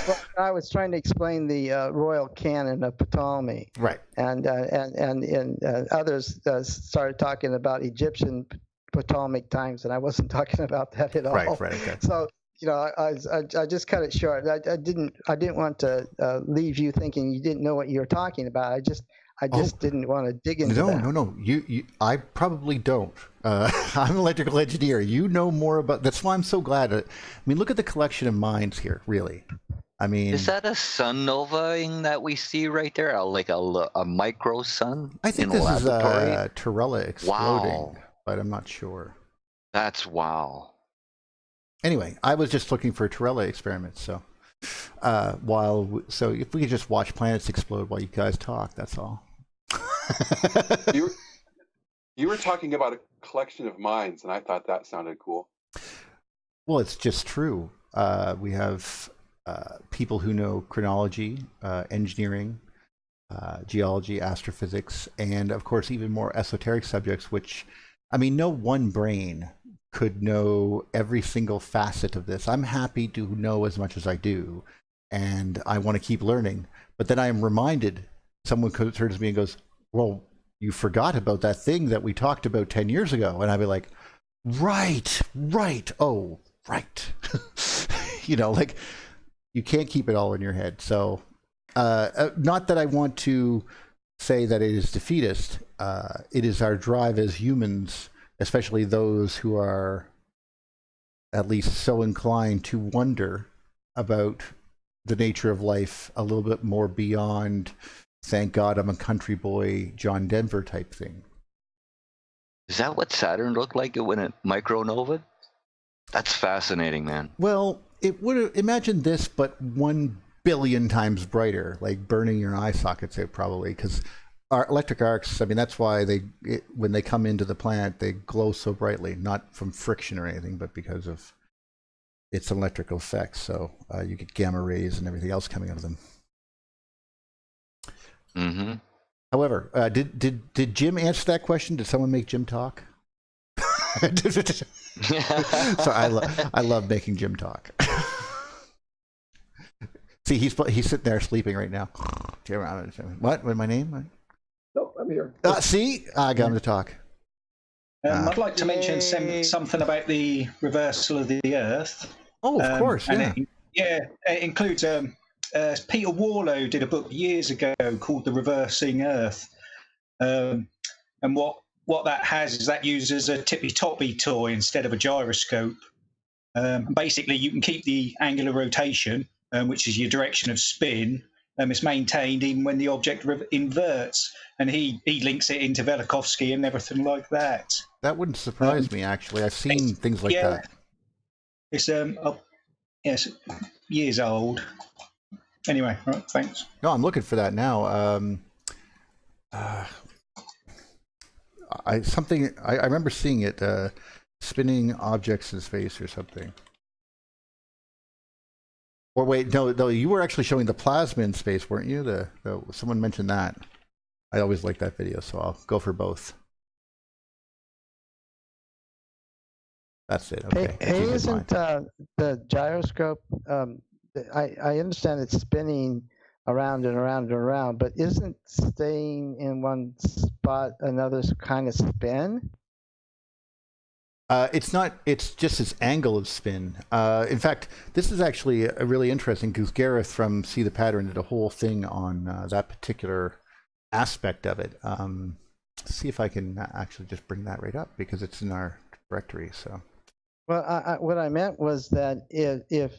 Well, I was trying to explain the royal canon of Ptolemy. Right. And others started talking about Egyptian Ptolemaic times, and I wasn't talking about that at all. Right, okay. So, you know, I just cut it short. I didn't want to leave you thinking you didn't know what you were talking about. I just didn't want to dig into that. No. You I probably don't. I'm an electrical engineer. You know more about. That's why I'm so glad. I mean, look at the collection of minds here. Really, I mean, is that a sun nova that we see right there? Like a micro sun? I think this is a Torella exploding, but I'm not sure. That's wow. Anyway, I was just looking for Torella experiments. So, so if we could just watch planets explode while you guys talk, that's all. You were talking about a collection of minds, and I thought that sounded cool. Well, it's just true. We have people who know chronology, engineering, geology, astrophysics, and of course, even more esoteric subjects, which, I mean, no one brain could know every single facet of this. I'm happy to know as much as I do, and I want to keep learning. But then I am reminded, someone turns to me and goes, well, you forgot about that thing that we talked about 10 years ago. And I'd be like, right, oh, right. You know, like, you can't keep it all in your head. So, not that I want to say that it is defeatist. It is our drive as humans, especially those who are at least so inclined to wonder about the nature of life a little bit more beyond, thank God I'm a country boy, John Denver type thing. Is that what Saturn looked like when it micronovaed? That's fascinating, man. Well, it would, imagine this, but 1 billion times brighter, like burning your eye sockets out probably, because our electric arcs, I mean, that's why when they come into the planet, they glow so brightly, not from friction or anything, but because of its electrical effects. So you get gamma rays and everything else coming out of them. Mm-hmm. However, did Jim answer that question? Did someone make Jim talk? So I love making Jim talk. See, he's sitting there sleeping right now. What? What, my name? Oh, I'm here. See, I got him to talk. I'd like to mention something about the reversal of the Earth. Oh, of course, yeah. It includes Peter Warlow did a book years ago called The Reversing Earth, and what that has is that uses a tippy-toppy toy instead of a gyroscope. Basically, you can keep the angular rotation, which is your direction of spin. It's maintained even when the object inverts, and he links it into Velikovsky and everything like that. That wouldn't surprise me, actually. I've seen things like that. It's yes, years old. Anyway, right, thanks. No, I'm looking for that now. I remember seeing it, spinning objects in space or something. Or wait, no, you were actually showing the plasma in space, weren't you? Someone mentioned that. I always like that video, so I'll go for both. That's it. Okay. Hey, isn't the gyroscope? I understand it's spinning around and around and around, but isn't staying in one spot another kind of spin? It's not. It's just its angle of spin. In fact, this is actually a really interesting because Gareth from See the Pattern did a whole thing on that particular aspect of it. See if I can actually just bring that right up because it's in our directory. So, well, what I meant was that if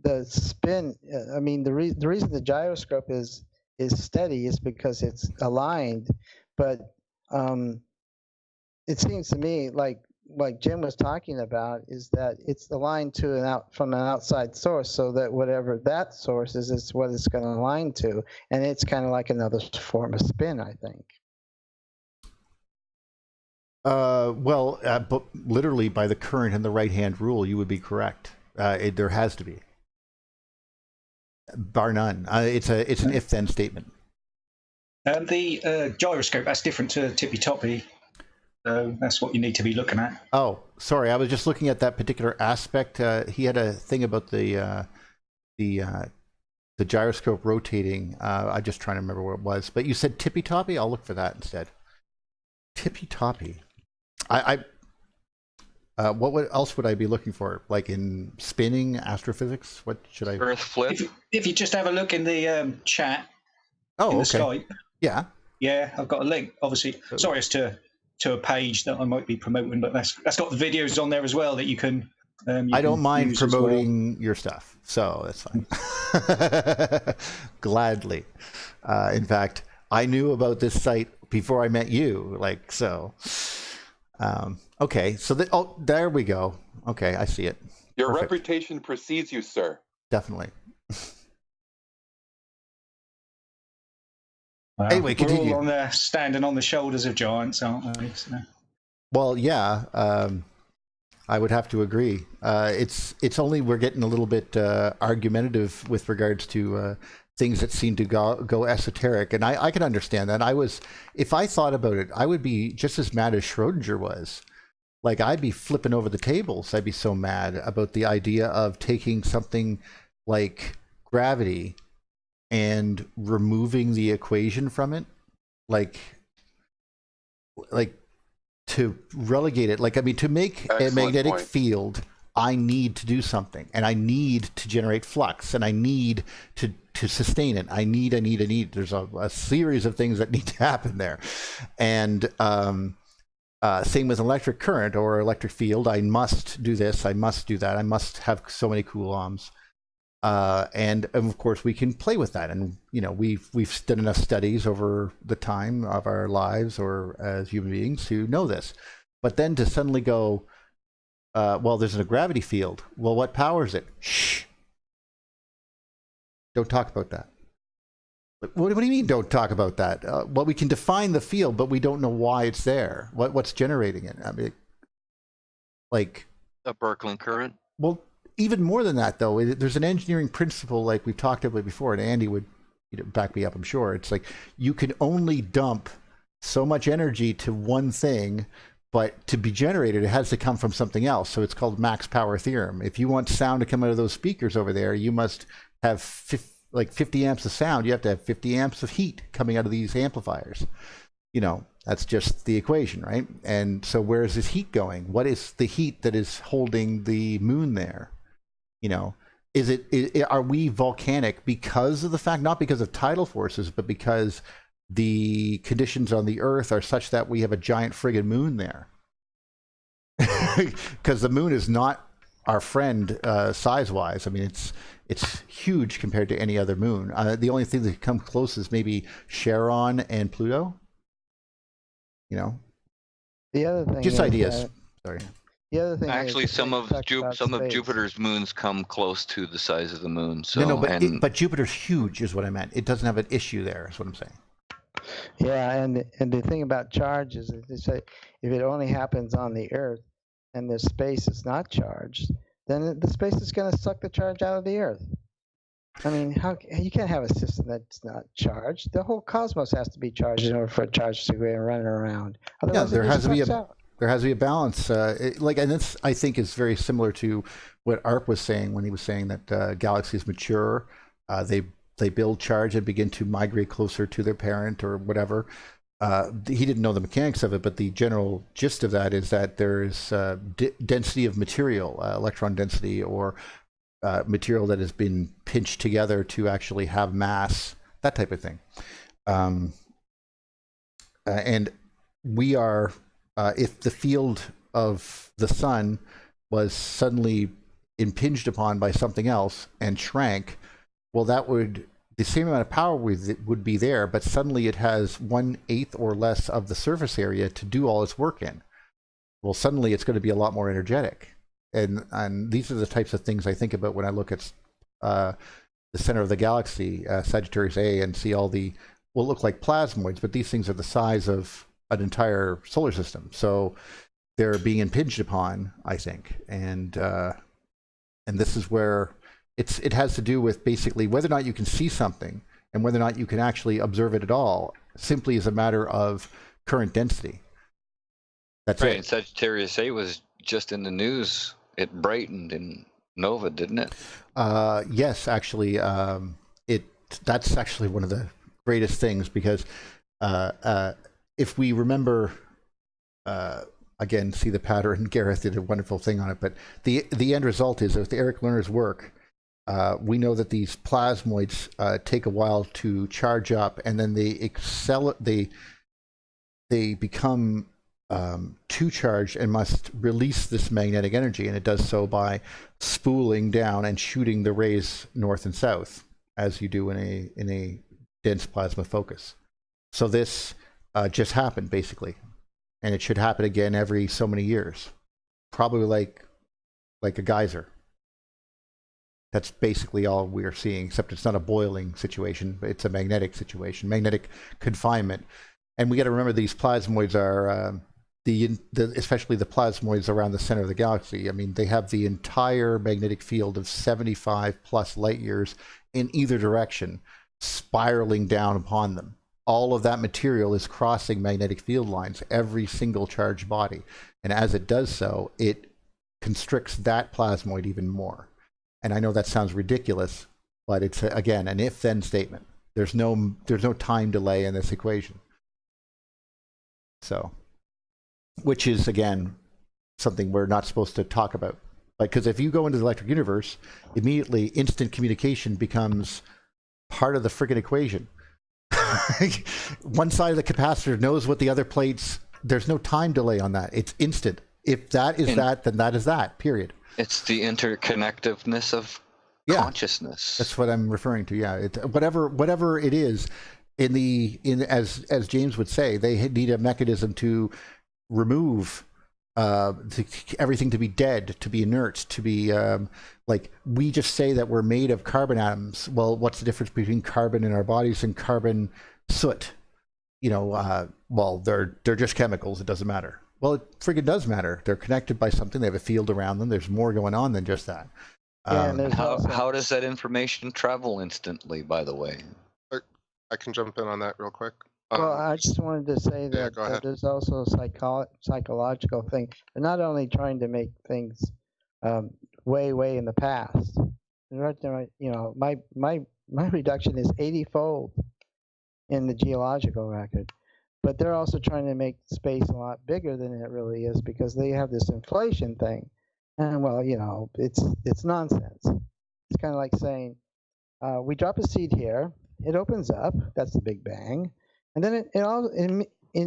the spin. I mean, the reason the gyroscope is steady is because it's aligned, but it seems to me like Jim was talking about is that it's aligned to from an outside source, so that whatever that source is what it's going to align to, and it's kind of like another form of spin, I think. But literally by the current and the right-hand rule, you would be correct. There has to be, bar none. It's an if-then statement. The gyroscope, that's different to tippy-toppy. So that's what you need to be looking at. Oh, sorry. I was just looking at that particular aspect. He had a thing about the gyroscope rotating. I'm just trying to remember where it was. But you said tippy-toppy? I'll look for that instead. Tippy-toppy. What else would I be looking for? Like in spinning, astrophysics? What should I? Earth flip. If you just have a look in the chat. Oh, in the okay. Skype. Yeah. Yeah, I've got a link. Obviously, sorry, it's to a page that I might be promoting, but that's got the videos on there as well that you can. I don't mind promoting your stuff, so that's fine. Gladly. In fact, I knew about this site before I met you, like so. Okay, so there we go. Okay, I see it. Your Perfect. reputation precedes you, sir. Definitely. Well, anyway, continue. We're all on standing on the shoulders of giants, aren't we? So. Well, yeah, I would have to agree. It's only we're getting a little bit argumentative with regards to things that seem to go esoteric, and I can understand that. If I thought about it, I would be just as mad as Schrodinger was. Like, I'd be flipping over the tables. I'd be so mad about the idea of taking something like gravity and removing the equation from it, like to relegate it. Like, I mean, to make Excellent a magnetic point. field, I need to do something, and I need to generate flux, and I need to sustain it. I need. There's a series of things that need to happen there, and same with electric current or electric field. I must do this. I must do that. I must have so many coulombs. And of course we can play with that, and we've done enough studies over the time of our lives or as human beings to know this. But then to suddenly go, well, there's a gravity field. Well, what powers it? Shh. Don't talk about that. What do you mean don't talk about that? Well, we can define the field, but we don't know why it's there. What's generating it? I mean, like A Birkeland current. Well, even more than that, though, there's an engineering principle like we've talked about before, and Andy would back me up, I'm sure. It's like you can only dump so much energy to one thing, but to be generated, it has to come from something else. So it's called max power theorem. If you want sound to come out of those speakers over there, you must have 50 amps of sound. You have to have 50 amps of heat coming out of these amplifiers. That's just the equation, right? And so where is this heat going? What is the heat that is holding the moon there? Are we volcanic because of the fact, not because of tidal forces, but because the conditions on the Earth are such that we have a giant friggin' moon there? Because the moon is not our friend size-wise. I mean, it's huge compared to any other moon. The only thing that comes close is maybe Charon and Pluto. The other thing just is ideas. Sorry. The other thing Actually, is some of space. Jupiter's moons come close to the size of the moon. So No, but Jupiter's huge is what I meant. It doesn't have an issue there, is what I'm saying. Yeah, and the thing about charge is that they say if it only happens on the Earth and the space is not charged, then the space is going to suck the charge out of the Earth. I mean, you can't have a system that's not charged. The whole cosmos has to be charged in order for a charge to go and run around. Otherwise, there has to be there has to be a balance. And this, I think, is very similar to what Arp was saying when he was saying that galaxies mature. They build charge and begin to migrate closer to their parent or whatever. He didn't know the mechanics of it, but the general gist of that is that there is density of material, electron density, or material that has been pinched together to actually have mass, that type of thing. And we are, if the field of the sun was suddenly impinged upon by something else and shrank, well, that would, the same amount of power would be there, but suddenly it has 1/8 or less of the surface area to do all its work in. Well, suddenly it's going to be a lot more energetic. And these are the types of things I think about when I look at the center of the galaxy, Sagittarius A, and see all the, will look like plasmoids, but these things are the size of an entire solar system. So they're being impinged upon, I think. And this is where it has to do with basically whether or not you can see something and whether or not you can actually observe it at all, simply as a matter of current density. That's right. it. And Sagittarius A was just in the news. It brightened in Nova, didn't it? Yes, actually, that's actually one of the greatest things, because if we remember, again, see the pattern, Gareth did a wonderful thing on it, but the end result is, with Eric Lerner's work, we know that these plasmoids take a while to charge up, and then they become too charged and must release this magnetic energy, and it does so by spooling down and shooting the rays north and south, as you do in a dense plasma focus. So this just happened, basically, and it should happen again every so many years, probably like a geyser. That's basically all we are seeing, except it's not a boiling situation, but it's a magnetic situation, magnetic confinement. And we got to remember, these plasmoids are especially the plasmoids around the center of the galaxy. I mean, they have the entire magnetic field of 75 plus light years in either direction, spiraling down upon them. All of that material is crossing magnetic field lines, every single charged body. And as it does so, it constricts that plasmoid even more. And I know that sounds ridiculous, but it's, again, an if-then statement. There's no time delay in this equation. So, which is, again, something we're not supposed to talk about. Because if you go into the electric universe, immediately instant communication becomes part of the friggin' equation. One side of the capacitor knows what the other plates, there's no time delay on that. It's instant. If that is that, then that is that, period. It's the interconnectiveness of consciousness. That's what I'm referring to. Yeah, whatever it is, as James would say, they need a mechanism to remove everything, to be dead, to be inert, to be like, we just say that we're made of carbon atoms. Well, what's the difference between carbon in our bodies and carbon soot? Well, they're just chemicals. It doesn't matter. Well, it friggin' does matter. They're connected by something. They have a field around them. There's more going on than just that. How does that information travel instantly, by the way? I can jump in on that real quick. Well, I just wanted to say that, go ahead. there's also a psychological thing. They're not only trying to make things way in the past. My reduction is 80-fold in the geological record, but they're also trying to make space a lot bigger than it really is, because they have this inflation thing, and well, it's nonsense. It's kind of like saying we drop a seed here, it opens up, that's the Big Bang. And then it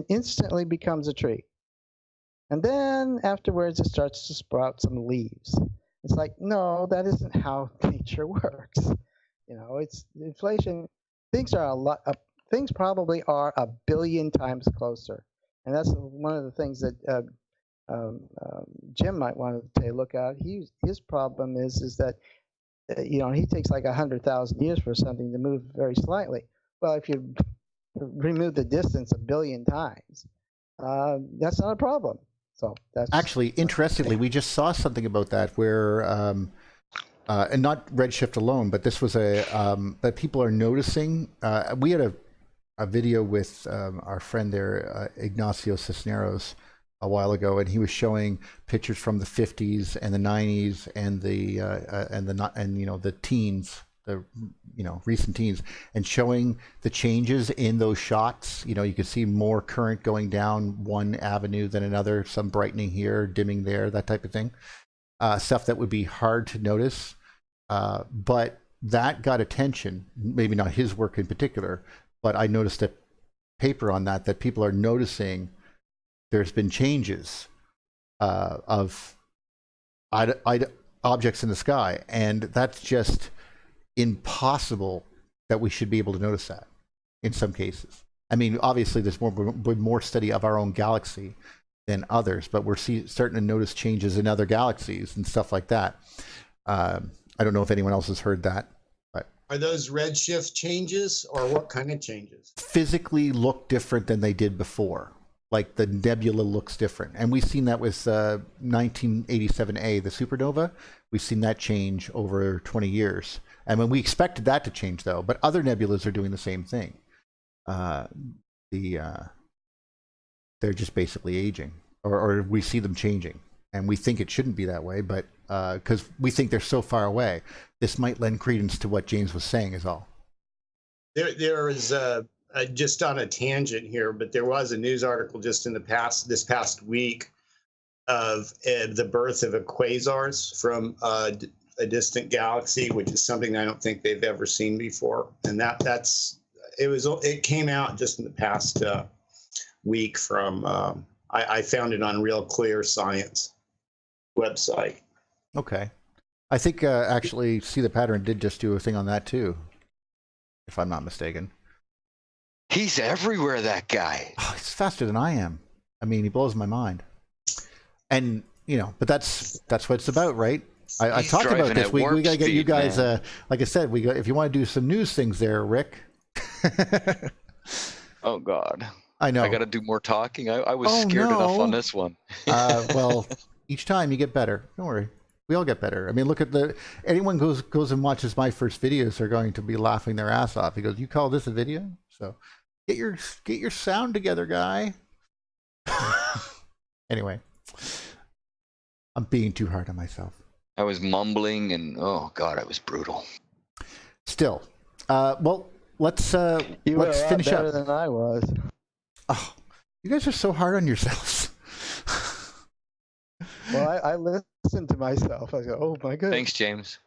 instantly becomes a tree. And then afterwards, it starts to sprout some leaves. It's like, no, that isn't how nature works. It's inflation. Things probably are a billion times closer. And that's one of the things that Jim might want to look at. His problem is that, he takes like 100,000 years for something to move very slightly. Well, if you remove the distance a billion times, that's not a problem. So that's actually, interestingly, we just saw something about that where, and not redshift alone, but this was that people are noticing. We had a video with our friend there, Ignacio Cisneros, a while ago, and he was showing pictures from the 50s and the 90s and the teens. The recent teens, and showing the changes in those shots. You could see more current going down one avenue than another, some brightening here, dimming there, that type of thing. Stuff that would be hard to notice, but that got attention. Maybe not his work in particular, but I noticed a paper on that people are noticing there's been changes of objects in the sky, and that's just impossible that we should be able to notice that in some cases. I mean, obviously, there's more study of our own galaxy than others, but we're starting to notice changes in other galaxies and stuff like that. I don't know if anyone else has heard that. But Are those redshift changes, or what kind of changes? physically look different than they did before. Like the nebula looks different. And we've seen that with 1987A, the supernova. We've seen that change over 20 years. And when we expected that to change, though, but other nebulas are doing the same thing. They're just basically aging, or we see them changing. And we think it shouldn't be that way, but because we think they're so far away, this might lend credence to what James was saying is all. There is just on a tangent here, but there was a news article just in this past week of the birth of a quasars from a distant galaxy, which is something I don't think they've ever seen before. And it came out just in the past week from I found it on Real Clear Science website. Okay. I think actually See the Pattern did just do a thing on that too, if I'm not mistaken. He's everywhere, that guy. Oh, he's faster than I am. I mean, he blows my mind. And, but that's what it's about, right? I talked about this. We got to get you guys, like I said, if you want to do some news things there, Rick. Oh, God. I know. I got to do more talking. I was scared enough on this one. Well, each time you get better. Don't worry. We all get better. I mean, look at anyone goes and watches my first videos, they're going to be laughing their ass off. He goes, "You call this a video?" So get your sound together, guy. Anyway, I'm being too hard on myself. I was mumbling, and oh God, I was brutal. Still, well, let's finish up. Better than I was. Oh, you guys are so hard on yourselves. Well, I listened to myself. I go, "Oh my goodness." Thanks, James.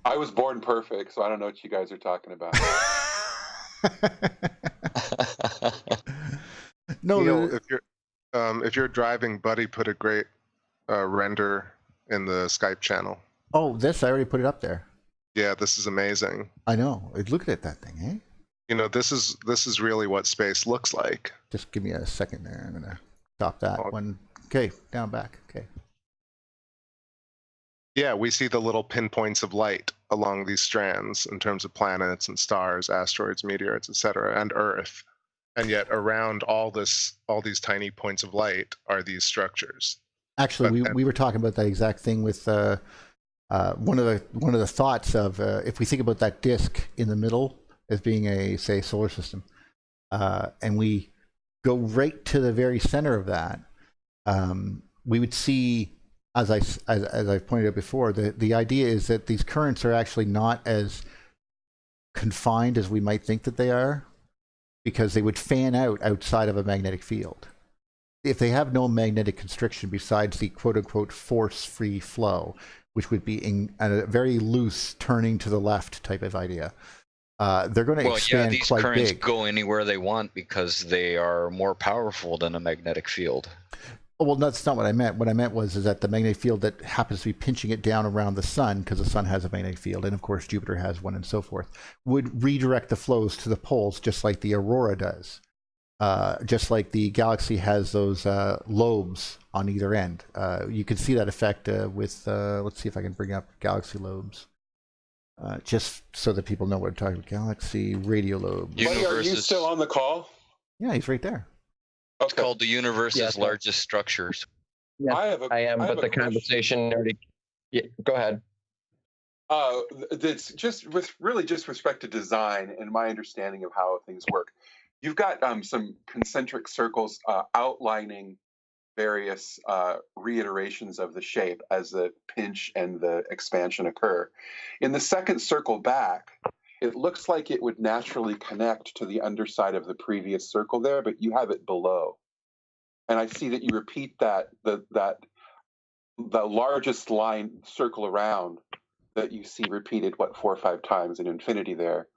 I was born perfect, so I don't know what you guys are talking about. No, Neil, if you're driving, Buddy put a great render in the Skype channel. Oh, I already put it up there. Yeah, this is amazing. I know. Look at that thing, eh? This is really what space looks like. Just give me a second there. I'm gonna stop that one. Okay, down back. Okay. Yeah, we see the little pinpoints of light along these strands in terms of planets and stars, asteroids, meteorites, etc., and Earth. And yet around all these tiny points of light are these structures. Actually, we were talking about that exact thing with one of the thoughts of if we think about that disk in the middle as being a, say, solar system, and we go right to the very center of that, we would see, as I've pointed out before, the idea is that these currents are actually not as confined as we might think that they are, because they would fan out outside of a magnetic field. If they have no magnetic constriction besides the quote-unquote force-free flow, which would be in a very loose turning to the left type of idea, they're going to expand these quite currents big. go anywhere they want because they are more powerful than a magnetic field. Oh, well, that's not what I meant. What I meant was that the magnetic field that happens to be pinching it down around the sun, because the sun has a magnetic field, and of course Jupiter has one, and so forth, would redirect the flows to the poles, just like the aurora does. Just like the galaxy has those lobes on either end. You can see that effect with, let's see if I can bring up galaxy lobes. Just so that people know what I'm talking about. Galaxy radio lobes. Buddy, are you still on the call? Yeah, he's right there. It's called the universe's largest structures. Yeah, I am, but the question. conversation already. Yeah, go ahead. It's just with respect to design and my understanding of how things work. You've got some concentric circles outlining various reiterations of the shape as the pinch and the expansion occur. In the second circle back, it looks like it would naturally connect to the underside of the previous circle there, but you have it below. And I see that you repeat the largest line circle around that you see repeated, 4 or 5 times in infinity there.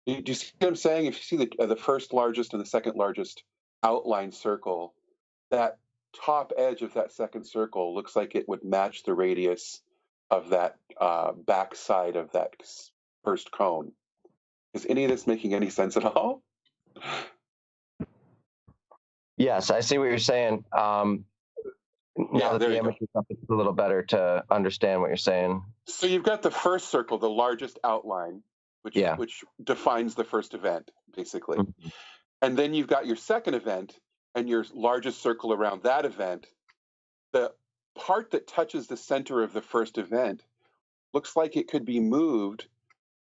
Do you see what I'm saying? If you see the first largest and the second largest outline circle, that top edge of that second circle looks like it would match the radius of that back side of that first cone. Is any of this making any sense at all? Yes, I see what you're saying. Now that there the you go. image is up, it's a little better to understand what you're saying. So you've got the first circle, the largest outline, which defines the first event, basically. Mhm. And then you've got your second event and your largest circle around that event. The part that touches the center of the first event looks like it could be moved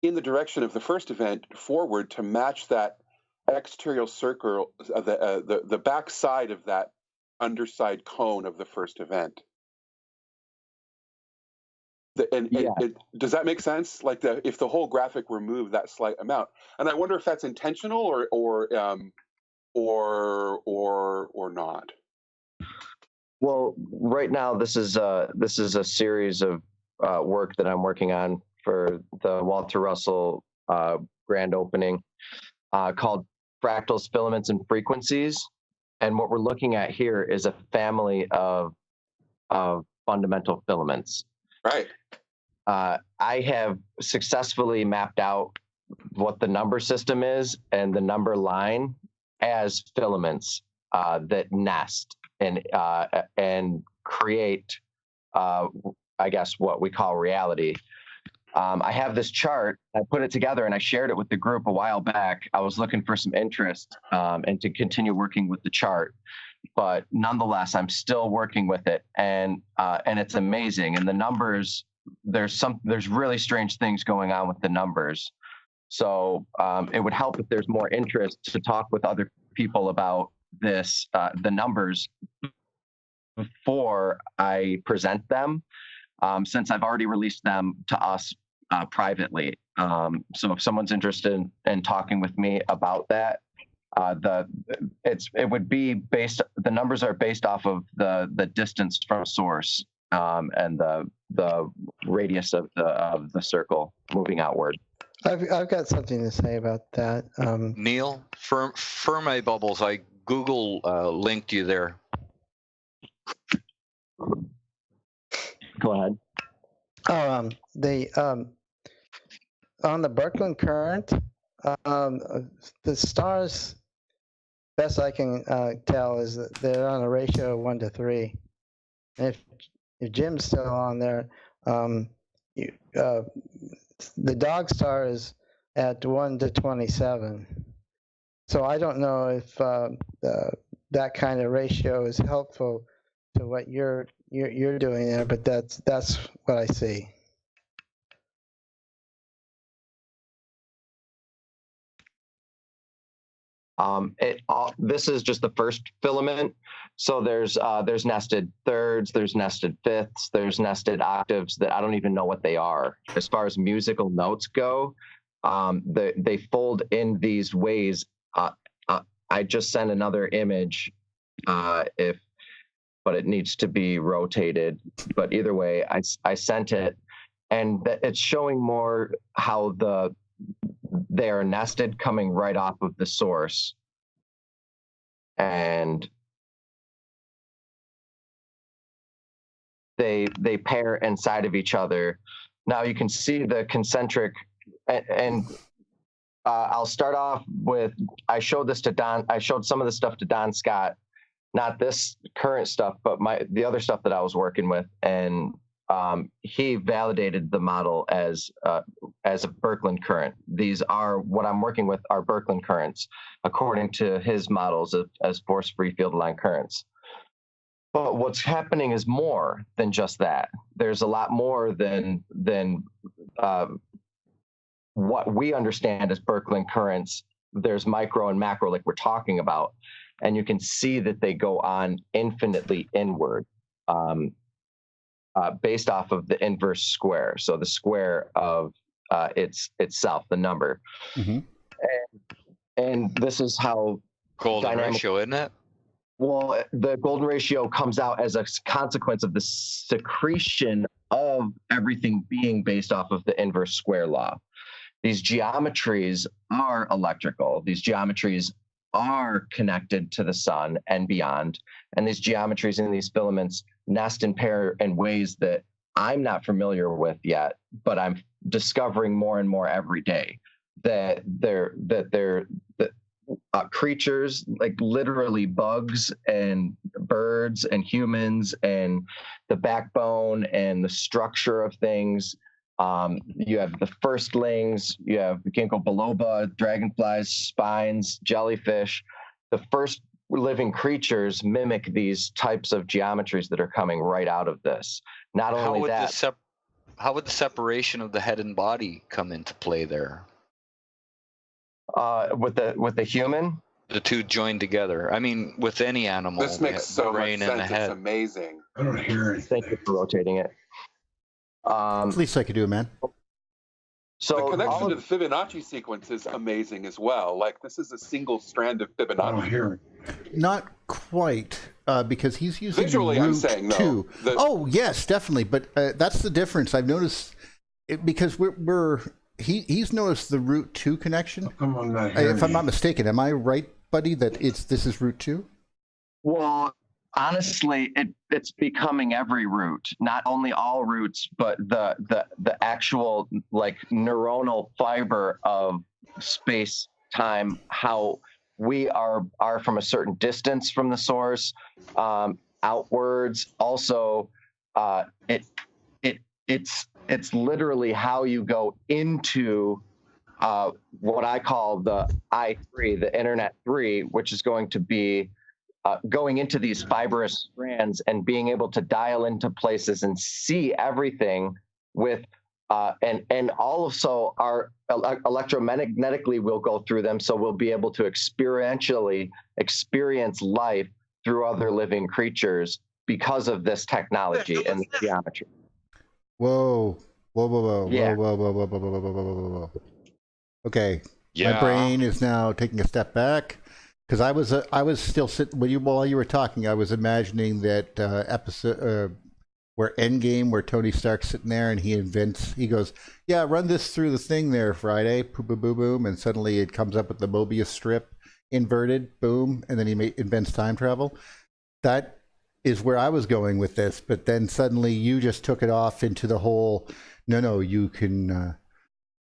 in the direction of the first event forward to match that exterior circle, the back side of that underside cone of the first event. Does that make sense? Like if the whole graphic were moved that slight amount, and I wonder if that's intentional or not. Well, right now this is a series of work that I'm working on for the Walter Russell grand opening called Fractals, Filaments, and Frequencies. And what we're looking at here is a family of fundamental filaments. Right. I have successfully mapped out what the number system is and the number line as filaments that nest and create, I guess, what we call reality. I have this chart. I put it together and I shared it with the group a while back. I was looking for some interest and to continue working with the chart, but nonetheless, I'm still working with it, and it's amazing. And the numbers, there's really strange things going on with the numbers. So it would help if there's more interest to talk with other people about this, the numbers, before I present them, since I've already released them to us privately. So if someone's interested in talking with me about that, it would be the numbers are based off of the distance from source and the radius of the circle moving outward. I've got something to say about that. Neil, Fermi bubbles. I Google linked you there. Go ahead. On the Birkeland current, the stars, best I can tell, is that they're on a ratio of 1 to 3. And if Jim's still on there, the dog star is at 1 to 27. So I don't know if that kind of ratio is helpful to what you're doing there, but that's what I see. This is just the first filament. So there's nested thirds, there's nested fifths, there's nested octaves that I don't even know what they are. As far as musical notes go, they fold in these ways. I just sent another image, but it needs to be rotated. But either way, I sent it, and it's showing more how they are nested coming right off of the source, and they pair inside of each other. Now you can see the concentric, and I'll start off with, I showed this to Don. I showed some of the stuff to Don Scott, not this current stuff, but the other stuff that I was working with, and he validated the model as a Birkeland current. These are what I'm working with are Birkeland currents, according to his models as force-free field line currents. But what's happening is more than just that. There's a lot more than what we understand as Birkeland currents. There's micro and macro, like we're talking about, and you can see that they go on infinitely inward. Based off of the inverse square, so the square of itself, the number. Mm-hmm. And this is how Golden ratio, isn't it? Well, the golden ratio comes out as a consequence of the secretion of everything being based off of the inverse square law. These geometries are electrical. These geometries are connected to the sun and beyond. And these geometries and these filaments nest and pair in ways that I'm not familiar with yet, but I'm discovering more and more every day. That they're creatures, like literally bugs and birds and humans, and the backbone and the structure of things. You have the firstlings, you have ginkgo biloba, dragonflies, spines, jellyfish. The first living creatures mimic these types of geometries that are coming right out of this. Not only that, how would the separation of the head and body come into play there? with the human, The two joined together. I mean, with any animal, This makes the so much brain and the sense. It's head. amazing. I don't hear anything. thank you for rotating it. At least I could do it, man. So The connection all to of- the Fibonacci sequence is amazing as well. Like, this is a single strand of I don't Fibonacci. hear it. Not quite, because he's using Visually, root I'm saying, no. 2. The- Oh, yes, definitely. But that's the difference. I've noticed it because he's noticed the root 2 connection. Come on, not hearing If I'm not you. mistaken, am I right, buddy? That this is root 2. Well, honestly, it's becoming every root, not only all roots, but the actual like neuronal fiber of space time, how we are from a certain distance from the source, outwards. Also, it's literally how you go into what I call the I3, the Internet 3, which is going to be going into these fibrous strands and being able to dial into places and see everything with, and also our electromagnetically we'll go through them, so we'll be able to experientially experience life through other living creatures because of this technology and the geometry. Whoa. Yeah. Whoa. Okay. Yeah. My brain is now taking a step back because I was still sitting while you were talking. I was imagining that episode where Endgame, where Tony Stark's sitting there and he goes, "Yeah, run this through the thing there, Friday, boom, boom, boom, boom," and suddenly it comes up with the Mobius strip inverted, boom, and then he invents time travel. That is where I was going with this, but then suddenly you just took it off into the whole. No, you can.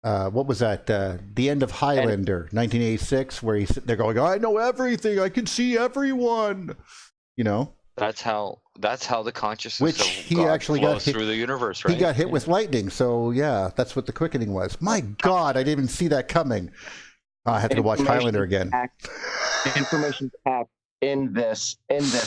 What was that? The end of Highlander, 1986, where he's sitting there going, "I know everything. I can see everyone." You know. That's how the consciousness Which of he God actually flows got hit through the universe, right? He got hit with lightning, so yeah, that's what the quickening was. My God, I didn't even see that coming. I have to watch Highlander again. Information packed in this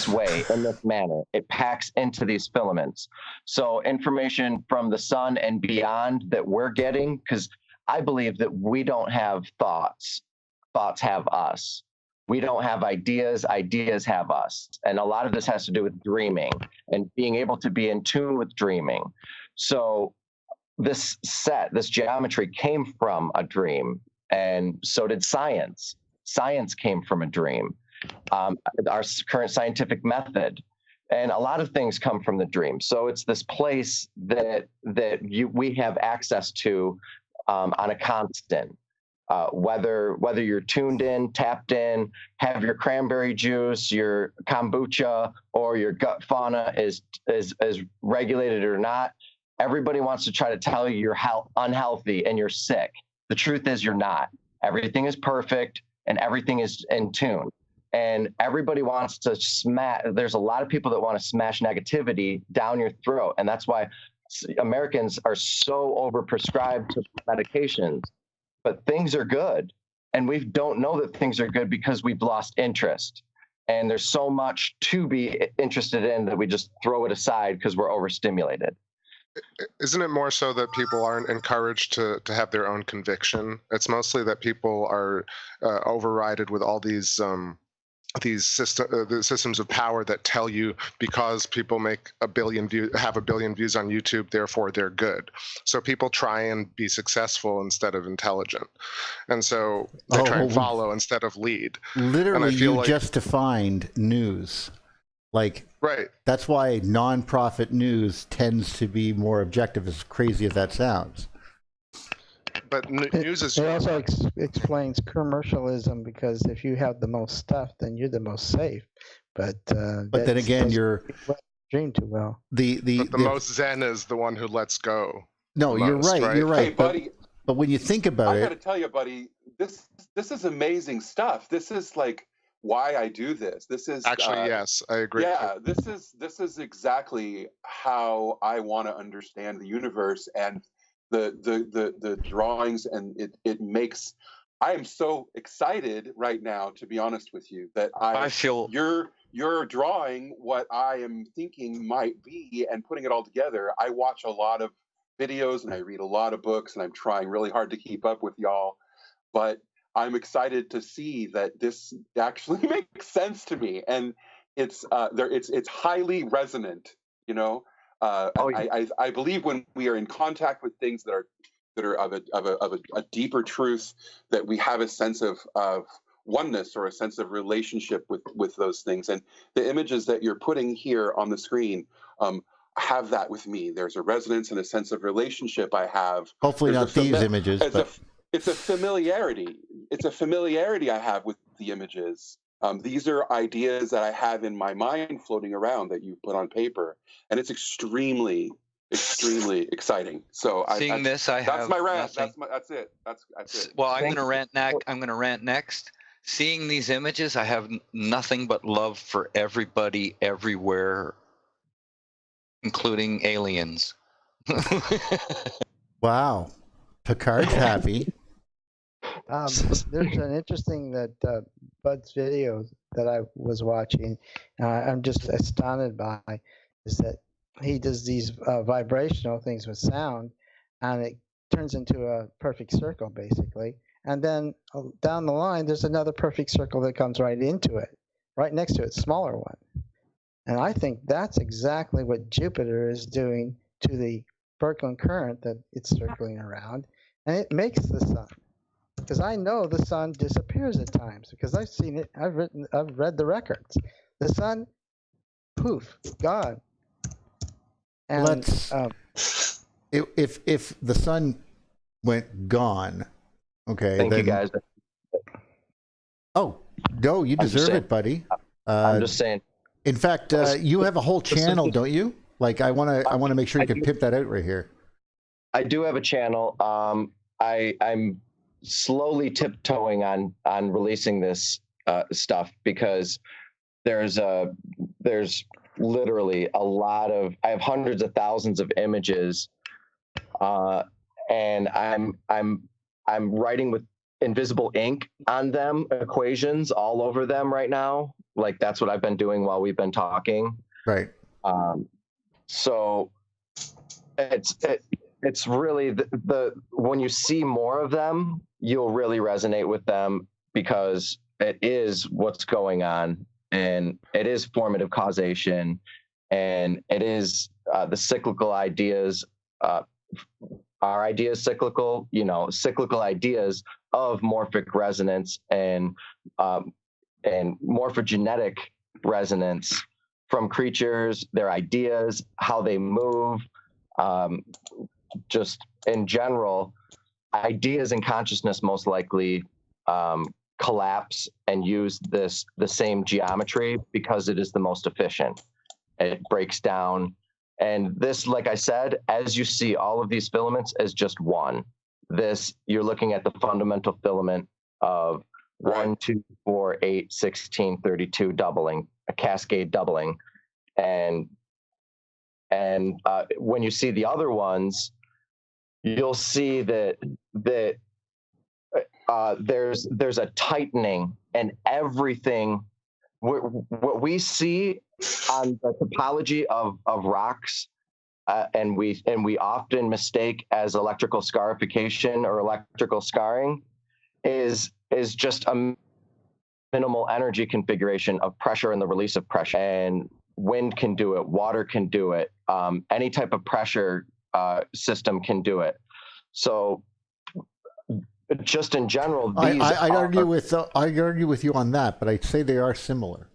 way, in this manner. It packs into these filaments. So information from the sun and beyond that we're getting, because I believe that we don't have thoughts. Thoughts have us. We don't have ideas. Ideas have us. And a lot of this has to do with dreaming and being able to be in tune with dreaming. So this geometry came from a dream, and so did science. Science came from a dream. Our current scientific method, and a lot of things come from the dream. So it's this place that we have access to on a constant. Whether you're tuned in, tapped in, have your cranberry juice, your kombucha, or your gut fauna is regulated or not, everybody wants to try to tell you you're unhealthy and you're sick. The truth is you're not. Everything is perfect and everything is in tune. And everybody wants to smash. There's a lot of people that want to smash negativity down your throat, and that's why Americans are so overprescribed to medications. But things are good, and we don't know that things are good because we've lost interest. And there's so much to be interested in that we just throw it aside because we're overstimulated. Isn't it more so that people aren't encouraged to have their own conviction? It's mostly that people are overridden with all these the systems of power that tell you because people have a billion views on YouTube, therefore they're good. So people try and be successful instead of intelligent, and so they try and follow instead of lead. Literally, you just defined news. Like, right. That's why non-profit news tends to be more objective, as crazy as that sounds. But news is It also explains commercialism, because if you have the most stuff, then you're the most safe. But then again, you're dream too well. but the most zen is the one who lets go. No, you're most, right. You're right. Hey, buddy, But when you think about I got to it, tell you, buddy, this is amazing stuff. This is like why I do this. This is Actually, yes, I agree. yeah, this is exactly how I want to understand the universe and the drawings, and it makes. I am so excited right now, to be honest with you, that I feel you're drawing what I am thinking might be and putting it all together. I watch a lot of videos and I read a lot of books, and I'm trying really hard to keep up with y'all, but I'm excited to see that this actually makes sense to me, and it's highly resonant. You know, I believe when we are in contact with things that are of a deeper truth, that we have a sense of oneness or a sense of relationship with those things. And the images that you're putting here on the screen have that with me. There's a resonance and a sense of relationship I have. hopefully not these images, but it's a familiarity. It's a familiarity I have with the images. These are ideas that I have in my mind floating around that you put on paper, and it's extremely exciting. So that's my rant. That's it. Well, I'm going to rant next. I'm going to rant next. Seeing these images, I have nothing but love for everybody, everywhere, including aliens. wow, Picard's happy. There's an interesting that Bud's video that I was watching. I'm just astounded by is that he does these vibrational things with sound, and it turns into a perfect circle basically. And then down the line, there's another perfect circle that comes right into it, right next to it, smaller one. And I think that's exactly what Jupiter is doing to the Birkeland current that it's circling around, and it makes the sun. Because I know the sun disappears at times, because I've seen it. I've read the records. The sun, poof, gone. And if the sun went gone, okay. Thank you guys. Oh no, you deserve it, buddy. I'm just saying. In fact, you have a whole channel, don't you? Like, I want to make sure you can pimp that out right here. I do have a channel. I'm slowly tiptoeing on releasing this stuff, because there's literally a lot of, I have hundreds of thousands of images, and I'm writing with invisible ink on them, equations all over them right now. Like, that's what I've been doing while we've been talking. Right. So it's really the when you see more of them, you'll really resonate with them, because it is what's going on, and it is formative causation, and it is the cyclical ideas. Our ideas cyclical, cyclical ideas of morphic resonance and morphogenetic resonance from creatures, their ideas, how they move, just in general, ideas and consciousness most likely collapse and use the same geometry because it is the most efficient. It breaks down. And this, like I said, as you see all of these filaments as just one, you're looking at the fundamental filament of 1, 2, 4, 8, 16, 32 doubling, a cascade doubling. And when you see the other ones, you'll see that there's a tightening, and everything. What we see on the topology of rocks, and we often mistake as electrical scarification or electrical scarring, is just a minimal energy configuration of pressure and the release of pressure. And wind can do it, water can do it, any type of pressure system can do it. So just in general, I'd argue with you on that, but I'd say they are similar.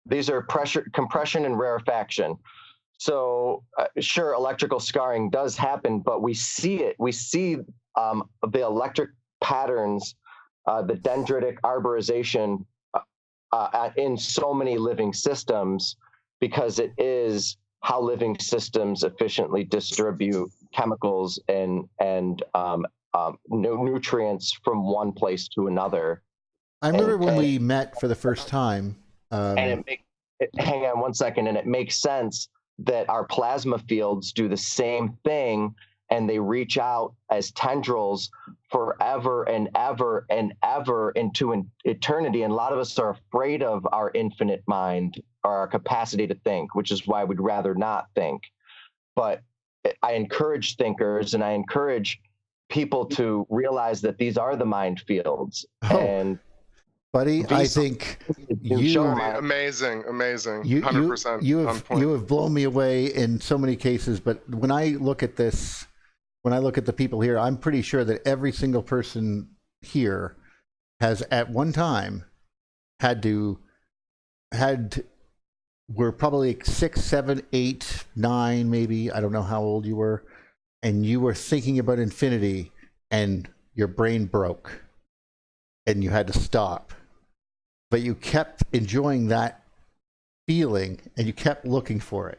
These are pressure, compression, and rarefaction. So sure, electrical scarring does happen, but we see it. We see the electric patterns, the dendritic arborization in so many living systems, because it is how living systems efficiently distribute chemicals and nutrients from one place to another. I remember when we met for the first time. And hang on one second, and it makes sense that our plasma fields do the same thing, and they reach out as tendrils forever and ever and ever into eternity. And a lot of us are afraid of our infinite mind or our capacity to think, which is why we'd rather not think. But I encourage thinkers, and I encourage people to realize that these are the mind fields. And buddy, I think you amazing, 100%. You have blown me away in so many cases. But when I look at this, when I look at the people here, I'm pretty sure that every single person here has at one time were probably 6, 7, 8, 9, maybe. I don't know how old you were, and you were thinking about infinity, and your brain broke, and you had to stop. But you kept enjoying that feeling, and you kept looking for it.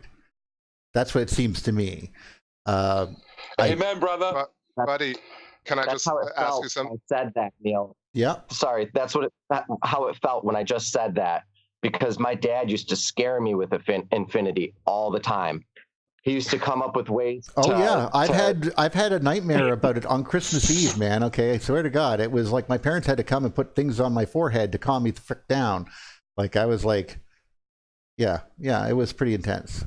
That's what it seems to me. Amen, brother. Buddy, can I just ask you something? I said that, Neil. Yeah. Sorry, that's how it felt when I just said that, because my dad used to scare me with infinity all the time. He used to come up with ways. I've had a nightmare about it on Christmas Eve, man. Okay, I swear to God, it was like my parents had to come and put things on my forehead to calm me the frick down. Like I was like, yeah, it was pretty intense.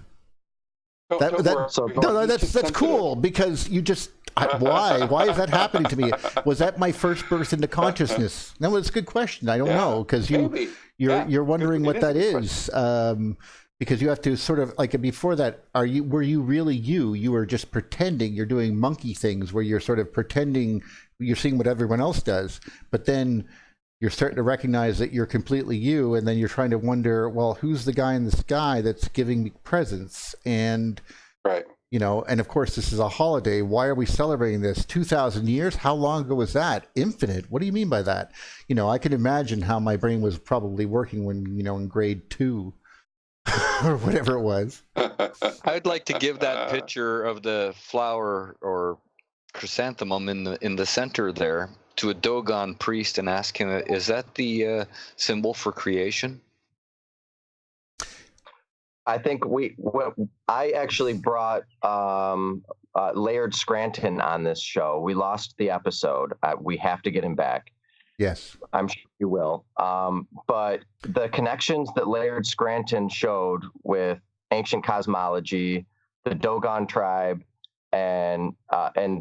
That's cool, because you just why is that happening to me? Was that my first birth into consciousness? No, it's a good question. I don't know, because you're wondering what that is. Because you have to sort of, like, before that, were you really you? You were just pretending. You're doing monkey things where you're sort of pretending you're seeing what everyone else does, but then you're starting to recognize that you're completely you, and then you're trying to wonder, well, who's the guy in the sky that's giving me presents? And right, and of course this is a holiday. Why are we celebrating this? 2,000 years? How long ago was that? Infinite? What do you mean by that? I can imagine how my brain was probably working when in grade 2. Or whatever it was. I'd like to give that picture of the flower or chrysanthemum in the center there to a Dogon priest and ask him, is that the symbol for creation? I think I actually brought Laird Scranton on this show. We lost the episode. We have to get him back. Yes, I'm sure you will. But the connections that Laird Scranton showed with ancient cosmology, the Dogon tribe, and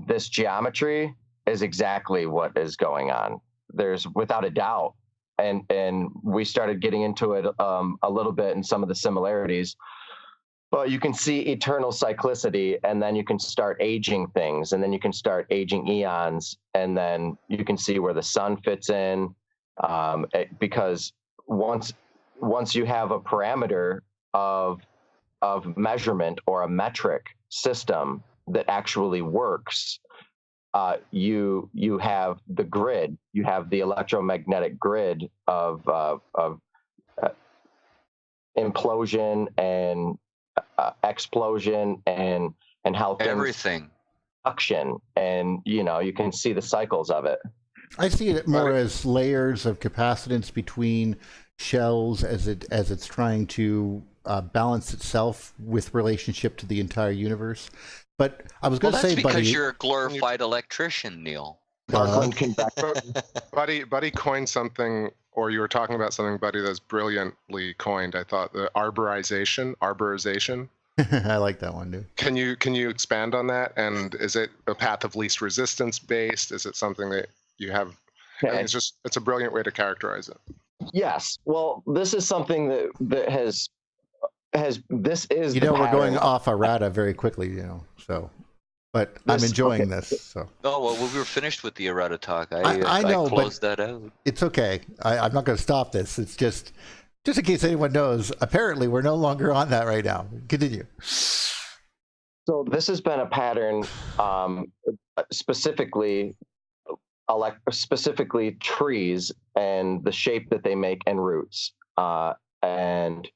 this geometry is exactly what is going on. There's without a doubt, and we started getting into it a little bit in some of the similarities. But you can see eternal cyclicity, and then you can start aging things, and then you can start aging eons, and then you can see where the sun fits in, because once you have a parameter of measurement or a metric system that actually works, you have the grid, you have the electromagnetic grid of implosion and explosion and how everything production, and you can see the cycles of it. I see it more as layers of capacitance between shells as it's trying to balance itself with relationship to the entire universe. But I was going to say, because buddy, you're a glorified electrician, Neil. Buddy coined something, or you were talking about something, buddy, that's brilliantly coined. I thought the arborization. I like that one, dude. Can you expand on that? And is it a path of least resistance based? Is it something that you have? I mean, it's a brilliant way to characterize it. Yes. Well, this is something that has this is we're going off Aratta very quickly, so. But I'm enjoying this. So. Oh, well, we were finished with the Aratta talk. I know, closed that out. It's okay. I'm not going to stop this. It's just in case anyone knows, apparently we're no longer on that right now. Continue. So this has been a pattern specifically specifically trees and the shape that they make and roots and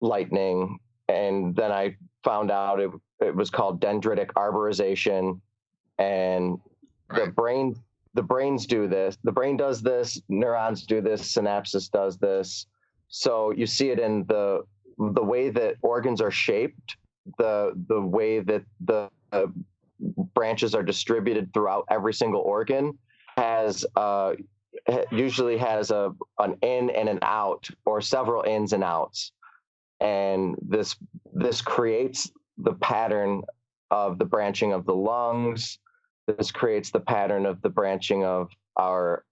lightning. And then I found out it was called dendritic arborization, and Right. the brains do this. The brain does this. Neurons do this. Synapses does this. So you see it in the way that organs are shaped, the way that the branches are distributed throughout every single organ usually has an in and an out, or several ins and outs, and this creates the pattern of the branching of the lungs. This creates the pattern of the branching of our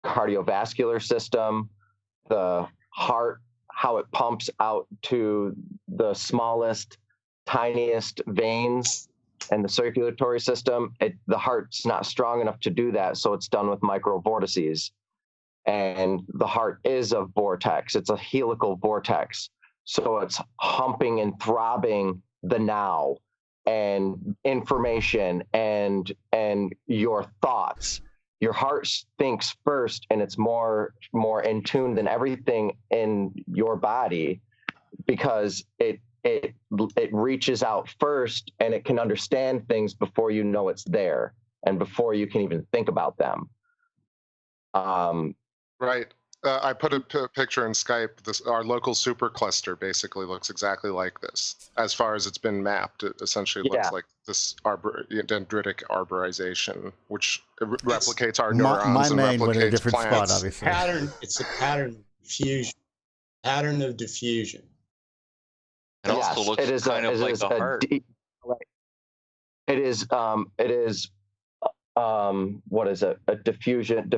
cardiovascular system, the heart, how it pumps out to the smallest, tiniest veins, and the circulatory system. The heart's not strong enough to do that, so it's done with microvortices. And the heart is a vortex. It's a helical vortex. So it's humping and throbbing the now, and information, and your thoughts. Your heart thinks first, and it's more in tune than everything in your body, because it reaches out first, and it can understand things before you know it's there, and before you can even think about them. Right. I put a picture in Skype. Our local supercluster basically looks exactly like this. As far as it's been mapped, it essentially looks like this dendritic arborization, which replicates our neurons and mind went in a replicates different plants. spot, obviously. It's a pattern of diffusion. Pattern of diffusion. It also looks kind of like the heart. It is. What is it? A diffusion.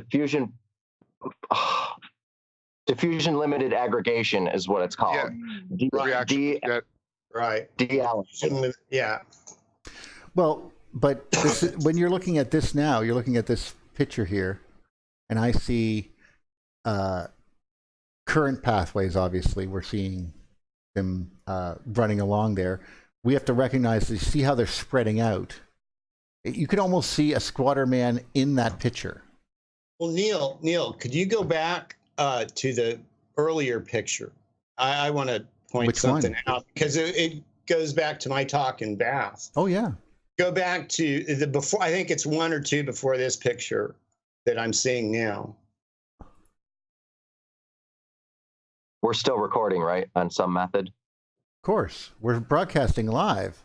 Diffusion limited aggregation is what it's called. Right. Yeah. Well, but when you're looking at this now, you're looking at this picture here, and I see current pathways. Obviously, we're seeing them running along there. We have to recognize, you see how they're spreading out. You could almost see a squatter man in that picture. Well, Neil, could you go back to the earlier picture? I want to point something out, because it goes back to my talk in Bath. Oh, yeah. Go back to the before. I think it's one or two before this picture that I'm seeing now. We're still recording, right? On some method? Of course. We're broadcasting live.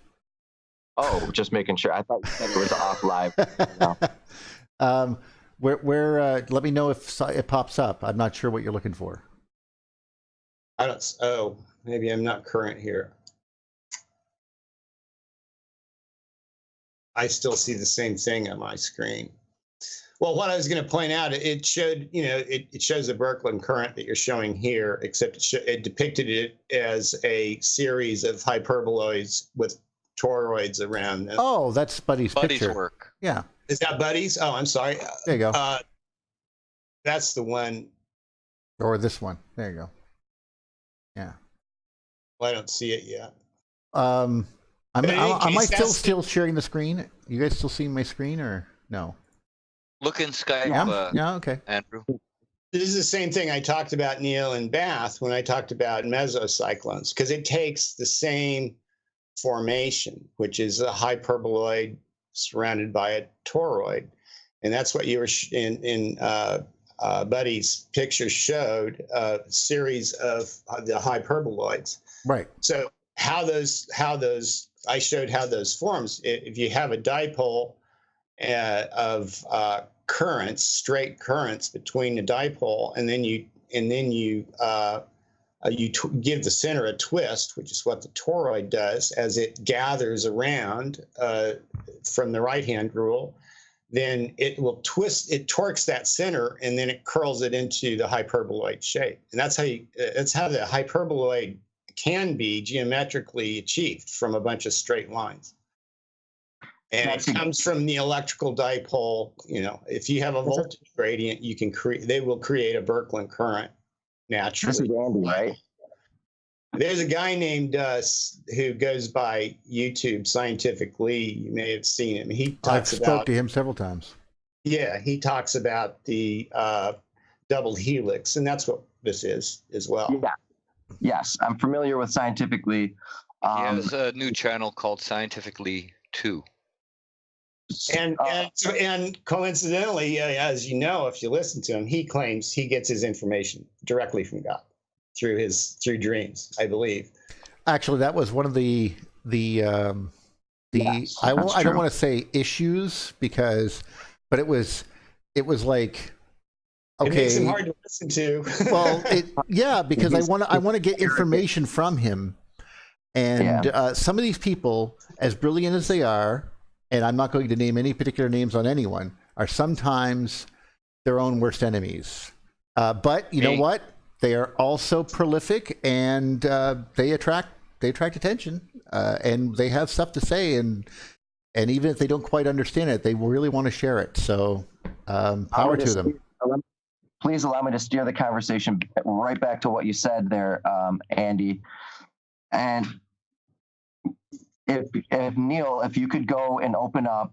Oh, just making sure. I thought you said it was off live. No. Let me know if it pops up. I'm not sure what you're looking for. Maybe I'm not current here. I still see the same thing on my screen. Well, what I was going to point out, it showed, it shows the Birkeland current that you're showing here, except it depicted it as a series of hyperboloids with toroids around them. Oh, that's Buddy's picture. Work. Yeah. Is that Buddy's? Oh, I'm sorry. There you go. That's the one. Or this one. There you go. Yeah. Well, I don't see it yet. Am I still sharing the screen? You guys still seeing my screen, or no? Look in Skype. Yeah. Okay. Andrew. This is the same thing I talked about, Neil, in Bath when I talked about mesocyclones, because it takes the same formation, which is a hyperboloid surrounded by a toroid, and that's what you were in Buddy's picture showed, a series of the hyperboloids. Right. So I showed how those forms. If you have a dipole of currents, straight currents between the dipole, and then you give the center a twist, which is what the toroid does as it gathers around from the right-hand rule, then it will twist, it torques that center, and then it curls it into the hyperboloid shape. And that's how the hyperboloid can be geometrically achieved, from a bunch of straight lines. And it comes from the electrical dipole. If you have a voltage gradient, they will create a Birkeland current naturally. This is Andy, right? There's a guy named who goes by YouTube Scientifically. You may have seen him. He I've talks spoke about to him several times. yeah. He talks about the double helix, and that's what this is as well. Yeah. Yes, I'm familiar with Scientifically. He has a new channel called Scientifically 2. And coincidentally, as you know, if you listen to him, he claims he gets his information directly from God through dreams, I believe. Actually, that was one of the Yes, I that's don't true. want to say issues but it was like It makes him okay. hard to listen to. Well, because I want to get information from him, and some of these people, as brilliant as they are, and I'm not going to name any particular names on anyone, are sometimes their own worst enemies. But you know what? They are also prolific, and they attract attention, and they have stuff to say, and even if they don't quite understand it, they really want to share it. So power to them. Please allow me to steer the conversation right back to what you said there, Andy. And if Neil, if you could go and open up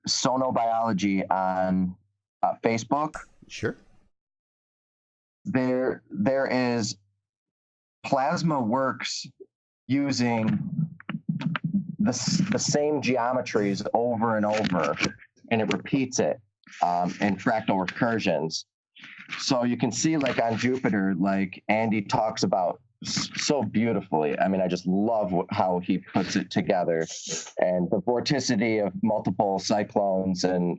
Sonobiology on Facebook. Sure. There is plasma works using the same geometries over and over, and it repeats it in fractal recursions. So you can see, like on Jupiter, like Andy talks about so beautifully. I mean, I just love how he puts it together, and the vorticity of multiple cyclones and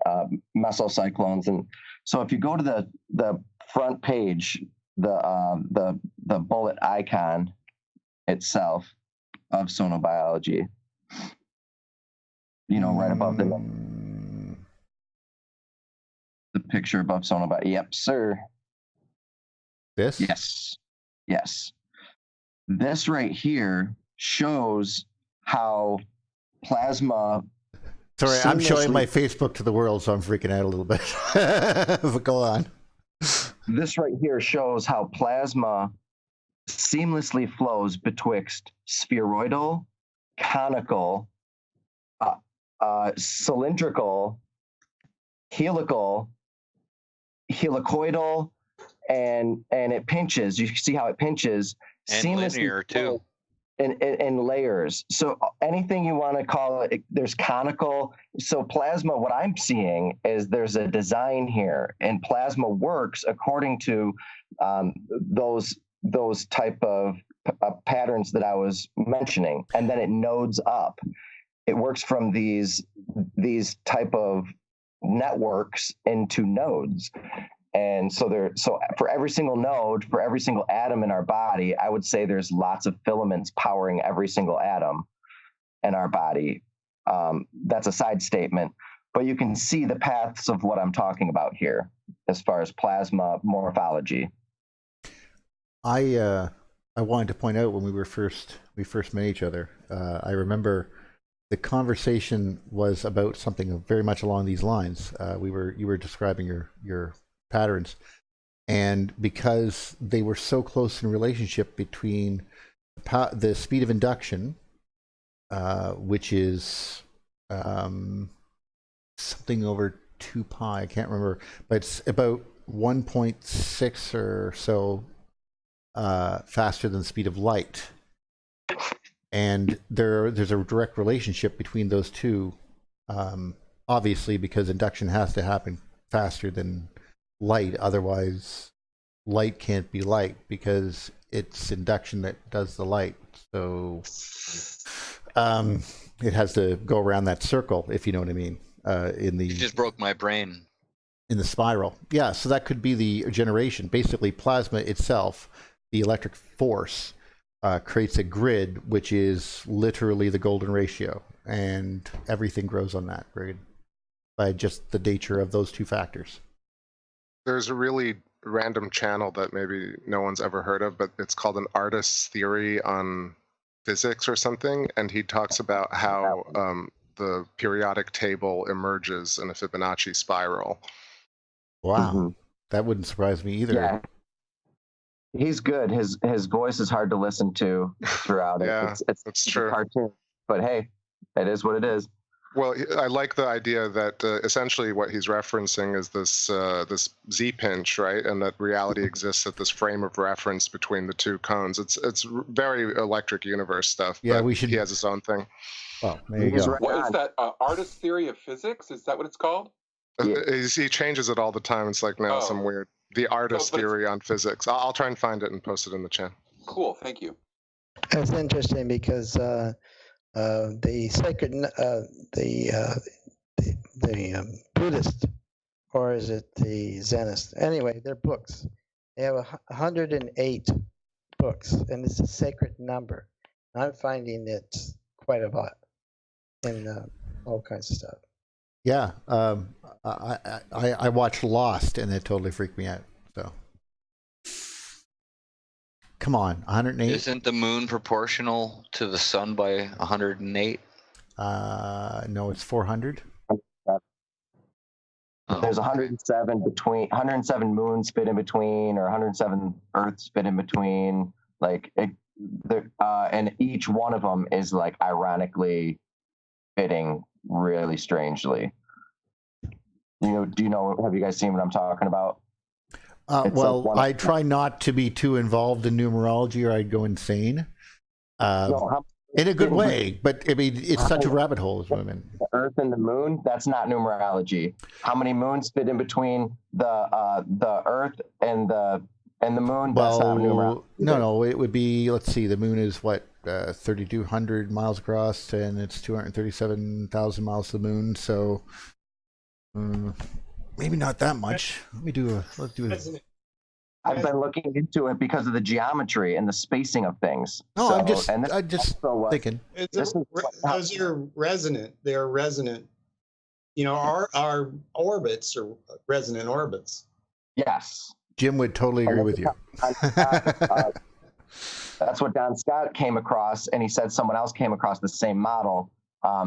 mesocyclones. And so if you go to the front page, the bullet icon itself of Sonobiology, right above the picture above Sonobiology. Yep, sir. This? Yes. This right here shows how plasma. Sorry, I'm showing my Facebook to the world, so I'm freaking out a little bit. But go on. This right here shows how plasma seamlessly flows betwixt spheroidal, conical, cylindrical, helical, helicoidal, and it pinches. You see how it pinches and seamlessly linear too, in layers. So anything you want to call it, there's conical. So plasma, what I'm seeing is there's a design here, and plasma works according to those type of patterns that I was mentioning, and then it nodes up. It works from these type of networks into nodes. And so for every single node, for every single atom in our body, I would say there's lots of filaments powering every single atom in our body. That's a side statement, but you can see the paths of what I'm talking about here as far as plasma morphology. I wanted to point out when we first met each other, I remember the conversation was about something very much along these lines. You were describing your patterns, and because they were so close in relationship between the speed of induction, which is something over 2 pi, I can't remember, but it's about 1.6 or so faster than the speed of light, and there's a direct relationship between those two, obviously, because induction has to happen faster than light, otherwise light can't be light, because it's induction that does the light. So it has to go around that circle, if you know what I mean. You just broke my brain. In the spiral. Yeah, so that could be the generation. Basically, plasma itself, the electric force, creates a grid, which is literally the golden ratio, and everything grows on that grid by just the nature of those two factors. There's a really random channel that maybe no one's ever heard of, but it's called An Artist's Theory on Physics or something, and he talks about how the periodic table emerges in a Fibonacci spiral. Wow, that wouldn't surprise me either. He's good. His voice is hard to listen to throughout it. Yeah, It's that's a true. cartoon, but hey, it is what it is. Well, I like the idea that essentially what he's referencing is this Z pinch, right? And that reality exists at this frame of reference between the two cones. It's very electric universe stuff. Yeah, but we should. He has his own thing. Well, there you He's go. right What is on. that? Artist theory of physics? Is that what it's called? Yeah. He changes it all the time. It's like now Oh. some weird the artist but it's- theory on physics. I'll try and find it and post it in the chat. Cool. Thank you. It's interesting because the sacred, the Buddhist, or is it the Zenist? Anyway, they're books. They have 108 books, and it's a sacred number. I'm finding it quite a lot in all kinds of stuff. Yeah, I watched Lost, and it totally freaked me out. So, come on, 108. Isn't the moon proportional to the sun by 108? No, it's 400. Oh, There's okay. 107 moons fit in between, or 107 Earths fit in between. Like and each one of them is like ironically fitting really strangely. Do you know? Have you guys seen what I'm talking about? Well, I try not to be too involved in numerology, or I'd go insane. In a good way, but I mean, it's such a rabbit hole, as women. The Earth and the Moon, that's not numerology. How many moons fit in between the Earth and the Moon? That's not numerology. No, it would be. Let's see, the Moon is what 3,200 miles across, and it's 237,000 miles to the Moon. So maybe not that much. Let's do it. I've been looking into it because of the geometry and the spacing of things. No, So, I'm just thinking. Those are resonant. They're resonant. Our orbits are resonant orbits. Yes. Jim would totally agree with you. That's what Don Scott came across, and he said someone else came across the same model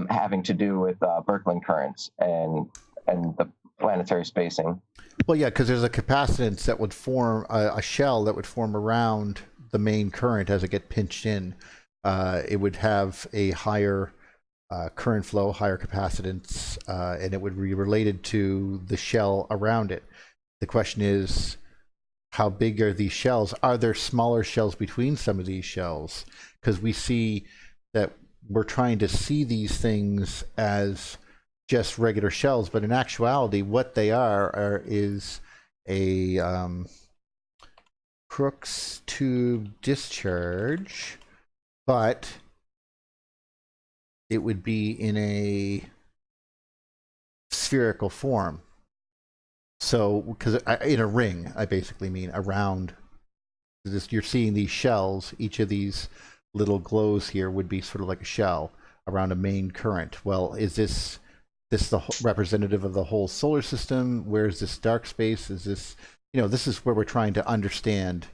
having to do with Birkeland currents and the planetary spacing. Well, yeah, because there's a capacitance that would form a shell that would form around the main current as it gets pinched in. It would have a higher current flow, higher capacitance, and it would be related to the shell around it. The question is, how big are these shells? Are there smaller shells between some of these shells? Because we see that we're trying to see these things as just regular shells, but in actuality, what they is a Crookes tube discharge, but it would be in a spherical form. So, because in a ring, I basically mean around. You're seeing these shells. Each of these little glows here would be sort of like a shell around a main current. Well, is this the representative of the whole solar system? Where is this dark space? Is this, this is where we're trying to understand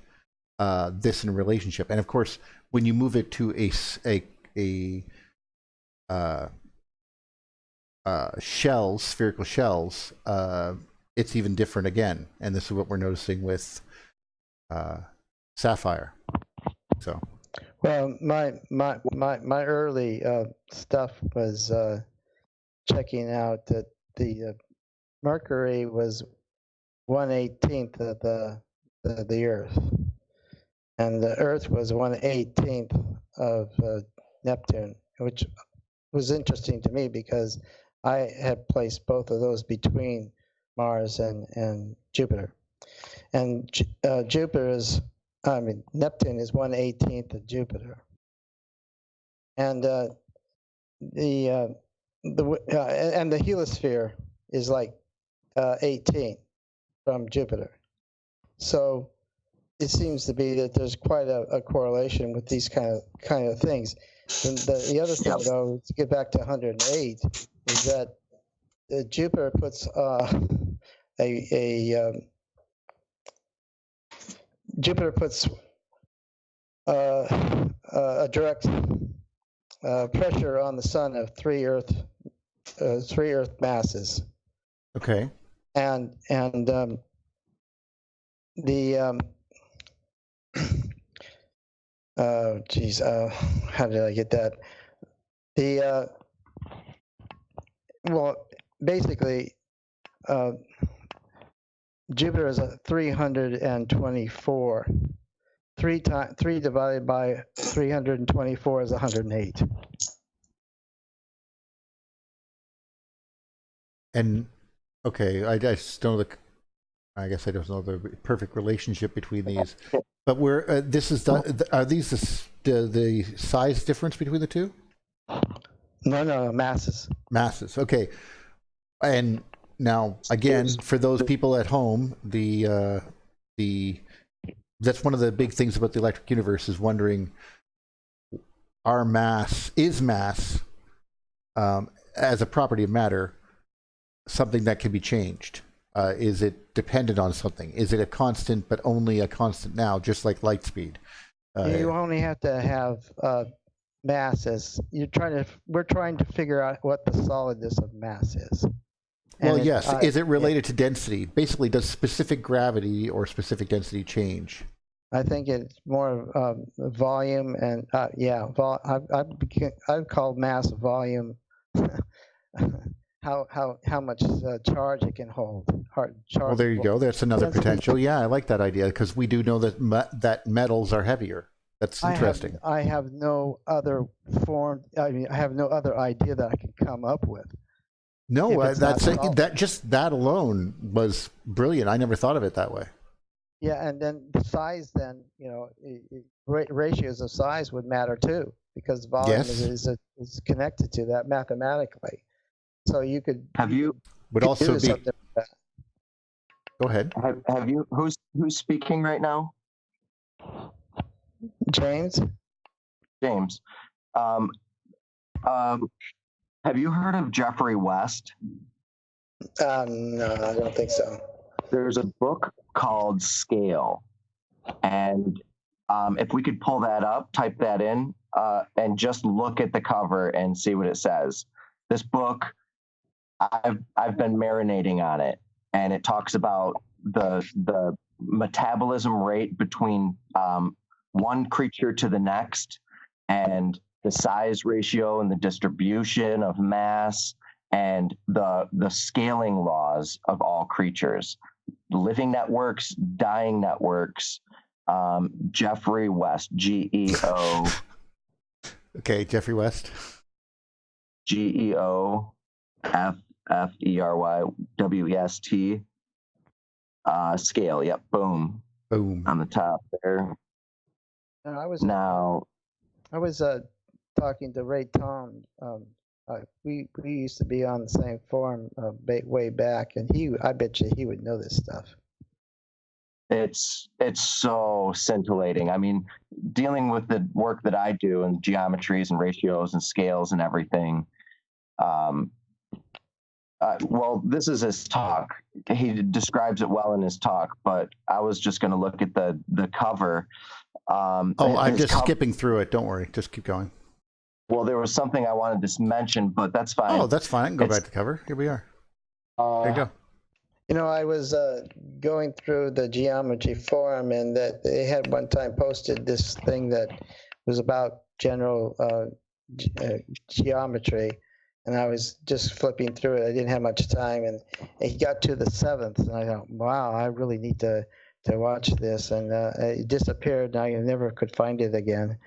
this in relationship. And of course, when you move it to a spherical shells, it's even different again. And this is what we're noticing with sapphire. So, well, my early stuff was checking out that the Mercury was 1/18 of the Earth, and the Earth was 1/18 of Neptune, which was interesting to me because I had placed both of those between Mars and Jupiter, and Neptune is 1/18 of Jupiter, and the heliosphere is like 18 from Jupiter. So it seems to be that there's quite a correlation with these kind of things. And the other thing, though, to get back to 108, is that Jupiter puts Jupiter puts a direct pressure on the sun of three Earth masses. okay. And the Oh, geez. How did I get that? Well, basically, Jupiter is a 324. 3 divided by 324 is 108. And okay, I just don't know I guess I don't know the perfect relationship between these. But we're this is are these the size difference between the two? No, masses. Masses. Okay. And now again, for those people at home, that's one of the big things about the electric universe is wondering, our mass as a property of matter something that can be changed? Is it dependent on something? Is it a constant, but only a constant now, just like light speed? You only have to have mass as we're trying to figure out what the solidness of mass is. Well, yes. Is it related to density? Basically, does specific gravity or specific density change? I think it's more volume and I've called mass volume. How much charge it can hold. Well, there you go. That's another potential. Yeah, I like that idea because we do know that metals are heavier. That's interesting. I have no other form. I mean, I have no other idea that I can come up with. No, that alone was brilliant. I never thought of it that way. Yeah, and then the size, ratios of size would matter too, because volume is connected to that mathematically. So you could would also be. Like that. Go ahead. Have you who's speaking right now? James. Have you heard of Geoffrey West? No, I don't think so. There's a book called Scale, and if we could pull that up, type that in, and just look at the cover and see what it says. This book, I've been marinating on it, and it talks about the metabolism rate between one creature to the next, and the size ratio and the distribution of mass, and the scaling laws of all creatures, living networks, dying networks. Geoffrey West, GEO. Okay, Geoffrey West. GEOFFERYWEST. Scale. Yep. Boom. On the top there. I was talking to Ray Tom. We used to be on the same forum way back, and I bet you he would know this stuff. It's so scintillating. I mean, dealing with the work that I do and geometries and ratios and scales and everything. Well, this is his talk. He describes it well in his talk, but I was just going to look at the cover. I'm just skipping through it. Don't worry. Just keep going. Well, there was something I wanted to mention, but that's fine. Oh, that's fine. I can go back to cover. Here we are. There you go. You know, I was going through the geometry forum, and that they had one time posted this thing that was about general geometry, and I was just flipping through it. I didn't have much time, and he got to the 7th, and I thought, wow, I really need to watch this, and it disappeared, and I never could find it again.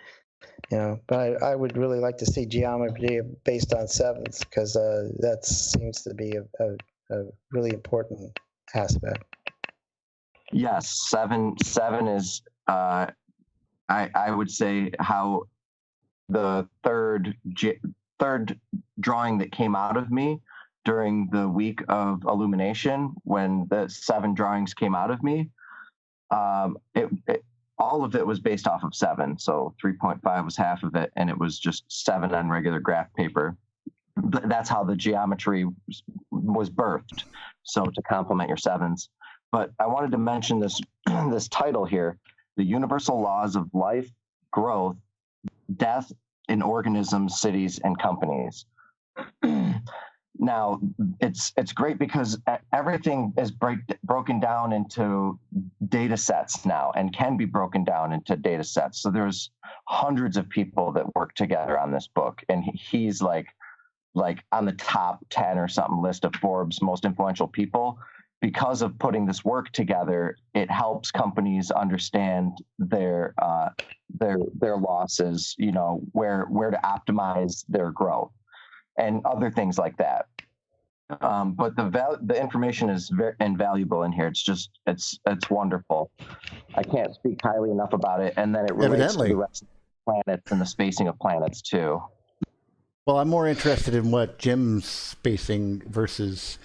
You know, but I would really like to see geometry based on 7s, because that seems to be a really important aspect. Yes, seven is I would say how the third drawing that came out of me during the week of illumination, when the 7 drawings came out of me, all of it was based off of 7. So 3.5 was half of it, and it was just 7 on regular graph paper. That's how the geometry was birthed. So to complement your 7s. But I wanted to mention this title here: The Universal Laws of Life, Growth, Death in Organisms, Cities, and Companies. Now, it's great because everything is broken down into data sets now, and can be broken down into data sets. So there's hundreds of people that work together on this book, and he's like on the top 10 or something list of Forbes most influential people. Because of putting this work together, it helps companies understand their losses, you know, where to optimize their growth and other things like that. But the information is very invaluable in here. It's wonderful. I can't speak highly enough about it. And then it relates to the rest of the planets and the spacing of planets too. Well, I'm more interested in what Jim's spacing versus,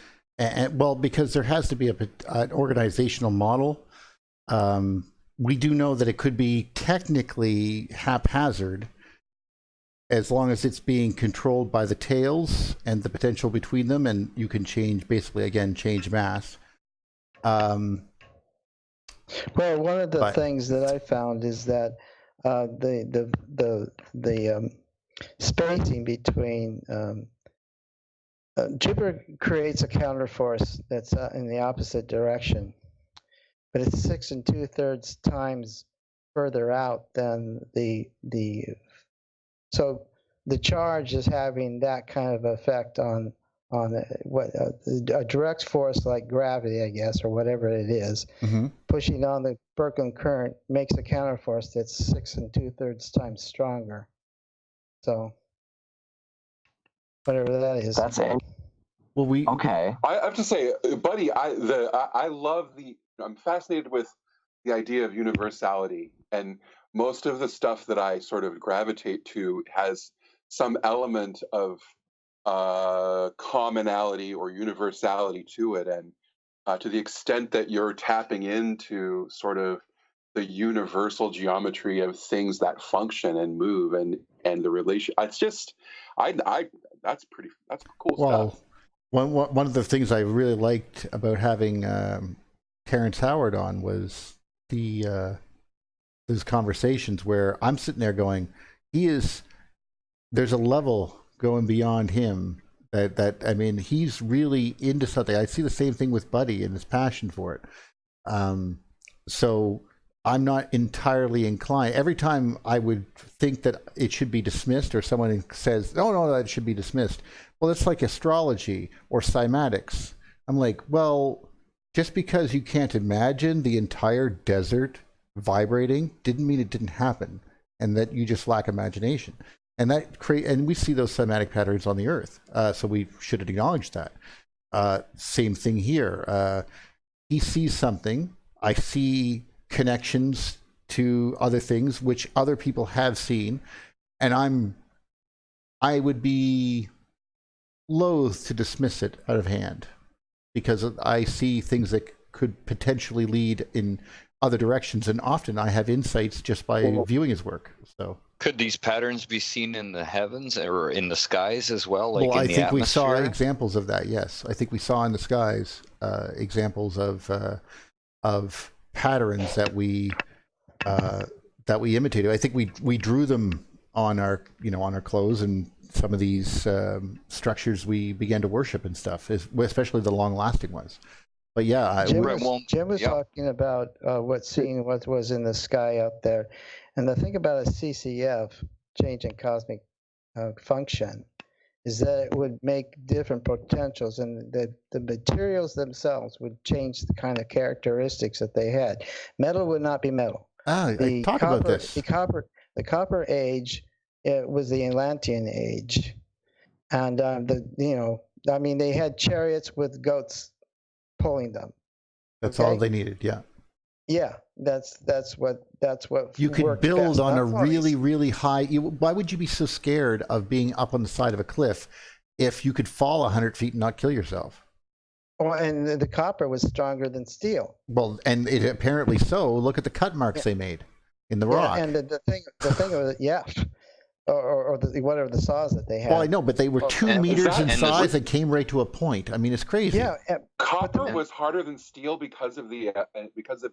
well, because there has to be an organizational model. We do know that it could be technically haphazard, as long as it's being controlled by the tails and the potential between them, and you can change, basically, again, change mass. Well, one of the things that I found is that the spacing between Jupiter creates a counterforce that's in the opposite direction, but it's 6 2/3 times further out than so the charge is having that kind of effect on a direct force like gravity, I guess, or whatever it is, pushing on the Birkeland current makes a counterforce that's 6 2/3 times stronger. So whatever that is. That's it. Well, okay. I have to say, buddy, I love I'm fascinated with the idea of universality, and most of the stuff that I sort of gravitate to has some element of commonality or universality to it, and to the extent that you're tapping into sort of the universal geometry of things that function and move and the relation, it's just that's cool stuff. One of the things I really liked about having Terrence Howard on was those conversations where I'm sitting there going, there's a level going beyond him that I mean, he's really into something. I see the same thing with Buddy and his passion for it. So I'm not entirely inclined. Every time I would think that it should be dismissed, or someone says, no, that should be dismissed. Well, it's like astrology or cymatics. I'm like, well, just because you can't imagine the entire desert vibrating didn't mean it didn't happen, and that you just lack imagination. And and we see those cymatic patterns on the Earth, so we should acknowledge that. Same thing here. He sees something. I see connections to other things which other people have seen, and I would be loath to dismiss it out of hand, because I see things that could potentially lead in other directions, and often I have insights just by viewing his work. So could these patterns be seen in the heavens or in the skies as well, like well, in I the think atmosphere? we saw examples of that. Yes, I think we saw in the skies examples of patterns that we imitated. I think we drew them on our clothes, and some of these structures we began to worship and stuff, especially the long-lasting ones. But yeah, Jim was talking about what was in the sky out there, and the thing about a CCF, change in cosmic function, is that it would make different potentials, and the materials themselves would change the kind of characteristics that they had. Metal would not be metal. I talked about this. The copper age, it was the Atlantean age, and I mean, they had chariots with goats pulling them. That's all they needed. Yeah, that's what you could build on a really high. Why would you be so scared of being up on the side of a cliff if you could fall 100 feet and not kill yourself? Well, and the copper was stronger than steel. Well, and it apparently so. Look at the cut marks they made in the rock. And the thing was, or whatever the saws that they had. Well, I know, but they were 2 meters in size and came right to a point. I mean, it's crazy. Yeah, copper was harder than steel because of the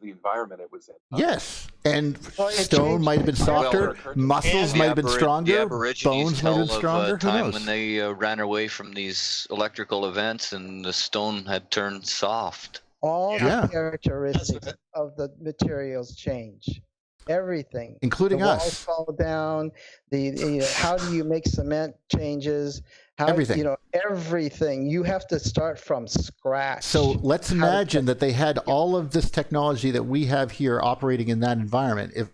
environment it was in. Yes, and stone might have been softer, muscles might have been stronger, bones might have been stronger. Of a time when they ran away from these electrical events and the stone had turned soft. All the characteristics of the materials change. everything, including the walls us. fall down. How do you make cement changes? Everything. Everything. You have to start from scratch. So let's imagine that they had all of this technology that we have here operating in that environment. If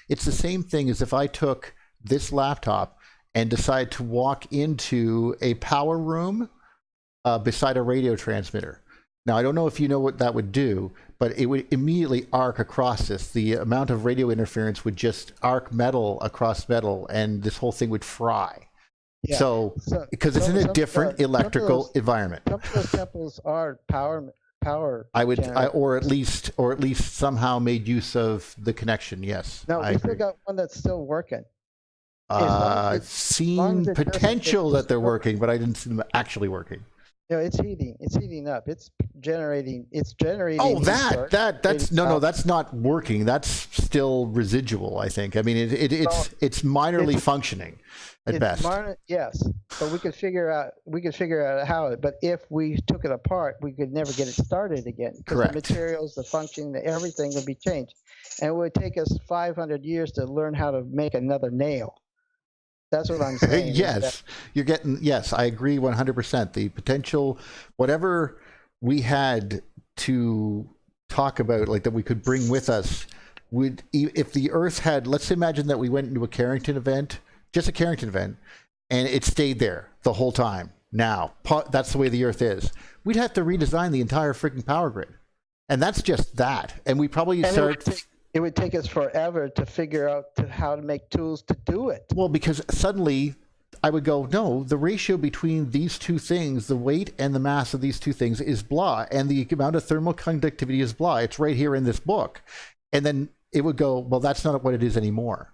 it's the same thing as if I took this laptop and decided to walk into a power room beside a radio transmitter. Now, I don't know if you know what that would do, but it would immediately arc across this. The amount of radio interference would just arc metal across metal, and this whole thing would fry. Yeah. So because it's in a different electrical environment. Some of those temples are power. Or at least somehow made use of the connection. Yes. No, we still got one that's still working. I've seen potential that they're working, but I didn't see them actually working. No, it's heating. It's heating up. It's generating. Oh, that's that's not working. That's still residual, I think. I mean, it's minorly functioning at best. Yes, but we could figure out how. But if we took it apart, we could never get it started again. Correct. The materials, the function, everything would be changed, and it would take us 500 years to learn how to make another nail. That's what I'm saying. Yes, I agree 100%. The potential, whatever we had to talk about, like that we could bring with us, would, if the Earth had, let's imagine that we went into a Carrington event, just a Carrington event, and it stayed there the whole time. Now, that's the way the Earth is. We'd have to redesign the entire freaking power grid. And that's just that. And we probably it would take us forever to figure out how to make tools to do it. Well, because suddenly I would go, no, the ratio between these two things, the weight and the mass of these two things is blah, and the amount of thermal conductivity is blah. It's right here in this book. And then it would go, well, that's not what it is anymore.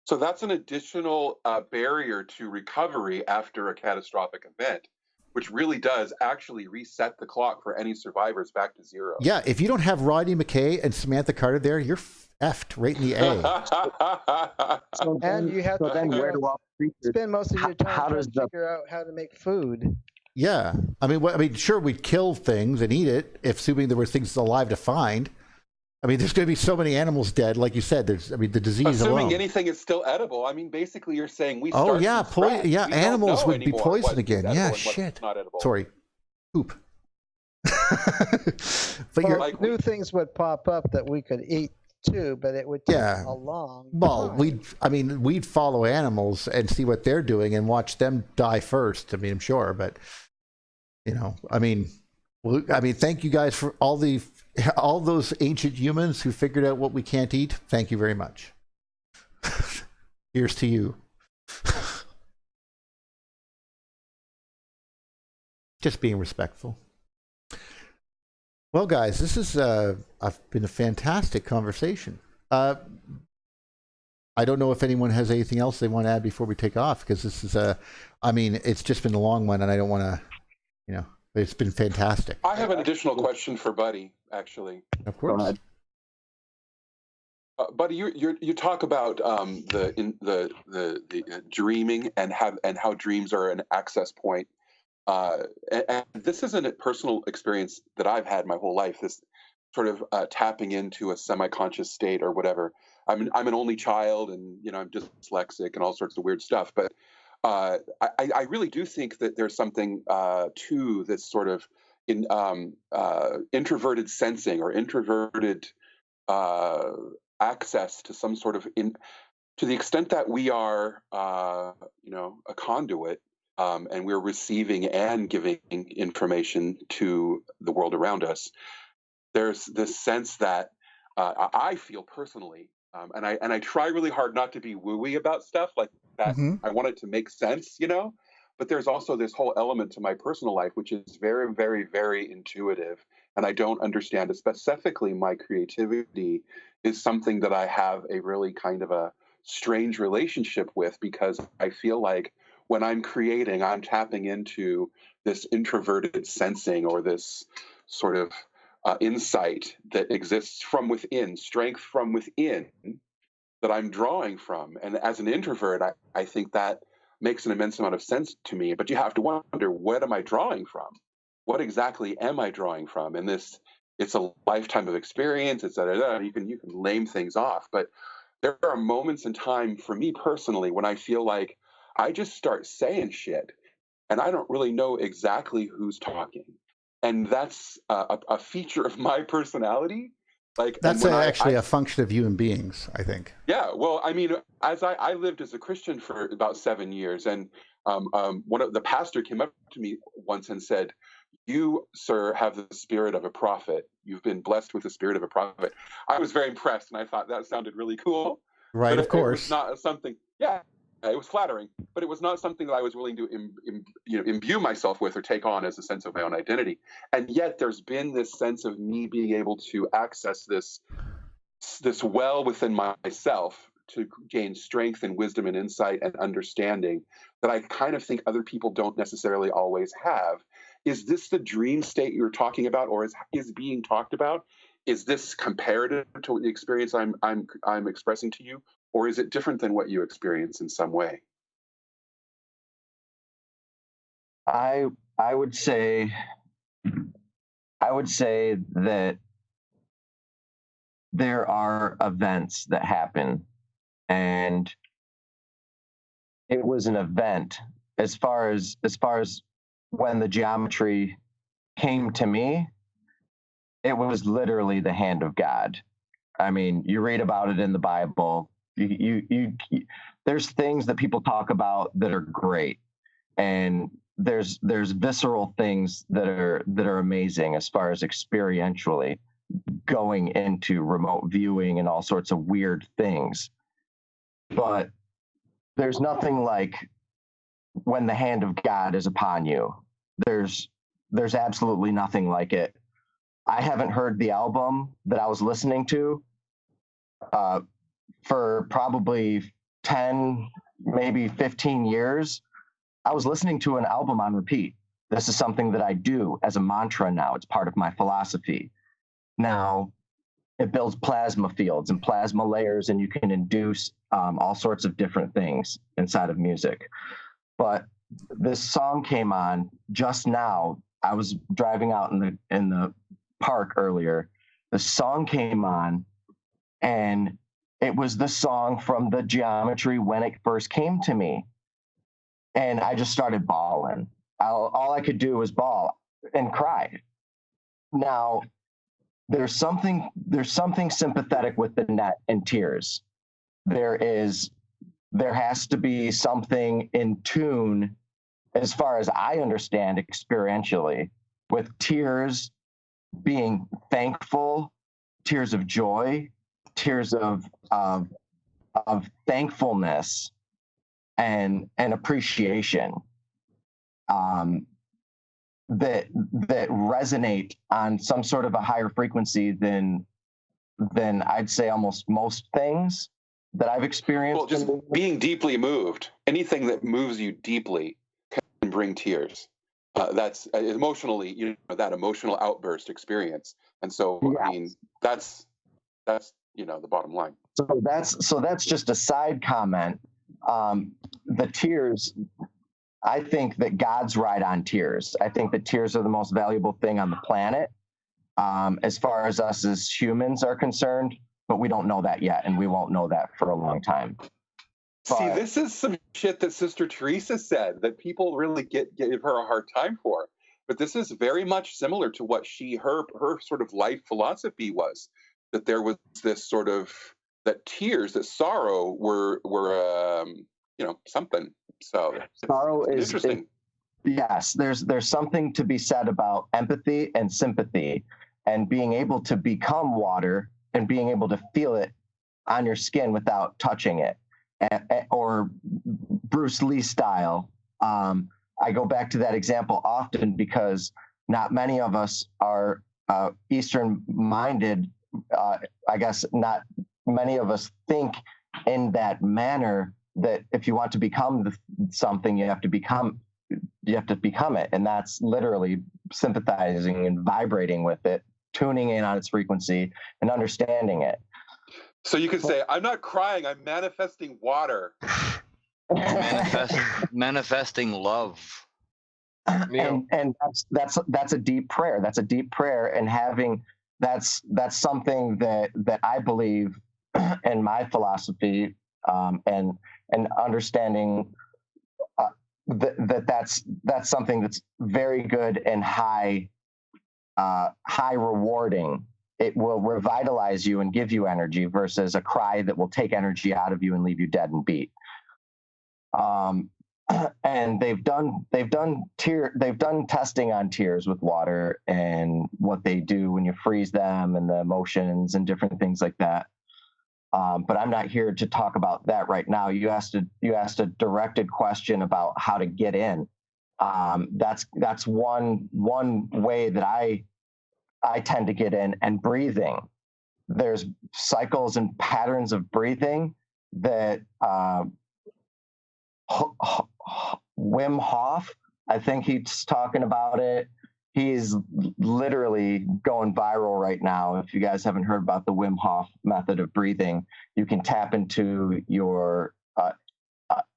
So that's an additional barrier to recovery after a catastrophic event, which really does actually reset the clock for any survivors back to zero. Yeah, if you don't have Rodney McKay and Samantha Carter there, you're effed right in the A. And you have to spend most of your time trying to figure out how to make food. Yeah, I mean, sure, we'd kill things and eat it, assuming there were things alive to find. I mean, there's going to be so many animals dead, like you said. The disease Assuming alone. anything is still edible. I mean, basically, you're saying we. Oh yeah, animals would be poisoned again. Yeah, shit. Not edible. Sorry, poop. But new things would pop up that we could eat too, but it would take a long time. Well, we'd follow animals and see what they're doing and watch them die first. I mean, I'm sure, but thank you guys for all those ancient humans who figured out what we can't eat. Thank you very much. Here's to you. Just being respectful. Well, guys, this has been a fantastic conversation. I don't know if anyone has anything else they want to add before we take off, because this is it's just been a long one, and I don't want to, it's been fantastic. I have an additional question for Buddy, actually. Of course. Buddy, you talk about the dreaming and how dreams are an access point. And this isn't a personal experience that I've had my whole life. This sort of tapping into a semi-conscious state or whatever. I'm an only child, and I'm dyslexic and all sorts of weird stuff. But I really do think that there's something to this sort of introverted sensing or introverted access to some sort of to the extent that we are a conduit. And we're receiving and giving information to the world around us. There's this sense that I feel personally, and I try really hard not to be wooey about stuff like that. Mm-hmm. I want it to make sense, But there's also this whole element to my personal life, which is very, very, very intuitive, and I don't understand it. Specifically, my creativity is something that I have a really kind of a strange relationship with, because I feel like when I'm creating, I'm tapping into this introverted sensing or this sort of insight that exists from within, strength from within that I'm drawing from. And as an introvert, I think that makes an immense amount of sense to me. But you have to wonder, what am I drawing from? What exactly am I drawing from in this it's a lifetime of experience. It's you can lame things off, but there are moments in time for me personally when I feel like I just start saying shit and I don't really know exactly who's talking, and that's a feature of my personality. Like, That's and when actually a function of human beings, I think. yeah, well, I mean, as I lived as a Christian for about 7 years, and one of the pastor came up to me once and said, "You, sir, have the spirit of a prophet. You've been blessed with the spirit of a prophet." I was very impressed, and I thought that sounded really cool. Right, But of it course. was not something. Yeah, it was flattering, but it was not something that I was willing to imbue myself with or take on as a sense of my own identity. And yet, there's been this sense of me being able to access this well within myself to gain strength and wisdom and insight and understanding that I kind of think other people don't necessarily always have. Is this the dream state you're talking about, or is being talked about? Is this comparative to the experience I'm expressing to you, or is it different than what you experience in some way? I would say that there are events that happen, and it was an event as far as when the geometry came to me. It was literally the hand of God. I mean, you read about it in the Bible. You there's things that people talk about that are great, and there's visceral things that are amazing as far as experientially going into remote viewing and all sorts of weird things. But there's nothing like when the hand of God is upon you. There's absolutely nothing like it. I haven't heard the album that I was listening to for probably 10, maybe 15 years. I was listening to an album on repeat. This is something that I do as a mantra now. It's part of my philosophy. Now, it builds plasma fields and plasma layers, and you can induce all sorts of different things inside of music. But this song came on just now. I was driving out in the park earlier. The song came on, and it was the song from the geometry when it first came to me. And I just started bawling. All I could do was bawl and cry. Now, there's something sympathetic with the net and tears. There has to be something in tune, as far as I understand experientially, with tears being thankful, tears of joy, tears of thankfulness and appreciation, that resonate on some sort of a higher frequency than I'd say almost most things that I've experienced. Well, just being deeply moved. Anything that moves you deeply can bring tears. That's emotionally, that emotional outburst experience. And so, yeah. I mean, that's the bottom line. So that's just a side comment. The tears, I think that God's right on tears. I think that tears are the most valuable thing on the planet, as far as us as humans are concerned, but we don't know that yet, and we won't know that for a long time. See, this is some shit that Sister Teresa said that people really give her a hard time for. But this is very much similar to what her sort of life philosophy was, that there was this sort of, that tears, that sorrow were something. So sorrow is interesting. Yes, there's something to be said about empathy and sympathy, and being able to become water and being able to feel it on your skin without touching it, or Bruce Lee style. I go back to that example often because not many of us are Eastern minded. I guess not many of us think in that manner, that if you want to become something, you have to become it. And that's literally sympathizing and vibrating with it, tuning in on its frequency and understanding it. So you could say, I'm not crying, I'm manifesting water. Manifesting love. And that's a deep prayer. That's a deep prayer, and having that's something that I believe in my philosophy, and understanding that's something that's very good and high rewarding. It will revitalize you and give you energy versus a cry that will take energy out of you and leave you dead and beat. And they've done testing on tears with water and what they do when you freeze them and the emotions and different things like that. But I'm not here to talk about that right now. You asked a directed question about how to get in. That's one way that I tend to get in, and breathing. There's cycles and patterns of breathing that Wim Hof, I think he's talking about it. He's literally going viral right now. If you guys haven't heard about the Wim Hof method of breathing, you can tap into your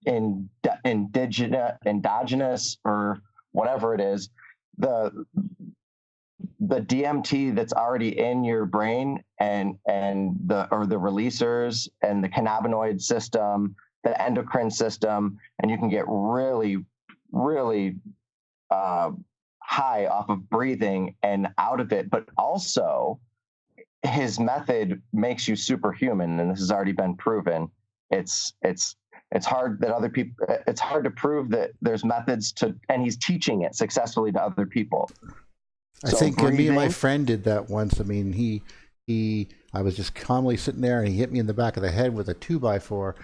endogenous or whatever it is, the DMT that's already in your brain, and the releasers and the cannabinoid system, the endocrine system, and you can get really, really high off of breathing and out of it. But also, his method makes you superhuman, and this has already been proven. It's hard that other people. It's hard to prove that there's methods to, and he's teaching it successfully to other people. I think me and my friend did that once. I mean, I was just calmly sitting there, and he hit me in the back of the head with a 2x4.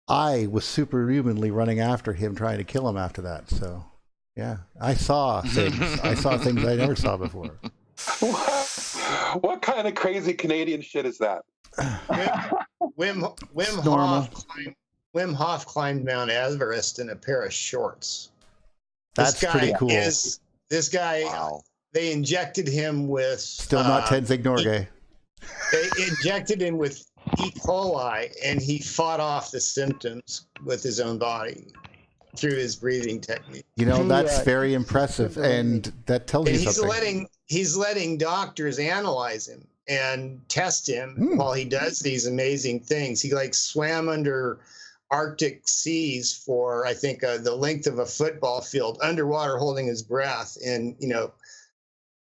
I was superhumanly running after him, trying to kill him after that. So, yeah, I saw things. I saw things I never saw before. What kind of crazy Canadian shit is that? Wim Hof climbed Mount Everest in a pair of shorts. That's pretty cool. This guy, Wow. They injected him with... Still not Tenzing Norgay. They injected him with E. coli, and he fought off the symptoms with his own body through his breathing technique. You know, that's very impressive, and that tells you something. He's letting doctors analyze him and test him while he does these amazing things. He swam under Arctic seas for, I think, the length of a football field, underwater, holding his breath in,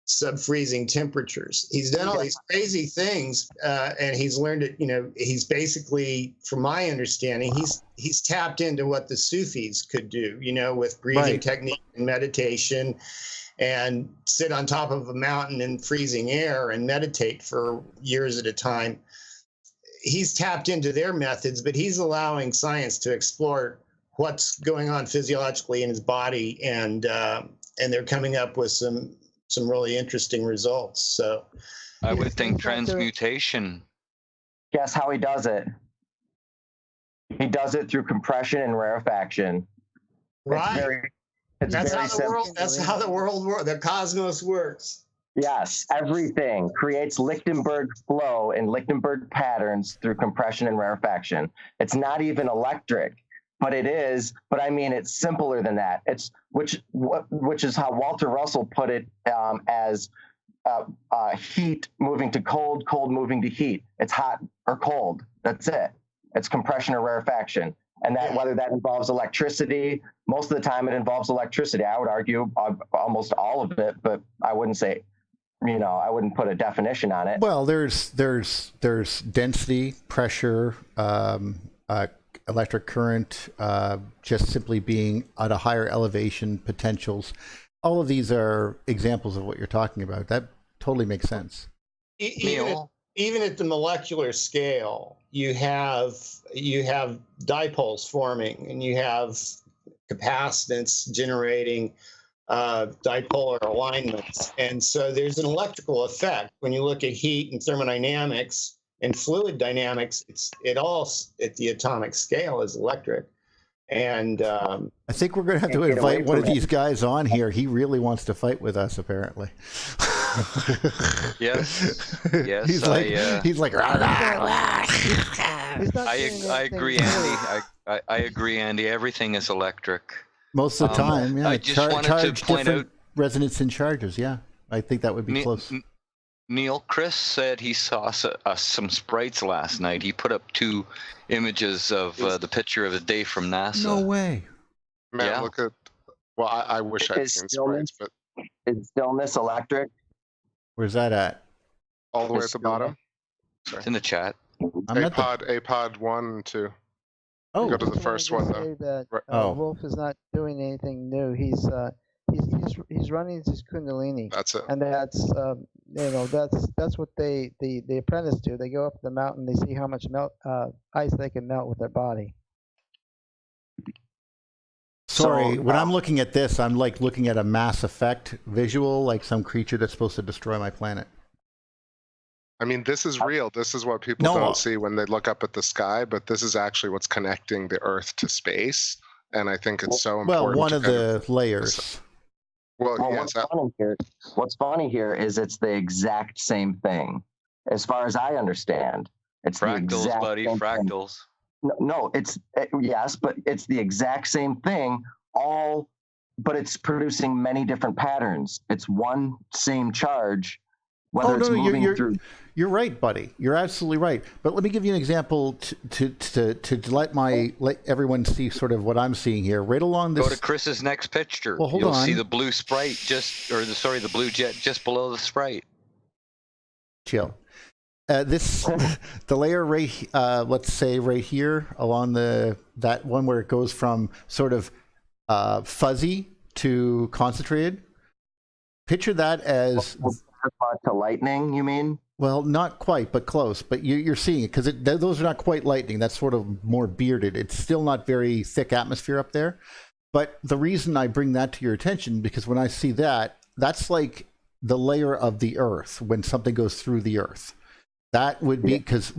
sub-freezing temperatures. He's done all these crazy things, and he's learned it. He's basically, from my understanding, he's tapped into what the Sufis could do, with breathing technique and meditation, and sit on top of a mountain in freezing air and meditate for years at a time. He's tapped into their methods, but he's allowing science to explore what's going on physiologically in his body, and they're coming up with some really interesting results. So I would think transmutation. Guess how he does it? He does it through compression and rarefaction. Right. That's how the world works. The cosmos works. Yes, everything creates Lichtenberg flow and Lichtenberg patterns through compression and rarefaction. It's not even electric, but it is. But I mean, it's simpler than that. It's which is how Walter Russell put it, as heat moving to cold, cold moving to heat. It's hot or cold. That's it. It's compression or rarefaction. And that, whether that involves electricity, most of the time it involves electricity. I would argue almost all of it, but I wouldn't say, I wouldn't put a definition on it. Well, there's density, pressure, electric current, just simply being at a higher elevation, potentials. All of these are examples of what you're talking about. That totally makes sense. Even at the molecular scale, you have dipoles forming, and you have capacitance generating dipolar alignments. And so there's an electrical effect. When you look at heat and thermodynamics and fluid dynamics, it all at the atomic scale is electric. And I think we're going to have to invite one of these guys on here. He really wants to fight with us, apparently. Yes. He's like. Rah, rah, rah. I agree, Andy. I agree, Andy. Everything is electric. Most of the time, yeah. I just wanted to point out resonance in charges. Yeah, I think that would be close. Neil, Chris said he saw some sprites last night. He put up 2 images of the picture of the day from NASA. No way. Man, Yeah. look at. Well, I wish I'd Is seen stillness- sprites, but Is stillness electric? Where's that at? all the way Is at the stillness- bottom. It's in the chat. I'm at the. APOD 1 and 2. Oh, Go to the Just wanted first to one, though. say that Right. Oh. Wolf is not doing anything new. He's running his Kundalini, That's it. and that's that's what the apprentice do. They go up the mountain, they see how much ice they can melt with their body. sorry. So, When I'm looking at this, I'm like looking at a Mass Effect visual, like some creature that's supposed to destroy my planet. I mean, this is real. This is what people No. don't see when they look up at the sky, but this is actually what's connecting the Earth to space. And I think it's so important. Well, one to of kind the layers. Well, Well, yes, what's funny here is it's the exact same thing. As far as I understand, it's the Fractals, exact buddy, same thing. fractals. No, yes, but it's the exact same thing. But it's producing many different patterns. It's one same charge, whether Oh, it's no, moving you're, through. you're right, buddy. You're absolutely right. But let me give you an example to let everyone see sort of what I'm seeing here. Right along this. Go to Chris's next picture. Well, hold You'll on. see the blue sprite the blue jet just below the sprite. Chill. The layer right, let's say right here along that one where it goes from sort of fuzzy to concentrated. Picture that as To lightning, you mean? well, not quite, but close. But you're seeing it because those are not quite lightning. That's sort of more bearded. It's still not very thick atmosphere up there. But the reason I bring that to your attention because when I see that, that's like the layer of the Earth when something goes through the Earth. That would be because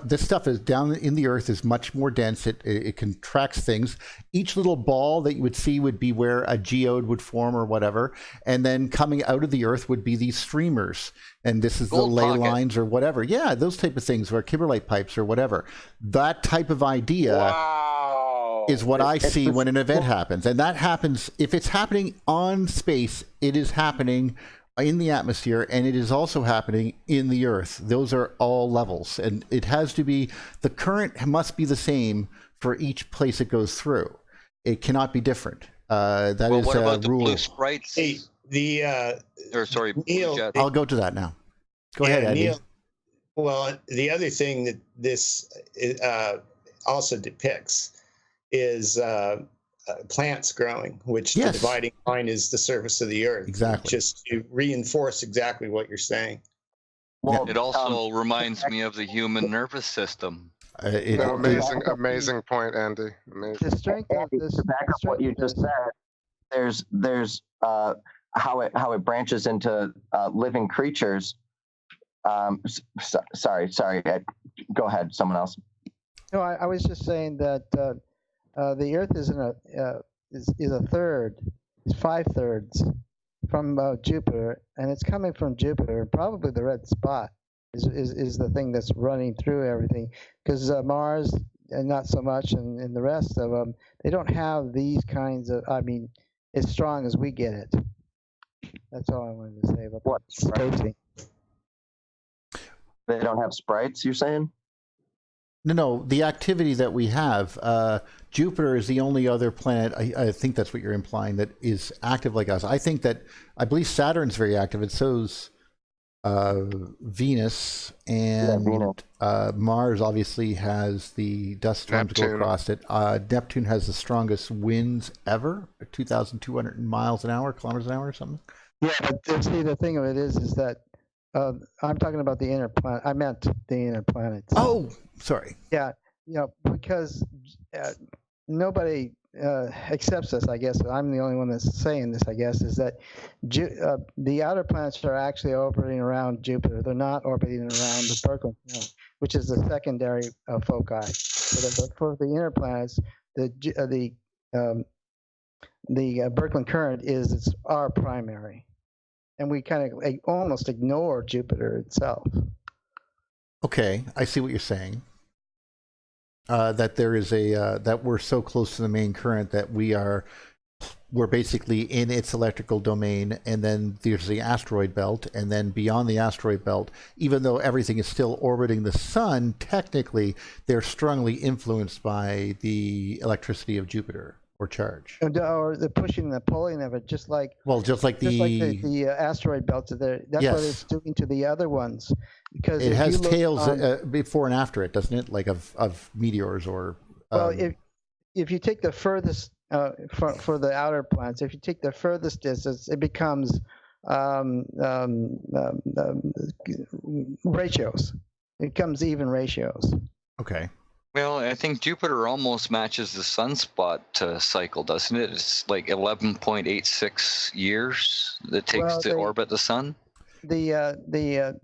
this stuff is down in the Earth is much more dense. It contracts things. Each little ball that you would see would be where a geode would form or whatever. And then coming out of the Earth would be these streamers. And this is Gold the ley pocket. lines or whatever. Yeah, those type of things or kimberlite pipes or whatever. That type of idea Wow. is what I see when an event happens. And that happens, if it's happening on space, it is happening in the atmosphere, and it is also happening in the Earth. Those are all levels, and it has to be, the current must be the same for each place it goes through. It cannot be different. That Well, is what a about the rule. blue sprites? Hey, the Blue Neil, jets. I'll go to that now. Go ahead, Andy. Neil, well, the other thing that this also depicts is plants growing, which Yes. the dividing line is the surface of the Earth. Exactly. Just to reinforce exactly what you're saying. Well, It also reminds me of the human nervous system. No, amazing point, Andy. Amazing. The strength of Andy, this. to back up what you just said, there's how it branches into living creatures. Sorry. Go ahead, someone else. No, I was just saying that the Earth is a third, is 5/3 from Jupiter, and it's coming from Jupiter. Probably the red spot is the thing that's running through everything, because Mars and not so much, and the rest of them, they don't have these kinds of. I mean, as strong as we get it. That's all I wanted to say about What, spacing. They don't have sprites, you're saying? No, the activity that we have, Jupiter is the only other planet, I think that's what you're implying, that is active like us. I believe Saturn's very active, and so's Venus, and Venus. Mars obviously has the dust storms go Neptune. across it. Neptune has the strongest winds ever, 2,200 miles an hour, kilometers an hour or something. Yeah, but see, the thing of it is that I'm talking about the inner planet. I meant the inner planets. Oh, sorry. Yeah, because nobody accepts this, I guess. I'm the only one that's saying this, I guess, is that the outer planets are actually orbiting around Jupiter. They're not orbiting around the Birkeland Planet, which is the secondary foci. So for the inner planets, the Birkeland current is our primary. And we kind of almost ignore Jupiter itself. Okay, I see what you're saying. That there is that we're so close to the main current that we are we're basically in its electrical domain, and then there's the asteroid belt, and then beyond the asteroid belt, even though everything is still orbiting the sun, technically they're strongly influenced by the electricity of Jupiter or charge. Or the pushing and the pulling of it, just like the asteroid belts are there. That's what it's doing to the other ones. Because it has tails before and after it, doesn't it? Like of meteors or. Well, if you take the furthest for the outer planets, if you take the furthest distance, it becomes ratios. It becomes even ratios. Okay. Well, I think Jupiter almost matches the sunspot cycle, doesn't it? It's like 11.86 years that it takes to orbit the sun. The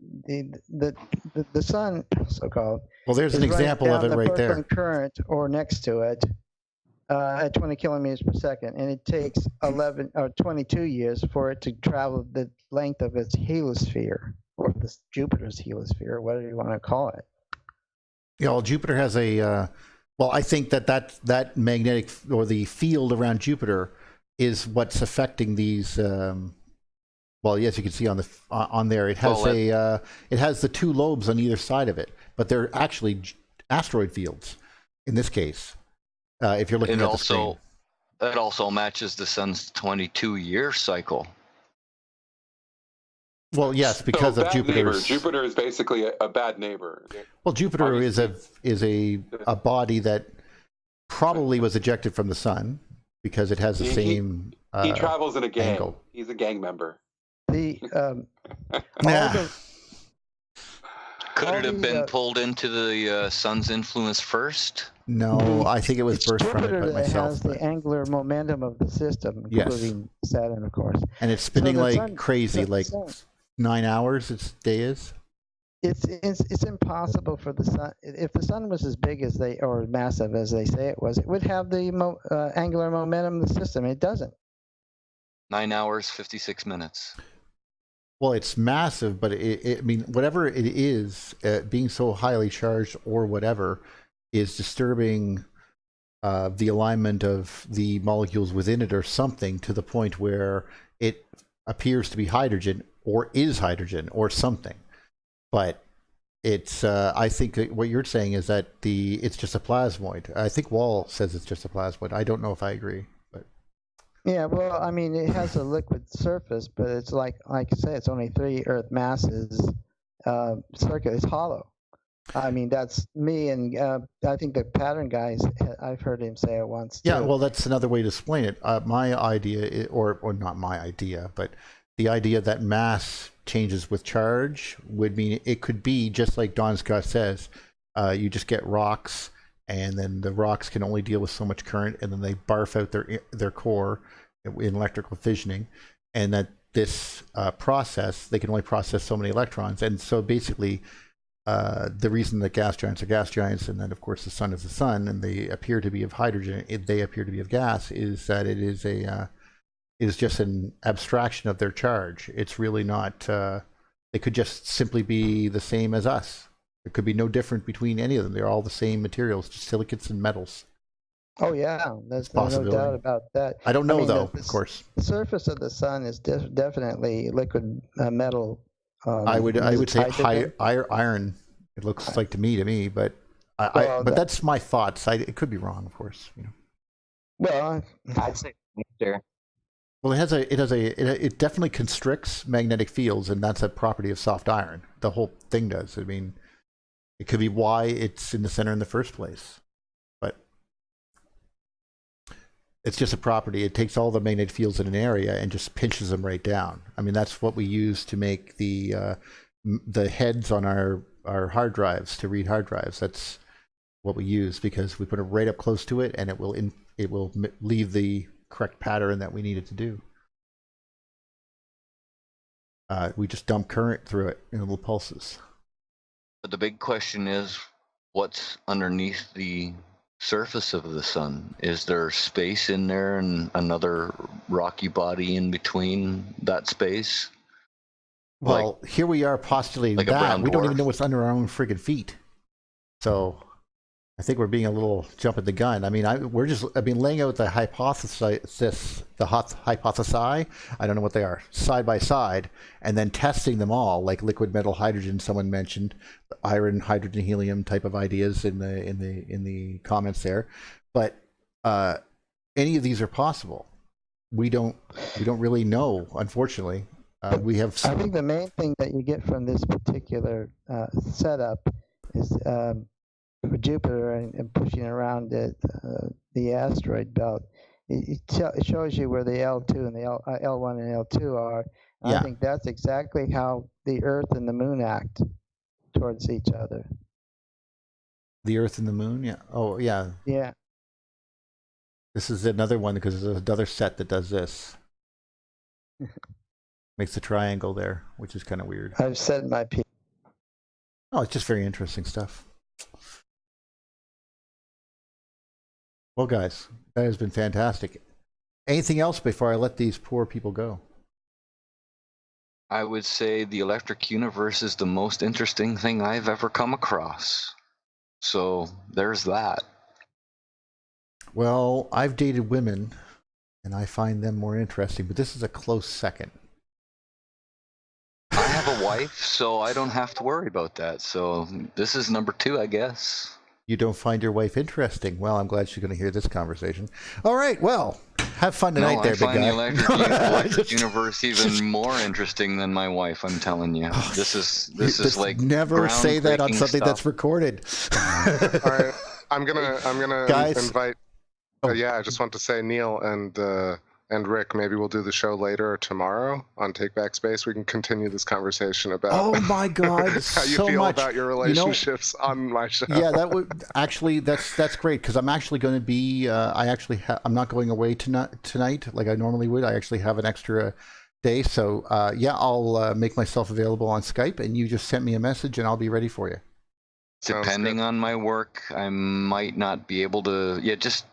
sun, so-called. Well, there's an example of it right there. Current or next to it at 20 kilometers per second, and it takes 11 or 22 years for it to travel the length of its heliosphere, or Jupiter's heliosphere, whatever you want to call it. Yeah, well, Jupiter has a. Well, I think that magnetic or the field around Jupiter is what's affecting these. Well, yes, you can see on there. It has it has the two lobes on either side of it, but they're actually asteroid fields in this case. If you're looking at the screen. That also matches the sun's 22-year cycle. Well, yes, because of Jupiter's. Jupiter is basically a bad neighbor. Well, Jupiter is a body that probably was ejected from the sun because it has the same. He travels in a gang. Angle. He's a gang member. Could it have been pulled into the sun's influence first? No, I think it was burst from it by myself. It has the angular momentum of the system, including Saturn, of course. And it's spinning like crazy, like 9 hours its day is. It's impossible for the sun. If the sun was as big as or massive as they say it was, it would have the angular momentum of the system. It doesn't. 9 hours, 56 minutes. Well, it's massive, but I mean, whatever it is, being so highly charged or whatever, is disturbing the alignment of the molecules within it or something to the point where it appears to be hydrogen or is hydrogen or something. But it's, I think what you're saying is that it's just a plasmoid. I think Wall says it's just a plasmoid. I don't know if I agree. Yeah, well, I mean, it has a liquid surface, but it's like I say, it's only 3 Earth masses. Circular, it's hollow. I mean, that's me, and I think the pattern guys. I've heard him say it once. Yeah, well, that's another way to explain it. My idea, or not my idea, but the idea that mass changes with charge would mean it could be just like Don Scott says. You just get rocks. And then the rocks can only deal with so much current, and then they barf out their core in electrical fissioning, and that this process, they can only process so many electrons. And so basically, the reason that gas giants are gas giants, and then of course the sun is the sun, and they appear to be of hydrogen, they appear to be of gas, is that it is just an abstraction of their charge. It's really not. They could just simply be the same as us. There could be no difference between any of them. They're all the same materials, just silicates and metals. Oh yeah, there's no doubt about that. I don't know though, of course. The surface of the sun is definitely liquid metal. I would say iron. It looks like to me, but but that's my thoughts. It could be wrong, of course. You know. Well, I'd say nuclear. Well, it definitely constricts magnetic fields, and that's a property of soft iron. The whole thing does. I mean. It could be why it's in the center in the first place, but it's just a property. It takes all the magnetic fields in an area and just pinches them right down. I mean, that's what we use to make the heads on our hard drives, to read hard drives. That's what we use because we put it right up close to it, and it will leave the correct pattern that we need it to do. We just dump current through it in little pulses. But the big question is, what's underneath the surface of the sun? Is there space in there and another rocky body in between that space? Well, here we are postulating that. We don't even know what's under our own friggin' feet. So I think we're being a little jumping the gun. I mean, I've been laying out the hypothesis, hypothesi, I don't know what they are, side by side, and then testing them all, like liquid, metal, hydrogen. Someone mentioned iron, hydrogen, helium type of ideas in the comments there, but any of these are possible. We don't really know, unfortunately. We have. I think the main thing that you get from this particular setup is for Jupiter and pushing around the asteroid belt. It shows you where the L2 and the L1 and L2 are. And Yeah. I think that's exactly how the Earth and the Moon act towards each other. The Earth and the Moon, yeah. Oh, yeah. Yeah. This is another one because there's another set that does this. Makes the triangle there, which is kind of weird. I've said my piece. Oh, it's just very interesting stuff. Well, guys, that has been fantastic. Anything else before I let these poor people go? I would say the electric universe is the most interesting thing I've ever come across. So there's that. Well, I've dated women, and I find them more interesting, but this is a close second. I have a wife, so I don't have to worry about that. So this is number 2, I guess. You don't find your wife interesting? Well, I'm glad she's going to hear this conversation. All right, well, have fun tonight there, big guy. I find the electric universe even more interesting than my wife, I'm telling you. This is like never say that on groundbreaking something stuff. that's recorded. All right, I'm gonna Guys. invite. Oh. Yeah, I just want to say, Neil and Rick, maybe we'll do the show later or tomorrow on Take Back Space. We can continue this conversation about Oh my God, how you so feel much. about your relationships on my show. Yeah, that would actually that's great because I'm actually going to be I'm not going away tonight like I normally would. I actually have an extra day, so yeah, I'll make myself available on Skype, and you just send me a message, and I'll be ready for you. Depending on my work, I might not be able to. Yeah, just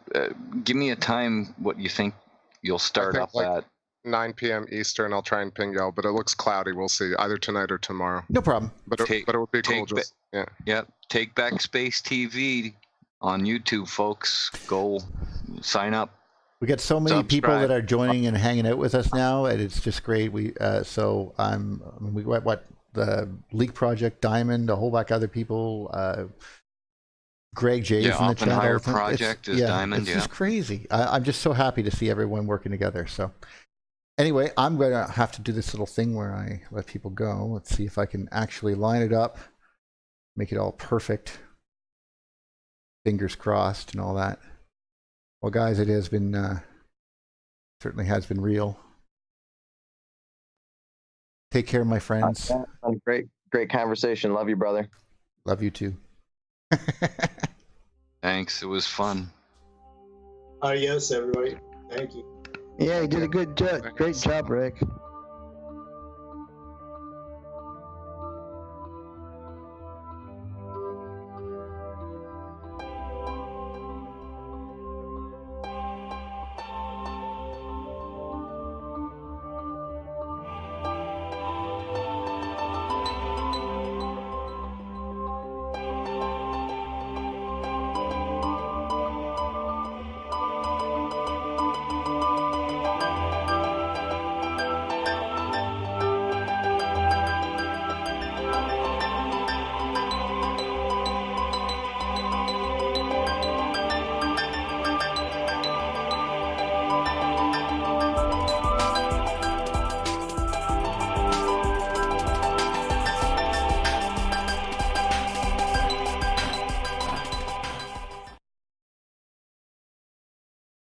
give me a time. What you think you'll start think up like at? 9 p.m. Eastern. I'll try and ping y'all, but it looks cloudy. We'll see, either tonight or tomorrow. No problem. But it would be cool. Just yeah. Yeah, Take Back Space TV on YouTube, folks. Go sign up. We got so many people Subscribe. that are joining and hanging out with us now, and it's just great. We we got what the Leak Project, Diamond, a whole bunch of other people. Greg J's in the Oppenheimer channel. Project is Diamond. It's just crazy. I'm just so happy to see everyone working together. So anyway, I'm going to have to do this little thing where I let people go. Let's see if I can actually line it up, make it all perfect. Fingers crossed and all that. Well, guys, it has been certainly has been real. Take care, my friends. Great conversation. Love you, brother. Love you too. Thanks. It was fun. Adios, everybody. Thank you. Yeah, you did a good job. Great job, Rick.